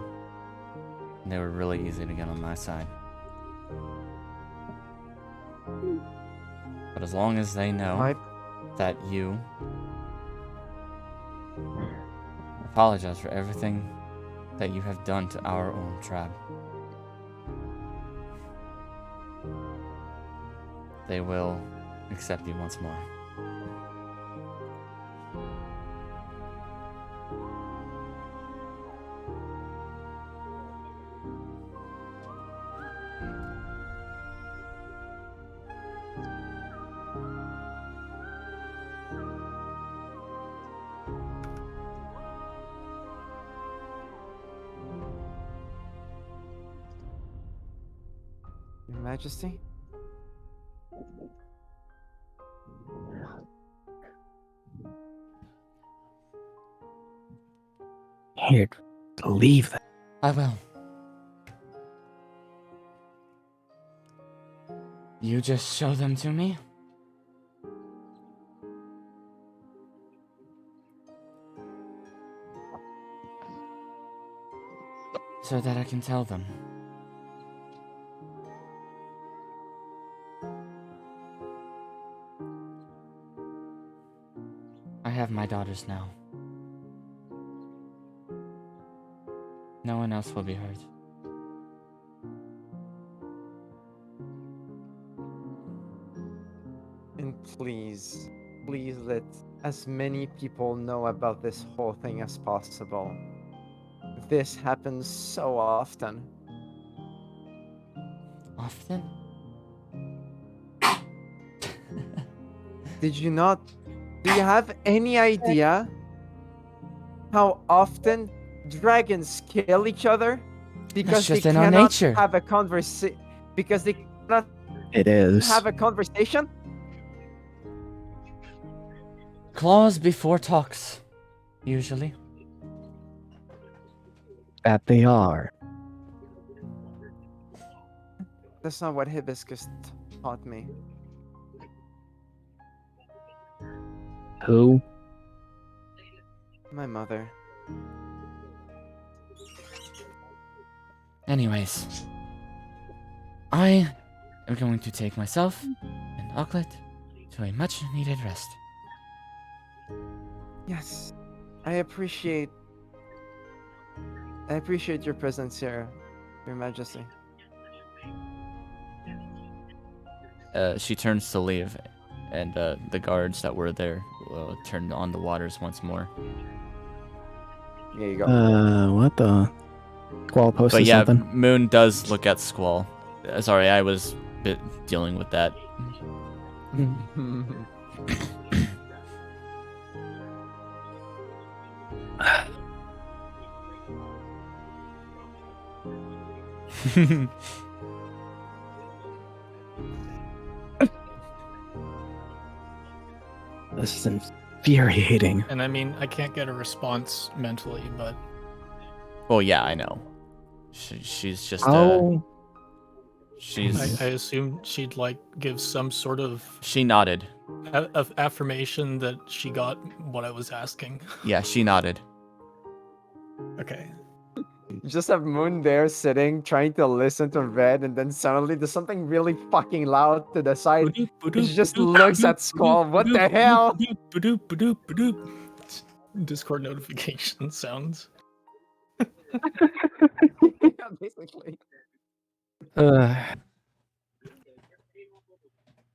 Speaker 1: They were really easy to get on my side. But as long as they know
Speaker 3: My
Speaker 1: that you apologize for everything that you have done to our own tribe. They will accept you once more.
Speaker 3: Your Majesty?
Speaker 2: Here, leave that.
Speaker 1: I will. You just show them to me? So that I can tell them. I have my daughters now. No one else will be hurt.
Speaker 3: And please let as many people know about this whole thing as possible. This happens so often.
Speaker 1: Often?
Speaker 3: Did you not? Do you have any idea how often dragons kill each other because
Speaker 1: just
Speaker 3: they
Speaker 1: in our
Speaker 3: cannot
Speaker 1: nature.
Speaker 3: have a conversation? Because they cannot
Speaker 2: It is.
Speaker 3: have a conversation?
Speaker 1: Claws before talks, usually.
Speaker 2: That they are.
Speaker 3: That's not what Hibiscus taught me.
Speaker 2: Who?
Speaker 3: My mother.
Speaker 1: Anyways, I am going to take myself and Auklet to a much needed rest.
Speaker 3: Yes, I appreciate your presence here, Your Majesty.
Speaker 1: She turns to leave, and the guards that were there will turn on the waters once more.
Speaker 3: There you go.
Speaker 2: What the? Squall posted
Speaker 1: But yeah,
Speaker 2: something.
Speaker 1: Moon does look at Squall. Sorry, I was dealing with that.
Speaker 2: This is infuriating.
Speaker 6: And I mean, I can't get a response mentally, but
Speaker 1: Well, yeah, I know. She's just
Speaker 2: Oh,
Speaker 1: she's
Speaker 6: I assume she'd like give some sort of
Speaker 1: she nodded.
Speaker 6: of affirmation that she got what I was asking.
Speaker 1: Yeah, she nodded.
Speaker 6: Okay.
Speaker 3: You just have Moon there sitting, trying to listen to Red, and then suddenly there's something really fucking loud to the side. She just looks at Skull. What the hell?
Speaker 6: Discord notification sounds.
Speaker 3: Yeah, basically.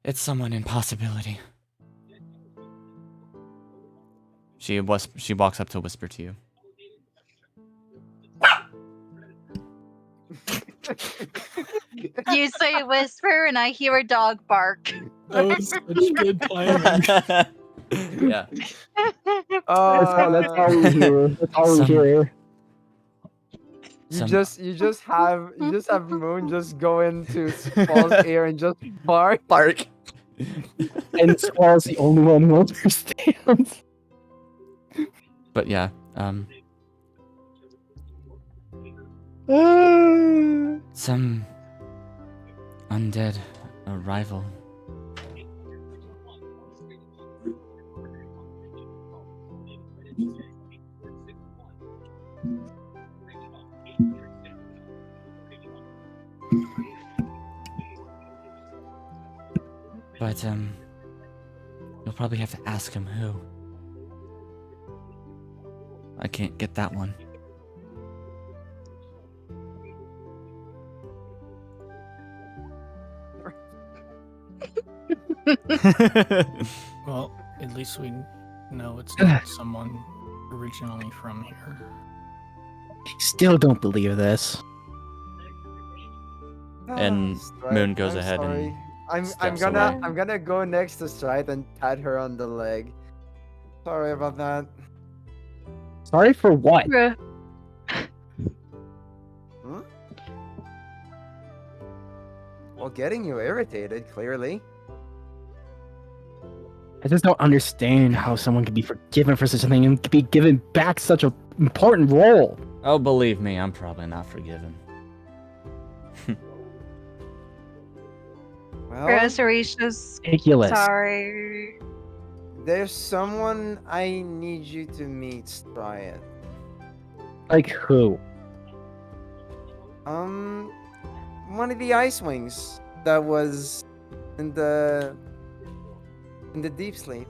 Speaker 1: It's someone in possibility. She walks up to whisper to you.
Speaker 4: You say whisper, and I hear a dog bark.
Speaker 6: That was such good timing.
Speaker 1: Yeah.
Speaker 2: that's all we hear. That's all we
Speaker 1: Some-
Speaker 2: hear.
Speaker 1: Some-
Speaker 3: You just have Moon just go into Skull's ear and just bark.
Speaker 1: Bark.
Speaker 2: And Squall's the only one who understands.
Speaker 1: But yeah, some undead arrival. But You'll probably have to ask him who. I can't get that one.
Speaker 6: Well, at least we know it's not someone originally from here.
Speaker 2: Still don't believe this.
Speaker 1: And
Speaker 3: Stride,
Speaker 1: Moon goes
Speaker 3: I'm
Speaker 1: ahead
Speaker 3: sorry.
Speaker 1: and
Speaker 3: I'm
Speaker 1: steps
Speaker 3: gonna
Speaker 1: away.
Speaker 3: I'm gonna go next to Stride and pat her on the leg. Sorry about that.
Speaker 2: Sorry for what?
Speaker 3: Hmm? Well, getting you irritated, clearly.
Speaker 2: I just don't understand how someone could be forgiven for such a thing and be given back such an important role.
Speaker 1: Oh, believe me, I'm probably not forgiven.
Speaker 3: Well,
Speaker 4: Rosaricia's
Speaker 2: Ridiculous.
Speaker 4: sorry.
Speaker 3: there's someone I need you to meet, Stride.
Speaker 2: Like who?
Speaker 3: One of the Ice Wings that was in the deep sleep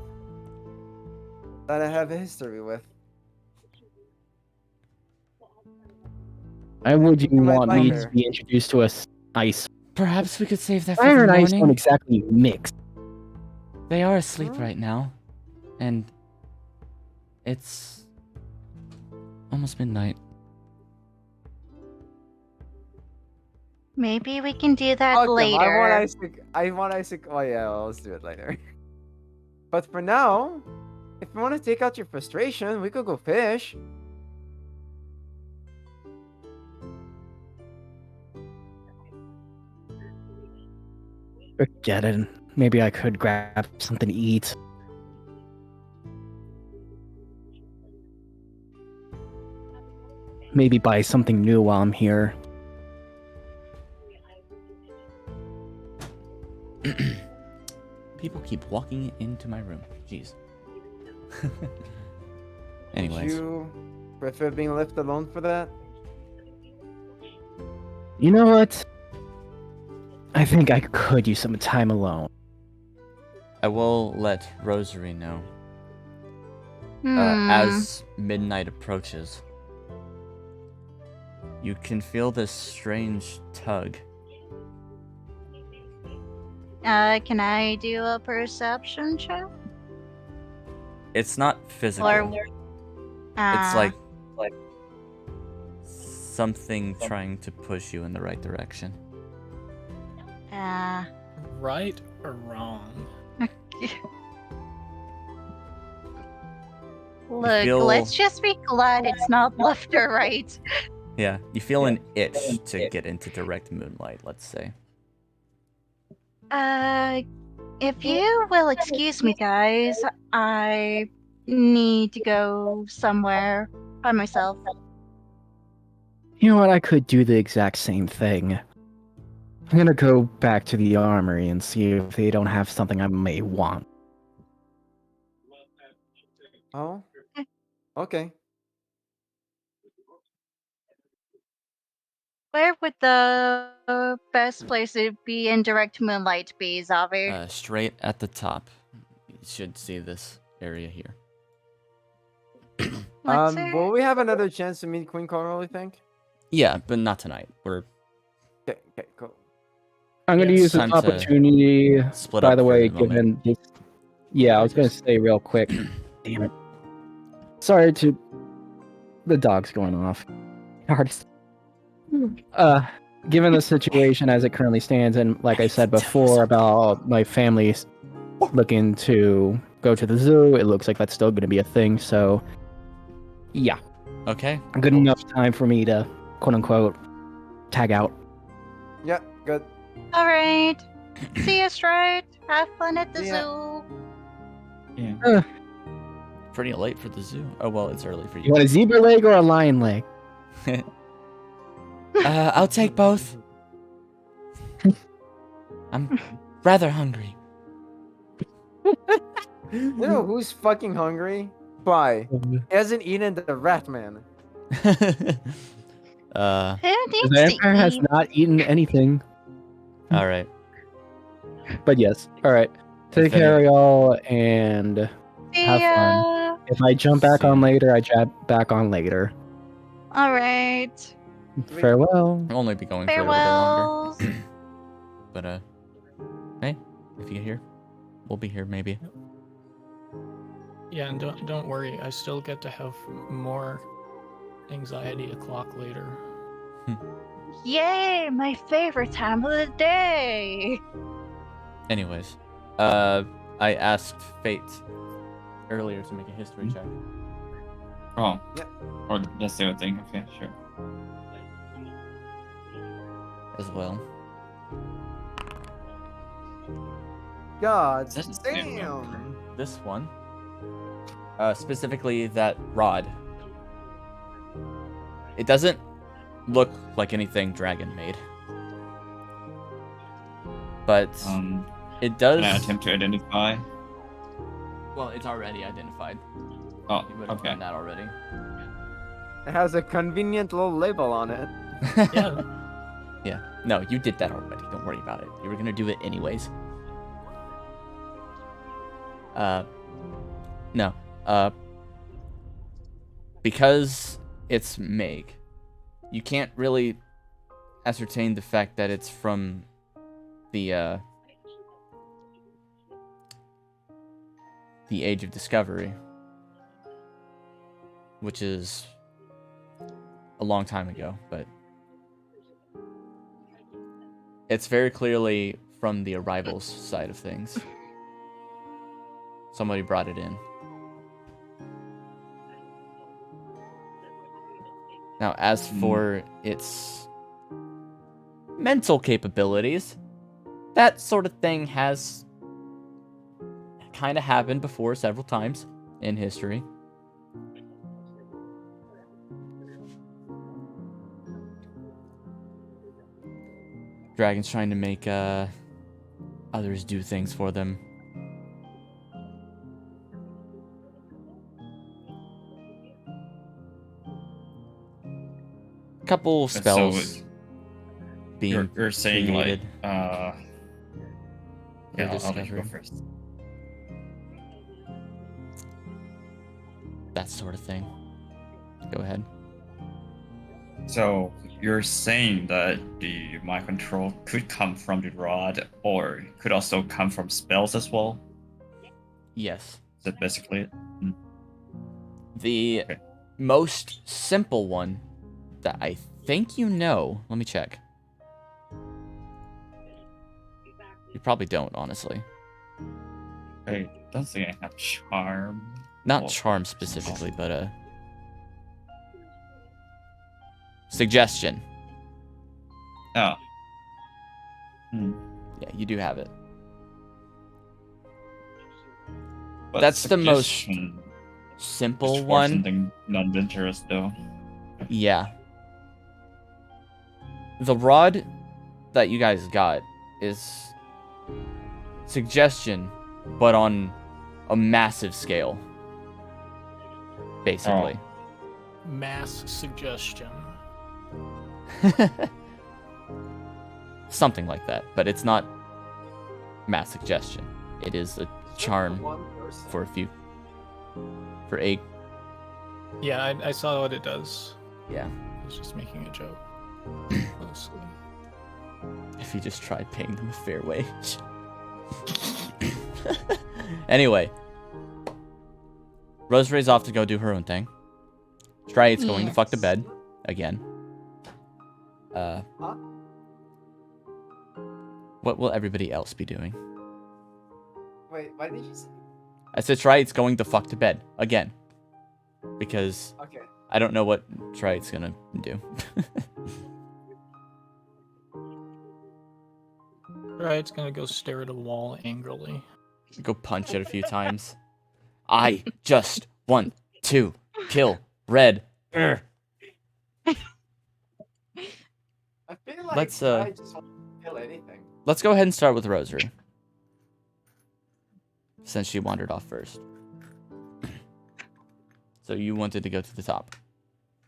Speaker 3: that I have a history with.
Speaker 2: Why would you
Speaker 3: might
Speaker 2: want
Speaker 3: like
Speaker 2: me
Speaker 3: her.
Speaker 2: to be introduced to a ice?
Speaker 1: Perhaps we could save that for
Speaker 2: Fire
Speaker 1: the
Speaker 2: and ice don't
Speaker 1: morning.
Speaker 2: exactly mix.
Speaker 1: They are asleep
Speaker 3: Huh?
Speaker 1: right now, and it's almost midnight.
Speaker 4: Maybe we can do that
Speaker 3: Fuck them,
Speaker 4: later.
Speaker 3: I want Isaac. Oh yeah, well, let's do it later. But for now, if you want to take out your frustration, we could go fish.
Speaker 2: Forget it. Maybe I could grab something to eat. Maybe buy something new while I'm here.
Speaker 1: People keep walking into my room. Jeez.
Speaker 3: Would
Speaker 1: Anyways,
Speaker 3: you prefer being left alone for that?
Speaker 2: You know what? I think I could use some time alone.
Speaker 1: I will let Rosary know
Speaker 4: Hmm.
Speaker 1: as midnight approaches. You can feel this strange tug.
Speaker 4: Can I do a perception check?
Speaker 1: It's not physical.
Speaker 4: Or
Speaker 1: It's like something trying to push you in the right direction.
Speaker 6: Right or wrong?
Speaker 4: Look,
Speaker 1: feel-
Speaker 4: let's just be glad it's not left or right.
Speaker 1: Yeah, you feel an itch to get into direct moonlight, let's say.
Speaker 4: If you will excuse me, guys, I need to go somewhere by myself.
Speaker 2: You know what? I could do the exact same thing. I'm gonna go back to the armory and see if they don't have something I may want.
Speaker 3: Oh, okay.
Speaker 4: Where would the best place to be in direct moonlight be, Xavier?
Speaker 1: Straight at the top. You should see this area here.
Speaker 4: What's there?
Speaker 3: Will we have another chance to meet Queen Coral, you think?
Speaker 1: Yeah, but not tonight. We're
Speaker 3: Okay, cool.
Speaker 2: I'm gonna
Speaker 6: Yes.
Speaker 2: use this
Speaker 1: Time to
Speaker 2: opportunity.
Speaker 1: split
Speaker 2: By
Speaker 1: up
Speaker 2: the
Speaker 1: for
Speaker 2: way,
Speaker 1: the moment.
Speaker 2: given this, yeah, I was gonna say real quick. Damn it. Sorry to the dog's going off. Hardest. Given the situation as it currently stands, and like I said before about my family looking to go to the zoo, it looks like that's still going to be a thing. So, yeah,
Speaker 1: Okay.
Speaker 2: good enough time for me to quote unquote tag out.
Speaker 3: Yeah, good.
Speaker 4: Alright. See you, Stride. Have fun at the
Speaker 3: Yeah.
Speaker 4: zoo.
Speaker 5: Yeah.
Speaker 1: Pretty late for the zoo. Oh, well, it's early for
Speaker 2: You
Speaker 1: you.
Speaker 2: want a zebra leg or a lion leg?
Speaker 1: I'll take both. I'm rather hungry.
Speaker 3: You know who's fucking hungry? Why? He hasn't eaten the rat man.
Speaker 4: Who
Speaker 2: The
Speaker 4: needs
Speaker 2: vampire
Speaker 4: to
Speaker 2: has
Speaker 4: eat?
Speaker 2: not eaten anything,
Speaker 1: All right.
Speaker 2: but yes. All right. Take care, y'all, and
Speaker 4: See
Speaker 2: have fun.
Speaker 4: ya.
Speaker 2: If I jump back
Speaker 1: See ya.
Speaker 2: on later, I jump back on later.
Speaker 4: All right.
Speaker 2: Farewell.
Speaker 1: I'll only be going for a little bit longer.
Speaker 4: Farewells.
Speaker 1: But hey, if you get here, we'll be here maybe.
Speaker 6: Yeah, and don't worry. I still get to have more anxiety a clock later.
Speaker 4: Yay, my favorite time of the day.
Speaker 1: Anyways, I asked Fate earlier to make a history check.
Speaker 5: Oh.
Speaker 3: Yeah.
Speaker 5: Or that's the other thing. Okay, sure.
Speaker 1: As well.
Speaker 3: God
Speaker 5: That's
Speaker 3: damn.
Speaker 1: This one, specifically that rod. It doesn't look like anything dragon made, but it does.
Speaker 5: Can I attempt to identify?
Speaker 1: Well, it's already identified.
Speaker 5: Oh,
Speaker 1: You would have
Speaker 5: okay.
Speaker 1: done that already.
Speaker 3: It has a convenient little label on it.
Speaker 6: Yeah.
Speaker 1: Yeah. No, you did that already. Don't worry about it. You were gonna do it anyways. No. Because it's Meg, you can't really ascertain the fact that it's from the Age of Discovery, which is a long time ago, but it's very clearly from the Arrivals side of things. Somebody brought it in. Now, as for its mental capabilities, that sort of thing has kind of happened before several times in history. Dragons trying to make others do things for them. Couple spells being
Speaker 5: You're saying
Speaker 1: created.
Speaker 5: like yeah, I'll let you go
Speaker 1: discovered.
Speaker 5: first.
Speaker 1: That sort of thing. Go ahead.
Speaker 5: So you're saying that the mind control could come from the rod, or could also come from spells as well?
Speaker 1: Yes.
Speaker 5: Is that basically it?
Speaker 1: The
Speaker 5: Okay.
Speaker 1: most simple one that I think you know. Let me check. You probably don't, honestly.
Speaker 5: I don't think I have charm.
Speaker 1: Not
Speaker 5: Well,
Speaker 1: charm specifically, but suggestion.
Speaker 5: Oh.
Speaker 1: Yeah, you do have it.
Speaker 5: But
Speaker 1: That's the most
Speaker 5: suggestion
Speaker 1: simple
Speaker 5: is for
Speaker 1: one.
Speaker 5: something non-dangerous though.
Speaker 1: Yeah. The rod that you guys got is suggestion, but on a massive scale. Basically.
Speaker 6: Mass suggestion.
Speaker 1: Something like that, but it's not mass suggestion. It is a charm
Speaker 3: One person.
Speaker 1: for a few. For a.
Speaker 6: Yeah, I saw what it does.
Speaker 1: Yeah.
Speaker 6: I was just making a joke. Mostly.
Speaker 1: If you just tried paying them a fair wage. Anyway. Rosemary's off to go do her own thing. Striate's going to fuck the bed. Again. What will everybody else be doing?
Speaker 3: Wait, why did you say?
Speaker 1: I said Striate's going to fuck to bed. Again. Because
Speaker 3: Okay.
Speaker 1: I don't know what Striate's gonna do.
Speaker 6: Right, it's gonna go stare at a wall angrily.
Speaker 1: Go punch it a few times. I just want to kill Red. Urgh.
Speaker 3: I feel like
Speaker 1: Let's,
Speaker 3: I just want to kill anything.
Speaker 1: Let's go ahead and start with Rosary. Since she wandered off first. So you wanted to go to the top.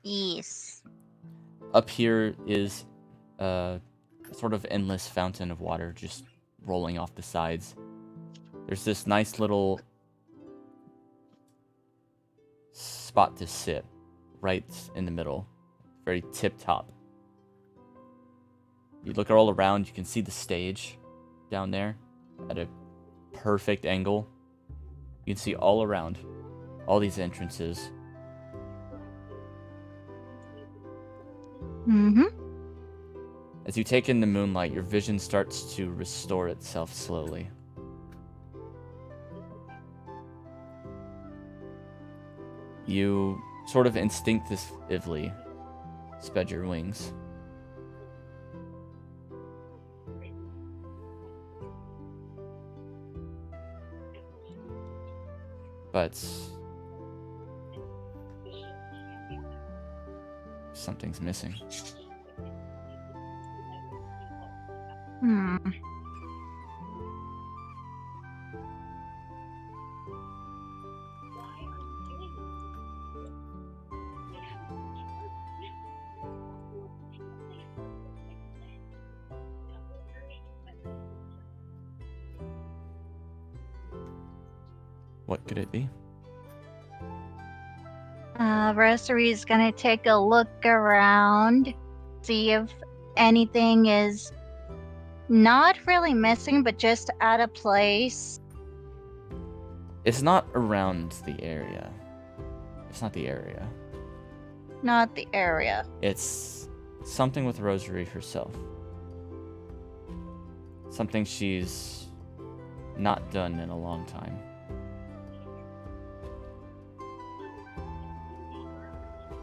Speaker 4: Yes.
Speaker 1: Up here is a sort of endless fountain of water just rolling off the sides. there's this nice little spot to sit right in the middle, very tip top. You look all around, you can see the stage down there at a perfect angle. You can see all around, all these entrances.
Speaker 4: Mm-hmm.
Speaker 1: As you take in the moonlight, your vision starts to restore itself slowly. You sort of instinctively spread your wings. But something's missing.
Speaker 4: Hmm.
Speaker 1: What could it be?
Speaker 4: Rosary's gonna take a look around, see if anything is not really missing, but just out of place.
Speaker 1: It's not around the area. It's not the area.
Speaker 4: Not the area.
Speaker 1: It's something with Rosary herself. Something she's not done in a long time.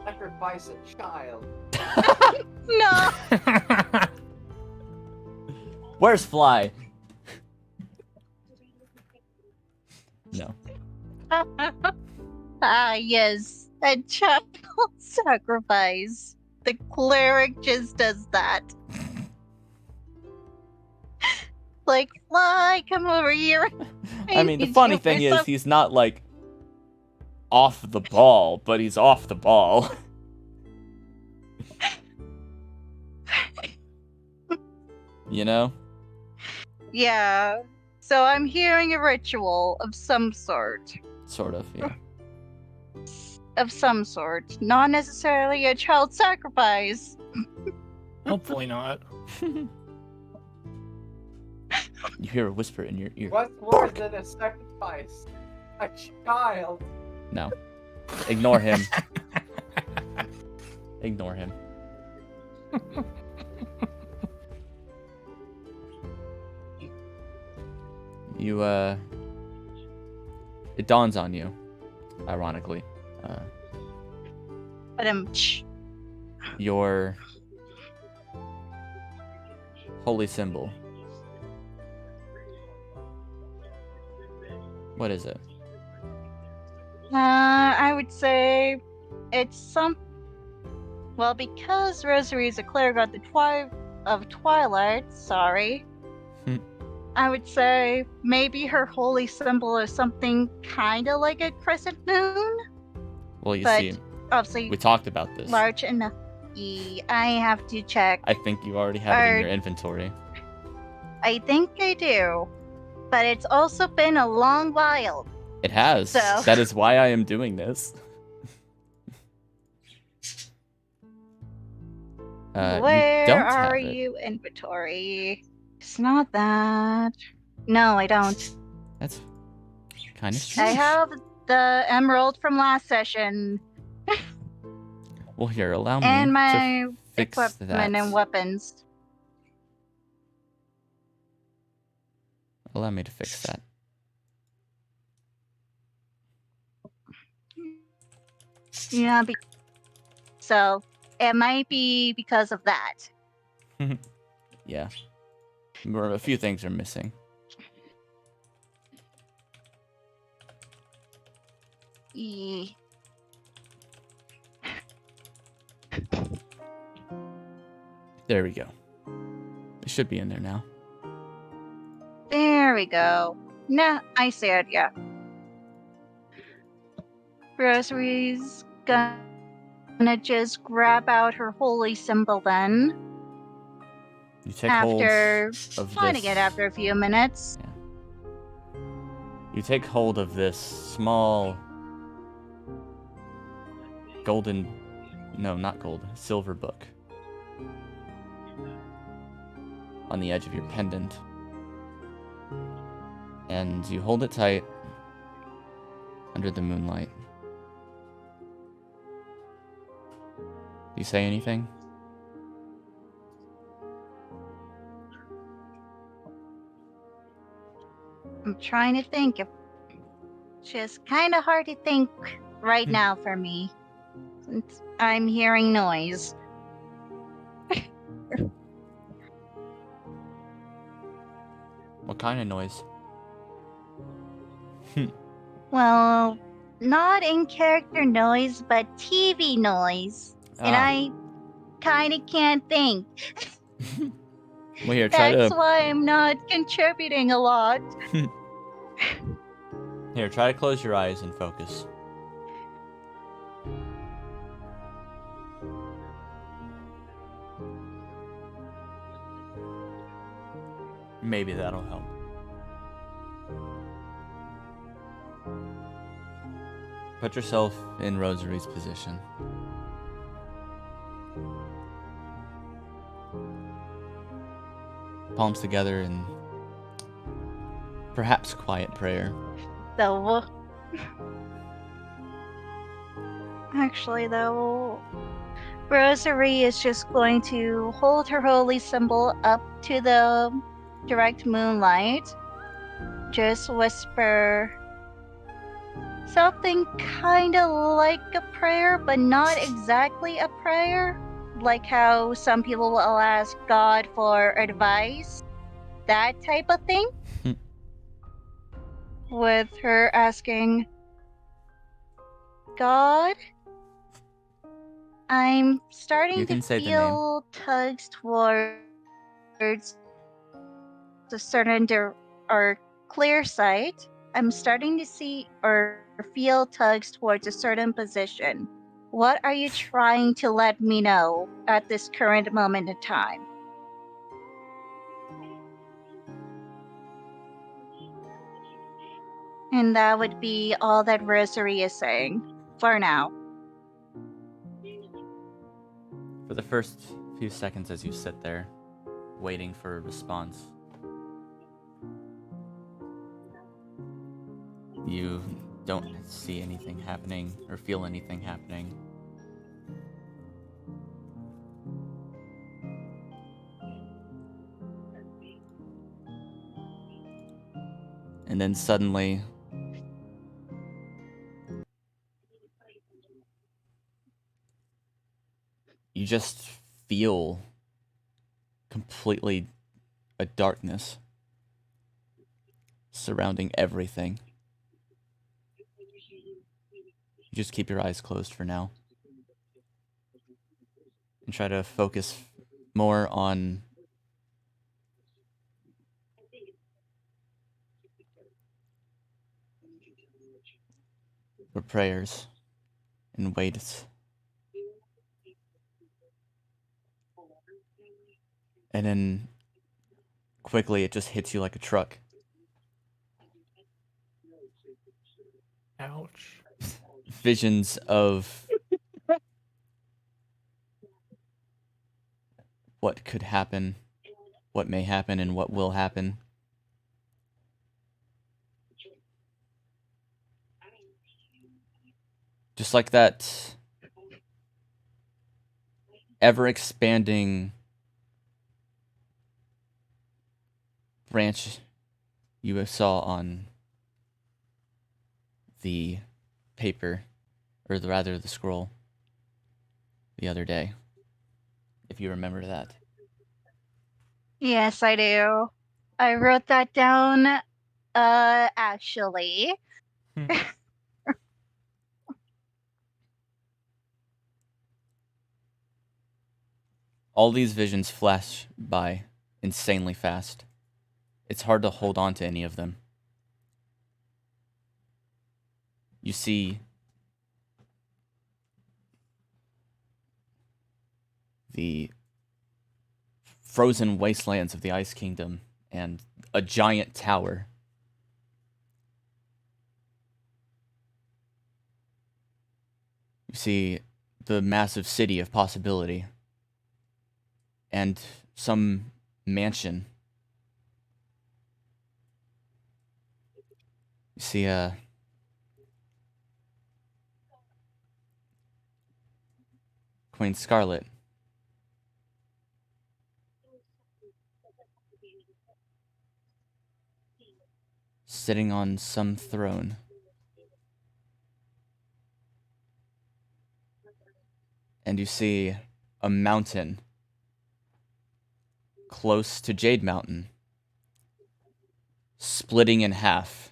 Speaker 3: Sacrifice a child.
Speaker 4: No!
Speaker 1: Where's Fly? No.
Speaker 4: Yes. A child sacrifice. The cleric just does that. Like, Fly, come over here.
Speaker 1: I mean, the
Speaker 4: need
Speaker 1: funny
Speaker 4: you for
Speaker 1: thing is,
Speaker 4: some-
Speaker 1: he's not like off the ball, but he's off the ball. You know?
Speaker 4: Yeah. So I'm hearing a ritual of some sort.
Speaker 1: Sort of, yeah.
Speaker 4: Of some sort. Not necessarily a child sacrifice.
Speaker 6: Hopefully not.
Speaker 1: You hear a whisper in your ear.
Speaker 3: What's more than a sacrifice? A child.
Speaker 1: No. Ignore him. Ignore him. You, it dawns on you, ironically.
Speaker 4: But
Speaker 1: Your holy symbol. What is it?
Speaker 4: I would say it's some. Well, because Rosary is a cleric of Twilight, sorry. I would say maybe her holy symbol is something kind of like a crescent moon,
Speaker 1: Well, you
Speaker 4: but
Speaker 1: see,
Speaker 4: obviously
Speaker 1: we talked about this.
Speaker 4: large enough. I have to check.
Speaker 1: I think you already have it in your inventory.
Speaker 4: I think I do, but it's also been a long while.
Speaker 1: It has.
Speaker 4: So-
Speaker 1: That is why I am doing this.
Speaker 4: Where
Speaker 1: you don't
Speaker 4: are
Speaker 1: have it.
Speaker 4: you, inventory? It's not that. No, I don't.
Speaker 1: That's kind of
Speaker 4: I
Speaker 1: strange.
Speaker 4: have the emerald from last session
Speaker 1: Well, here, allow me
Speaker 4: and
Speaker 1: to
Speaker 4: my
Speaker 1: fix
Speaker 4: equipment
Speaker 1: that.
Speaker 4: and weapons.
Speaker 1: Allow me to fix that.
Speaker 4: Yeah, so it might be because of that.
Speaker 1: Yeah. A few things are missing.
Speaker 4: E-
Speaker 1: There we go. It should be in there now.
Speaker 4: There we go. Nah, I see it, yeah. Rosary's gonna just grab out her holy symbol then.
Speaker 1: You take hold
Speaker 4: After
Speaker 1: of
Speaker 4: finding
Speaker 1: this.
Speaker 4: it after a few minutes.
Speaker 1: You take hold of this small golden, no, not gold, silver book on the edge of your pendant. And you hold it tight under the moonlight. Do you say anything?
Speaker 4: I'm trying to think. It's just kind of hard to think right now for me, since I'm hearing noise.
Speaker 1: What kind of noise?
Speaker 4: Well, not in character noise, but TV noise. And
Speaker 1: Ah.
Speaker 4: I kind of can't think.
Speaker 1: Well, here, try
Speaker 4: That's
Speaker 1: to...
Speaker 4: why I'm not contributing a lot.
Speaker 1: Here, try to close your eyes and focus. Maybe that'll help. Put yourself in Rosary's position. Palms together in perhaps quiet prayer.
Speaker 4: So, actually, though, Rosary is just going to hold her holy symbol up to the direct moonlight, just whisper something kind of like a prayer, but not exactly a prayer. Like how some people will ask God for advice, that type of thing. With her asking, God, I'm starting
Speaker 1: You
Speaker 4: to
Speaker 1: can say the name.
Speaker 4: feel tugs towards a certain or clear sight. I'm starting to see or feel tugs towards a certain position. What are you trying to let me know at this current moment in time? And that would be all that Rosary is saying for now.
Speaker 1: For the first few seconds as you sit there, waiting for a response, you don't see anything happening or feel anything happening. And then suddenly, you just feel completely a darkness surrounding everything. You just keep your eyes closed for now. And try to focus more on your prayers and wait. And then quickly it just hits you like a truck.
Speaker 6: Ouch.
Speaker 1: Visions of what could happen, what may happen, and what will happen. Just like that ever-expanding branch you saw on the paper, or rather the scroll, the other day, if you remember that.
Speaker 4: Yes, I do. I wrote that down, actually.
Speaker 1: All these visions flash by insanely fast. It's hard to hold on to any of them. You see the frozen wastelands of the Ice Kingdom and a giant tower You see the massive city of possibility. And some mansion. You see Queen Scarlet. Sitting on some throne. And you see a mountain close to Jade Mountain, splitting in half.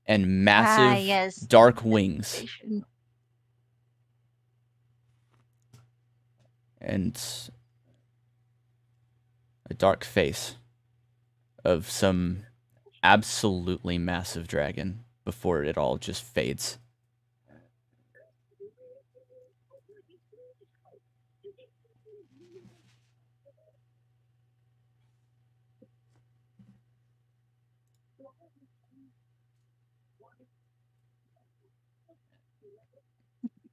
Speaker 1: And massive
Speaker 4: yes.
Speaker 1: dark wings. And a dark face of some absolutely massive dragon before it all just fades.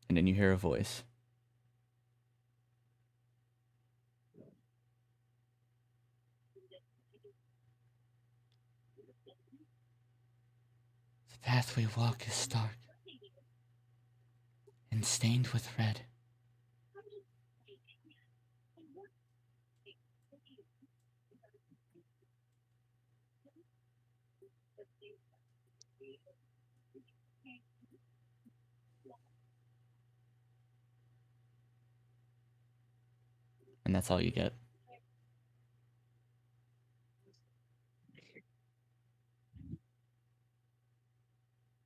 Speaker 1: And then you hear a voice. The path we walk is stark and stained with red. And that's all you get.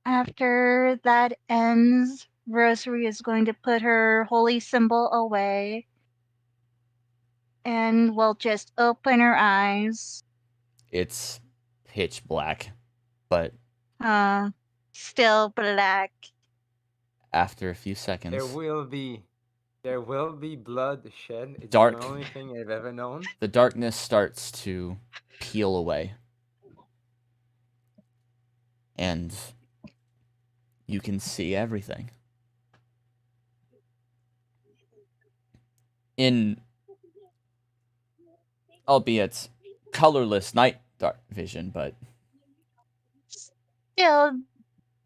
Speaker 4: After that ends, Rosary is going to put her holy symbol away and will just open her eyes.
Speaker 1: It's pitch black, but
Speaker 4: Still black.
Speaker 1: after a few seconds,
Speaker 3: there will be blood shed. It's
Speaker 1: Dark.
Speaker 3: the only thing I've ever known.
Speaker 1: the darkness starts to peel away. And you can see everything. In, albeit colorless night dark vision, but
Speaker 4: Still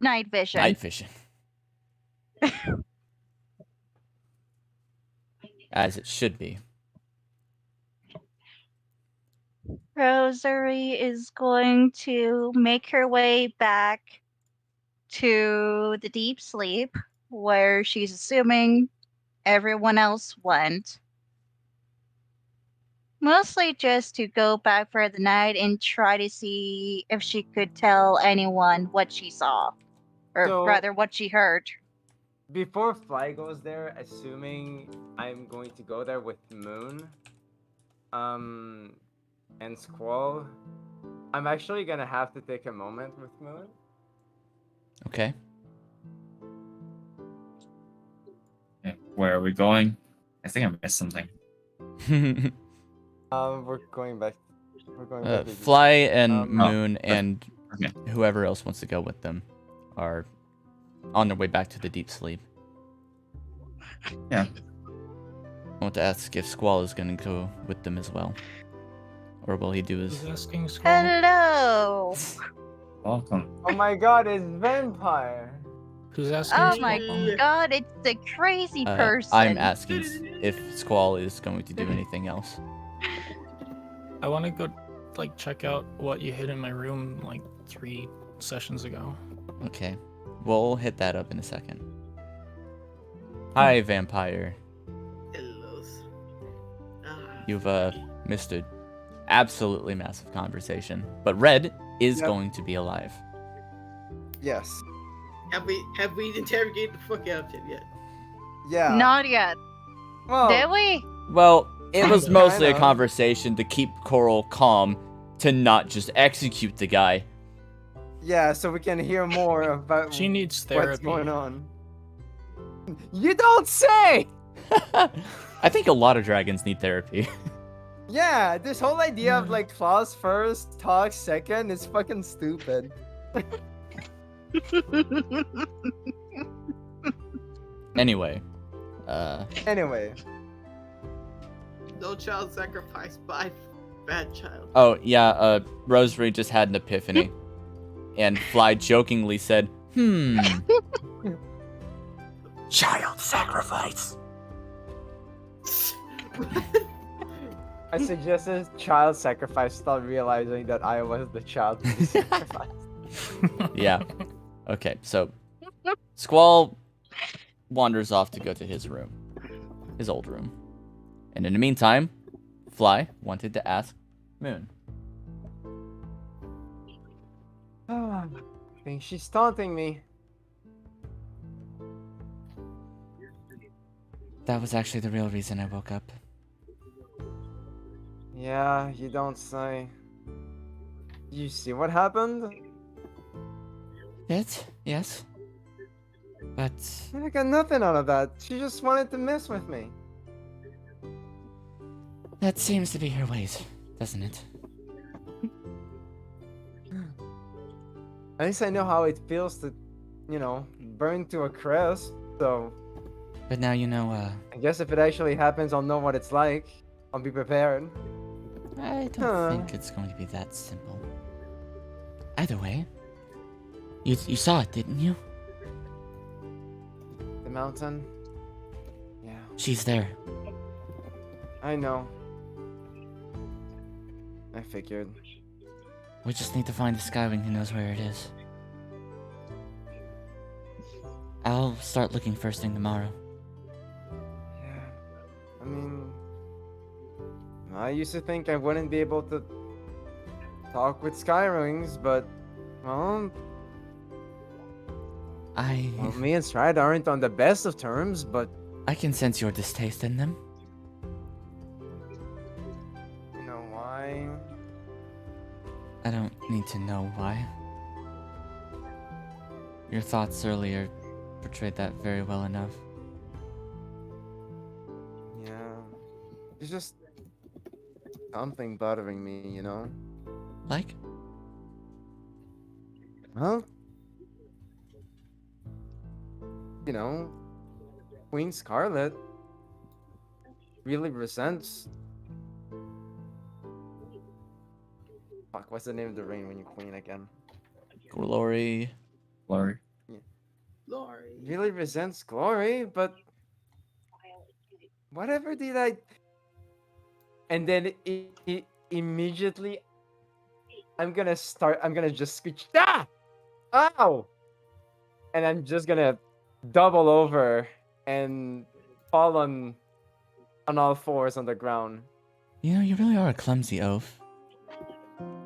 Speaker 4: night vision.
Speaker 1: night vision. As it should be.
Speaker 4: Rosary is going to make her way back to the deep sleep where she's assuming everyone else went. Mostly just to go back for the night and try to see if she could tell anyone what she saw. Or
Speaker 3: So-
Speaker 4: rather, what she heard.
Speaker 3: Before Fly goes there, assuming I'm going to go there with Moon, and Squall, I'm actually gonna have to take a moment with Moon.
Speaker 1: Okay.
Speaker 5: Yeah, where are we going? I think I missed something.
Speaker 3: We're going back. We're going back. to
Speaker 1: Fly and
Speaker 3: Um,
Speaker 1: Moon and
Speaker 5: Okay.
Speaker 1: whoever else wants to go with them are on their way back to the deep sleep.
Speaker 5: Yeah.
Speaker 1: I want to ask if Squall is going to go with them as well. Or will he do his...
Speaker 6: Who's asking Squall?
Speaker 4: Hello!
Speaker 5: Welcome.
Speaker 3: Oh my god, it's vampire!
Speaker 6: Who's asking
Speaker 4: Oh
Speaker 6: Squall?
Speaker 4: my god, it's the crazy person.
Speaker 1: I'm asking if Squall is going to do anything else.
Speaker 6: I want to go, check out what you hid in my room, 3 sessions ago.
Speaker 1: Okay. We'll hit that up in a second. Hi, vampire.
Speaker 7: Hello. Ah.
Speaker 1: You've missed a absolutely massive conversation. But Red is
Speaker 3: Yep.
Speaker 1: going to be alive.
Speaker 3: Yes.
Speaker 7: Have we interrogated the fuck out of him yet?
Speaker 3: Yeah.
Speaker 4: Not yet.
Speaker 3: Well,
Speaker 4: Did we?
Speaker 1: Well, it was mostly a
Speaker 3: Kinda.
Speaker 1: conversation to keep Coral calm, to not just execute the guy.
Speaker 3: yeah, so we can hear more about
Speaker 6: She needs
Speaker 3: what's
Speaker 6: therapy.
Speaker 3: going on. You don't say!
Speaker 1: I think a lot of dragons need therapy.
Speaker 3: Yeah, this whole idea of claws first, talk second is fucking stupid.
Speaker 1: Anyway,
Speaker 3: Anyway,
Speaker 7: No child sacrifice by bad child.
Speaker 1: oh yeah, Rosary just had an epiphany, and Fly jokingly said, child sacrifice.
Speaker 3: I suggested child sacrifice without realizing that I was the child to be sacrificed.
Speaker 1: Yeah. Okay, so Squall wanders off to go to his room, his old room. And in the meantime, Fly wanted to ask Moon.
Speaker 3: I think she's taunting me.
Speaker 1: That was actually the real reason I woke up.
Speaker 3: Yeah, you don't say. You see what happened?
Speaker 1: It? Yes. But
Speaker 3: I got nothing out of that. She just wanted to mess with me.
Speaker 1: that seems to be her ways, doesn't it?
Speaker 3: At least I know how it feels to, burn to a crisp. So
Speaker 1: But now you know,
Speaker 3: I guess if it actually happens, I'll know what it's like. I'll be prepared.
Speaker 1: I don't think it's going to be that simple. Either way, you saw it, didn't you?
Speaker 3: The mountain? Yeah,
Speaker 1: She's there.
Speaker 3: I know. I figured.
Speaker 1: We just need to find a Skywing who knows where it is. I'll start looking first thing tomorrow.
Speaker 3: Yeah. I mean, I used to think I wouldn't be able to talk with Skywings, but, well, me and Stride aren't on the best of terms, but
Speaker 1: I can sense your distaste in them.
Speaker 3: you know why?
Speaker 1: I don't need to know why. Your thoughts earlier portrayed that very well enough.
Speaker 3: Yeah. It's just something bothering me, you know?
Speaker 1: Like?
Speaker 3: Well, Queen Scarlet really resents. Fuck, what's the name of the ring when you queen again?
Speaker 1: Glory.
Speaker 5: Glory.
Speaker 7: Lori.
Speaker 3: Really resents Glory, but whatever did I? And then immediately, I'm gonna just screech, ah! Ow! And I'm just gonna double over and fall on all 4s on the ground.
Speaker 1: You know, you really are a clumsy oaf.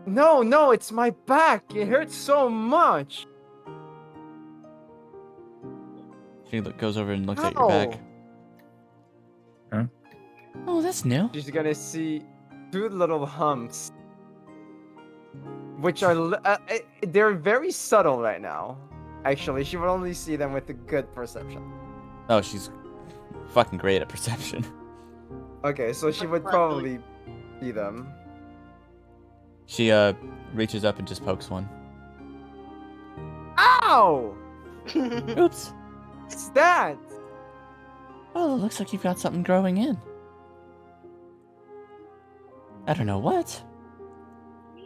Speaker 3: No, it's my back. It hurts so much.
Speaker 1: She goes over and looks at your back.
Speaker 3: Ow.
Speaker 1: Oh, that's new.
Speaker 3: She's gonna see 2 little humps, which are they're very subtle right now. Actually, she would only see them with a good perception.
Speaker 1: Oh, she's fucking great at perception.
Speaker 3: Okay, so she would probably see them.
Speaker 1: She reaches up and just pokes one.
Speaker 3: Ow!
Speaker 1: Oops.
Speaker 3: What's that?
Speaker 1: Oh, it looks like you've got something growing in. I don't know what,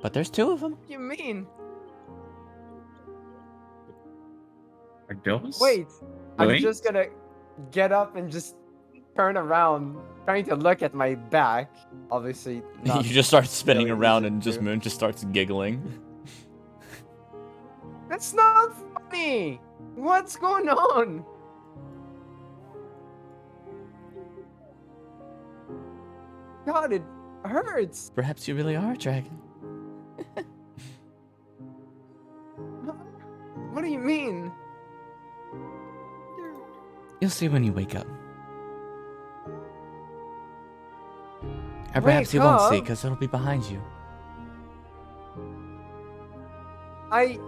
Speaker 1: but there's 2 of them.
Speaker 3: What do you mean?
Speaker 5: Are those?
Speaker 3: Wait, I'm
Speaker 5: Wait.
Speaker 3: just gonna get up and just turn around, trying to look at my back. Obviously, not
Speaker 1: You just start spinning
Speaker 3: really
Speaker 1: around
Speaker 3: easy
Speaker 1: and
Speaker 3: to
Speaker 1: just
Speaker 3: do.
Speaker 1: Moon just starts giggling.
Speaker 3: That's not funny. What's going on? God, it hurts.
Speaker 1: Perhaps you really are a dragon.
Speaker 3: What do you mean?
Speaker 1: You'll see when you wake up. Or perhaps you won't see,
Speaker 3: up?
Speaker 1: because it'll be behind you.
Speaker 3: I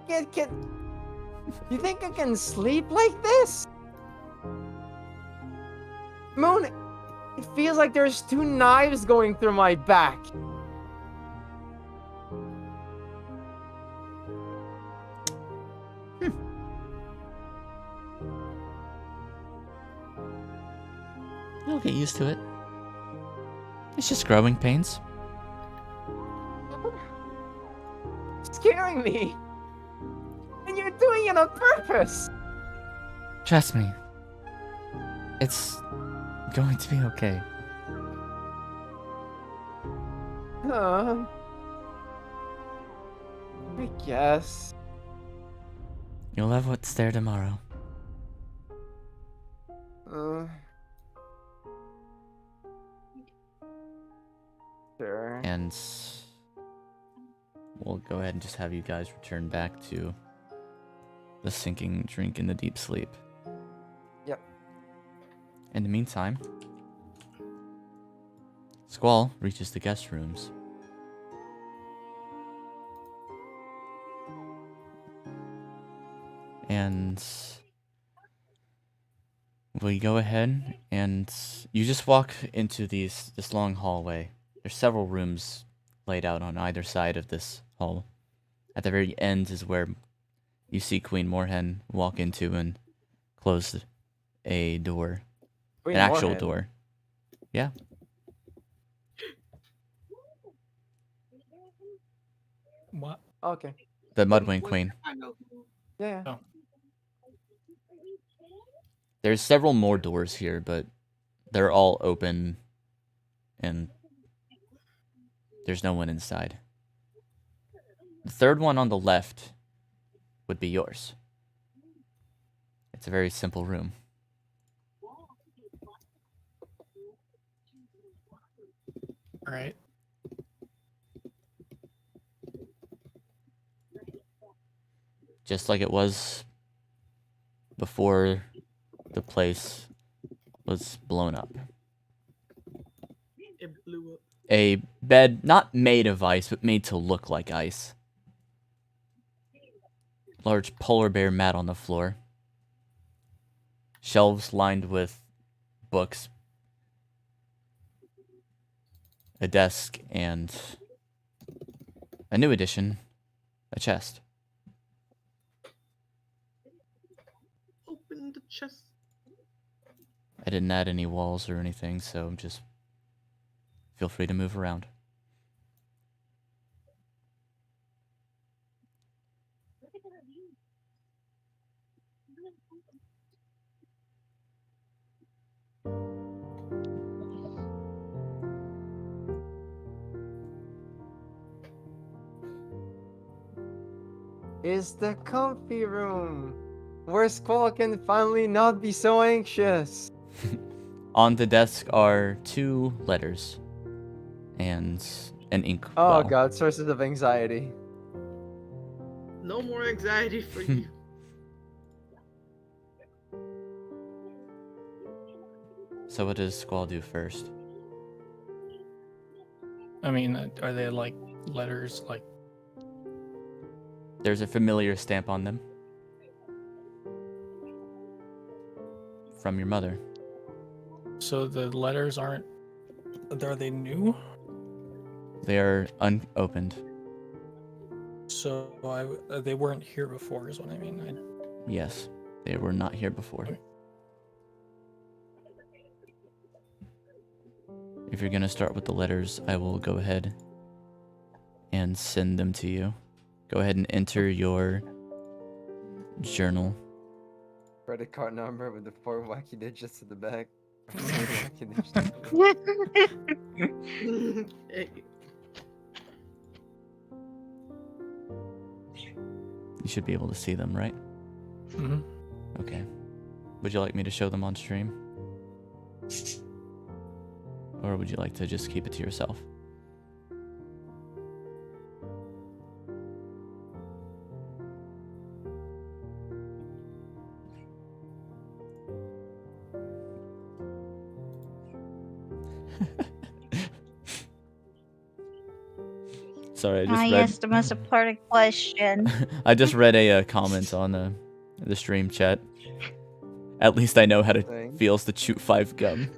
Speaker 3: can. You think I can sleep like this? Moon, it feels like there's 2 knives going through my back.
Speaker 1: You'll get used to it. It's just growing pains.
Speaker 3: Scaring me. And you're doing it on purpose.
Speaker 1: Trust me. It's going to be okay.
Speaker 3: I guess.
Speaker 1: You'll have what's there tomorrow.
Speaker 3: Sure.
Speaker 1: And we'll go ahead and just have you guys return back to the sinking drink in the deep sleep.
Speaker 3: Yep.
Speaker 1: In the meantime, Squall reaches the guest rooms. And we go ahead and you just walk into this long hallway. There's several rooms laid out on either side of this hall. At the very end is where you see Queen Moorhen walk into and close a door.
Speaker 3: Queen
Speaker 1: An actual
Speaker 3: Moorhen.
Speaker 1: door. Yeah.
Speaker 6: What?
Speaker 3: Okay.
Speaker 1: The Mudwing Queen.
Speaker 7: I know.
Speaker 3: Yeah.
Speaker 6: Oh.
Speaker 1: There's several more doors here, but they're all open and there's no one inside. The third one on the left would be yours. It's a very simple room.
Speaker 6: All right.
Speaker 1: Just like it was before the place was blown up.
Speaker 7: It blew up.
Speaker 1: A bed not made of ice, but made to look like ice. Large polar bear mat on the floor. Shelves lined with books. A desk and a new addition, a chest.
Speaker 7: Open the chest.
Speaker 1: I didn't add any walls or anything, so just feel free to move around.
Speaker 3: Is the comfy room where Squall can finally not be so anxious.
Speaker 1: On the desk are 2 letters and an ink
Speaker 3: Oh
Speaker 1: well.
Speaker 3: god, sources of anxiety.
Speaker 7: No more anxiety for you.
Speaker 1: So what does Squall do first?
Speaker 6: I mean, are they like letters like?
Speaker 1: There's a familiar stamp on them. From your mother.
Speaker 6: So the letters aren't. Are they new?
Speaker 1: They are unopened.
Speaker 6: So they weren't here before, is what I mean.
Speaker 1: Yes, they were not here before. If you're gonna start with the letters, I will go ahead and send them to you. Go ahead and enter your journal.
Speaker 3: Credit card number with the 4 wacky digits at the back. 4 wacky digits.
Speaker 7: Hey,
Speaker 1: You should be able to see them, right?
Speaker 6: Mm-hmm.
Speaker 1: Okay. Would you like me to show them on stream? Or would you like to just keep it to yourself? Sorry, I just read.
Speaker 4: Yes, the most important question.
Speaker 1: I just read a comment on the stream chat. At least I know how it
Speaker 3: Thing.
Speaker 1: feels to chew 5 gum.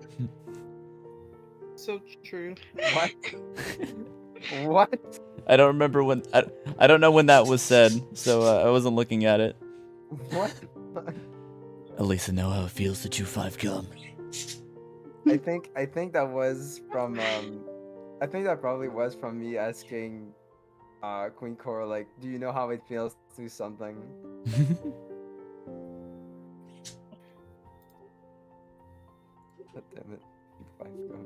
Speaker 7: so true.
Speaker 3: What? What?
Speaker 1: I don't remember when. I don't know when that was said, so I wasn't looking at it.
Speaker 3: What?
Speaker 1: At least I know how it feels to chew 5 gum.
Speaker 3: I think that was from I think that probably was from me asking Queen Cora, like, do you know how it feels to do something? God damn it. Fine, go ahead.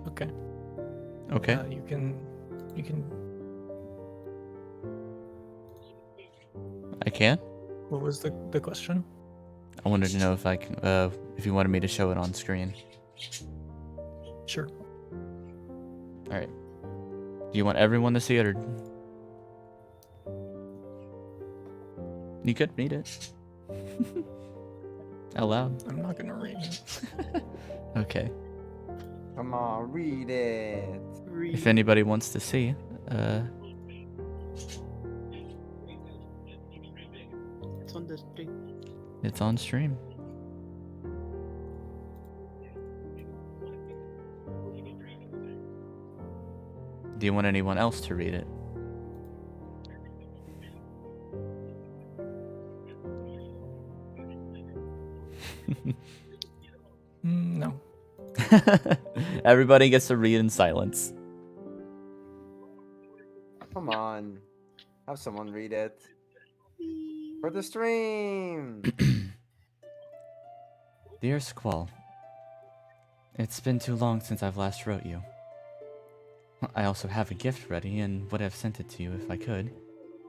Speaker 6: Okay.
Speaker 1: Okay.
Speaker 6: You can.
Speaker 1: I can.
Speaker 6: What was the question?
Speaker 1: I wanted to know if I can, if you wanted me to show it on screen.
Speaker 6: Sure.
Speaker 1: All right. Do you want everyone to see it, or you could read it out loud?
Speaker 6: I'm not gonna read it.
Speaker 1: Okay.
Speaker 3: Come on, read it.
Speaker 1: If anybody wants to see,
Speaker 7: It's on the street.
Speaker 1: it's on stream. Do you want anyone else to read it?
Speaker 6: No.
Speaker 1: Everybody gets to read in silence.
Speaker 3: Come on. Have someone read it. For the stream!
Speaker 1: Dear Squall, it's been too long since I've last wrote you. I also have a gift ready and would have sent it to you if I could,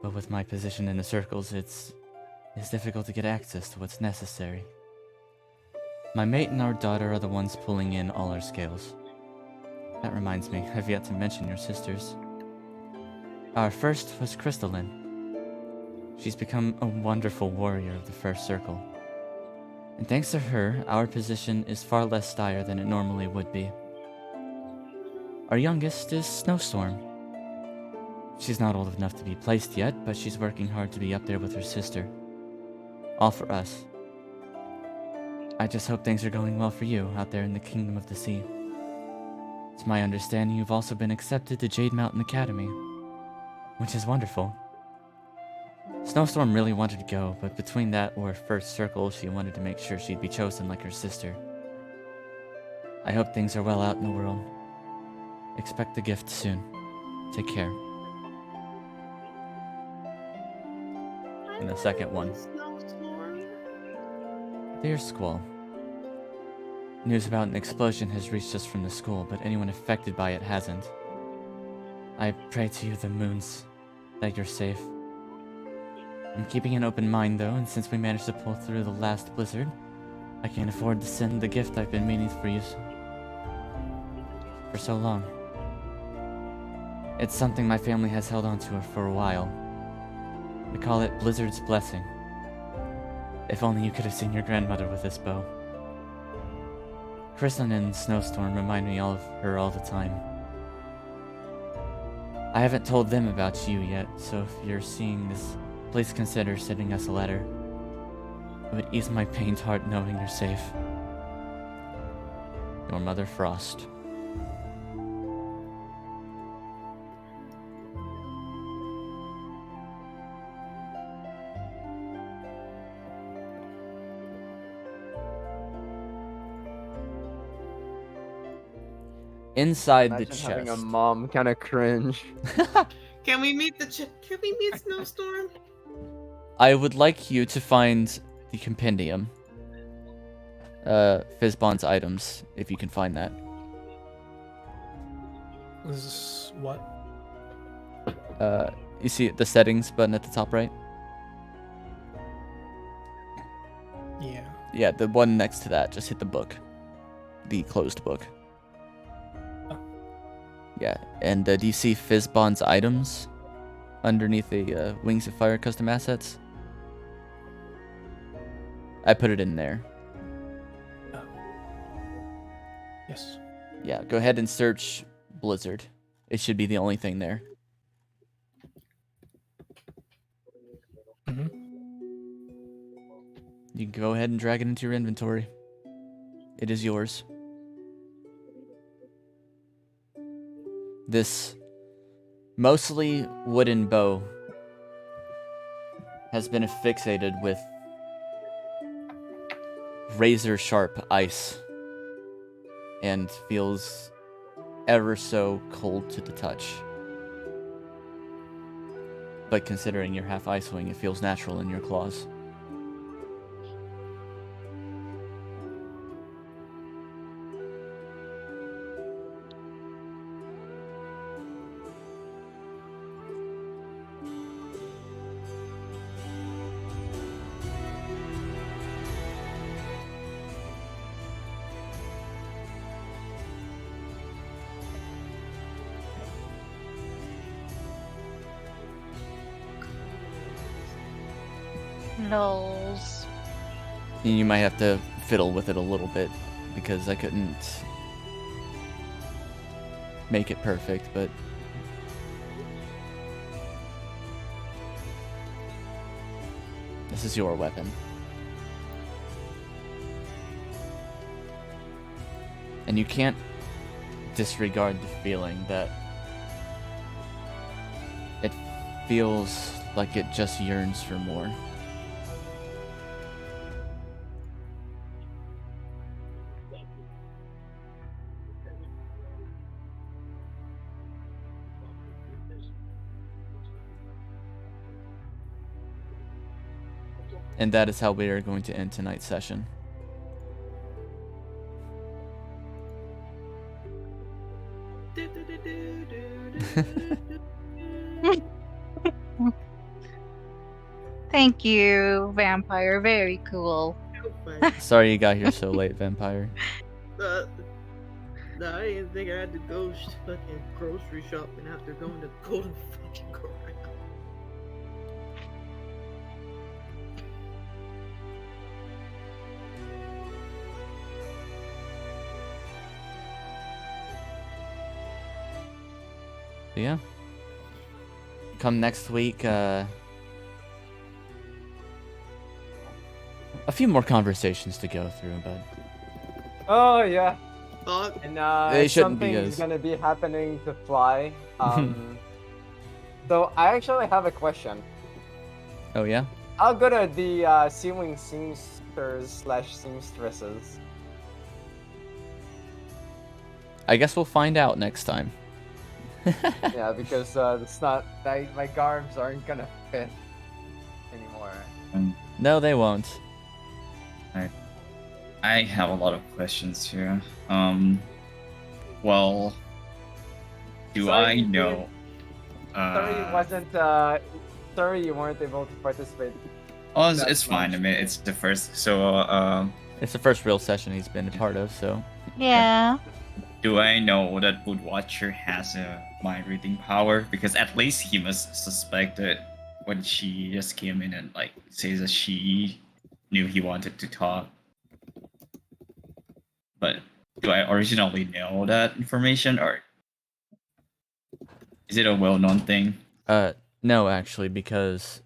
Speaker 1: but with my position in the circles, it's difficult to get access to what's necessary. My mate and our daughter are the ones pulling in all our scales. That reminds me, I've yet to mention your sisters. Our first was Crystalline. She's become a wonderful warrior of the first circle. And thanks to her, our position is far less dire than it normally would be. Our youngest is Snowstorm. She's not old enough to be placed yet, but she's working hard to be up there with her sister. All for us. I just hope things are going well for you out there in the Kingdom of the Sea. It's my understanding you've also been accepted to Jade Mountain Academy, which is wonderful. Snowstorm really wanted to go, but between that or first circle, she wanted to make sure she'd be chosen like her sister. I hope things are well out in the world. Expect the gift soon. Take care. And the second one. Dear Squall, news about an explosion has reached us from the school, but anyone affected by it hasn't. I pray to you, the moons, that you're safe. I'm keeping an open mind though, and since we managed to pull through the last blizzard, I can't afford to send the gift I've been meaning for you for so long. It's something my family has held on to for a while. We call it Blizzard's Blessing. If only you could have seen your grandmother with this bow. Kristen and Snowstorm remind me of her all the time. I haven't told them about you yet, so if you're seeing this, please consider sending us a letter. It would ease my pained heart knowing you're safe. Your Mother Frost. Inside
Speaker 3: Imagine
Speaker 1: the
Speaker 3: having a
Speaker 1: chest.
Speaker 3: mom kind of cringe.
Speaker 7: Can we meet Can we meet Snowstorm?
Speaker 1: I would like you to find the compendium. Fizzbond's items, if you can find that.
Speaker 6: This is what?
Speaker 1: You see the settings button at the top right?
Speaker 6: Yeah.
Speaker 1: Yeah, the one next to that. Just hit the book. The closed book.
Speaker 6: Oh.
Speaker 1: Yeah, and do you see Fizzbond's items? underneath a Wings of Fire custom assets. I put it in there.
Speaker 6: Yes.
Speaker 1: Yeah, go ahead and search Blizzard. It should be the only thing there.
Speaker 6: Mm-hmm.
Speaker 1: You can go ahead and drag it into your inventory. It is yours. This mostly wooden bow has been fixated with razor sharp ice and feels ever so cold to the touch. But considering you're half Icewing, it feels natural in your claws.
Speaker 4: Lols.
Speaker 1: And you might have to fiddle with it a little bit because I couldn't make it perfect, but this is your weapon. And you can't disregard the feeling that it feels like it just yearns for more. And that is how we are going to end tonight's session.
Speaker 4: Thank you, vampire. Very cool.
Speaker 1: Sorry you got here so late, Vampire.
Speaker 7: No, I didn't think I had to go fucking grocery shopping after going to Golden fucking Corral.
Speaker 1: But yeah. Come next week, a few more conversations to go through, but
Speaker 3: Oh yeah.
Speaker 7: Fuck.
Speaker 3: And
Speaker 1: They shouldn't be
Speaker 3: something's
Speaker 1: as-
Speaker 3: gonna be happening to Fly. So I actually have a question.
Speaker 1: oh yeah?
Speaker 3: How good are the Seawing seamsters slash seamstresses?
Speaker 1: I guess we'll find out next time.
Speaker 3: Yeah, because it's not my garbs aren't gonna fit anymore.
Speaker 1: No, they won't.
Speaker 5: I have a lot of questions here. Well, do
Speaker 3: Sorry,
Speaker 5: I know?
Speaker 3: Sorry you weren't able to participate.
Speaker 5: Oh, it's
Speaker 3: that
Speaker 5: fine. I
Speaker 3: much.
Speaker 5: mean, it's the first. So,
Speaker 1: It's the first real session he's been a part of, so
Speaker 4: Yeah.
Speaker 5: do I know that Woodwatcher has a mind reading power? Because at least he must suspect that when she just came in and like says that she knew he wanted to talk. But do I originally know that information, or is it a well-known thing?
Speaker 1: no, actually, because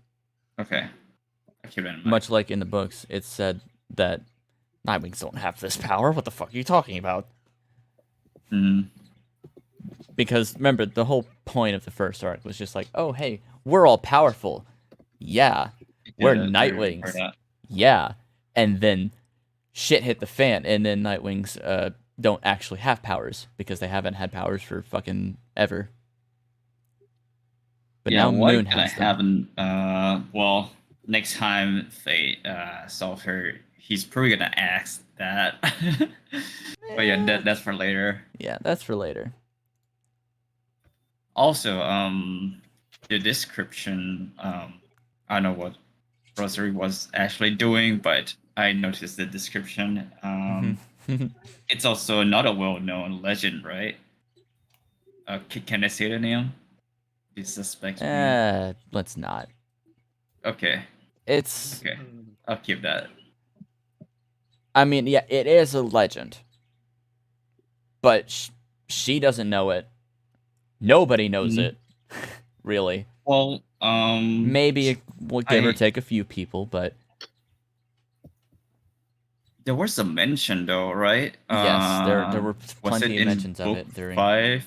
Speaker 5: Okay, I keep it in mind.
Speaker 1: much like in the books, it's said that Nightwings don't have this power. What the fuck are you talking about?
Speaker 5: Mhm.
Speaker 1: Because remember, the whole point of the first arc was just like, oh hey, we're all powerful. Yeah. We're
Speaker 5: Yeah, I remember
Speaker 1: Nightwings.
Speaker 5: that.
Speaker 1: Yeah. And then shit hit the fan, and then Nightwings don't actually have powers because they haven't had powers for fucking ever. But
Speaker 5: Yeah,
Speaker 1: now
Speaker 5: why
Speaker 1: Moon
Speaker 5: can I
Speaker 1: has them.
Speaker 5: haven't? Well, next time they solve her, he's probably gonna ask that. But yeah, that's for later.
Speaker 1: Yeah, that's for later.
Speaker 5: Also, the description, I don't know what Rosary was actually doing, but I noticed the description. It's also not a well-known legend, right? Can I say the name? You suspect me?
Speaker 1: Let's not.
Speaker 5: Okay.
Speaker 1: It's.
Speaker 5: Okay. I'll keep that.
Speaker 1: I mean, yeah, it is a legend, but she doesn't know it. Nobody knows
Speaker 5: Mhm.
Speaker 1: it, really.
Speaker 5: Well,
Speaker 1: Maybe we'll give or take a few people, but
Speaker 5: there was a mention though, right?
Speaker 1: yes, there were
Speaker 5: Was it
Speaker 1: plenty of
Speaker 5: in
Speaker 1: mentions of
Speaker 5: book
Speaker 1: it during.
Speaker 5: 5?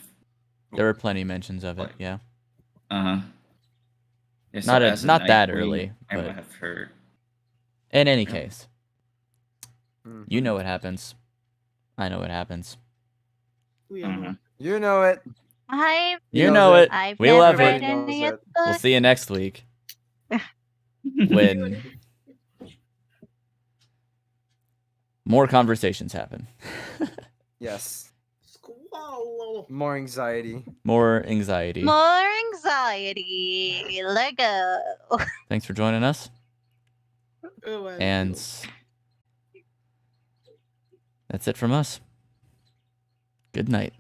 Speaker 1: There were plenty of mentions of it.
Speaker 5: Like-
Speaker 1: Yeah,
Speaker 5: Yeah, so as a
Speaker 1: not that
Speaker 5: Nightwing,
Speaker 1: early,
Speaker 5: I
Speaker 1: but
Speaker 5: might have heard.
Speaker 1: in any
Speaker 5: Yeah.
Speaker 1: case,
Speaker 3: Mhm.
Speaker 1: you know what happens. I know what happens.
Speaker 7: We all know.
Speaker 5: Mhm.
Speaker 3: You know it.
Speaker 4: I've
Speaker 3: He
Speaker 1: You
Speaker 3: knows
Speaker 1: know it.
Speaker 4: I've
Speaker 1: We
Speaker 4: never
Speaker 1: love
Speaker 4: read
Speaker 1: it.
Speaker 3: Everybody
Speaker 4: any
Speaker 3: knows
Speaker 4: of
Speaker 3: it.
Speaker 4: the
Speaker 1: We'll
Speaker 4: books.
Speaker 1: see you next week when more conversations happen.
Speaker 3: Yes.
Speaker 7: Squall.
Speaker 3: More anxiety.
Speaker 1: More anxiety.
Speaker 4: More anxiety. Lego.
Speaker 1: Thanks for joining us.
Speaker 7: Oh, I
Speaker 1: And
Speaker 7: feel.
Speaker 1: that's it from us. Good night.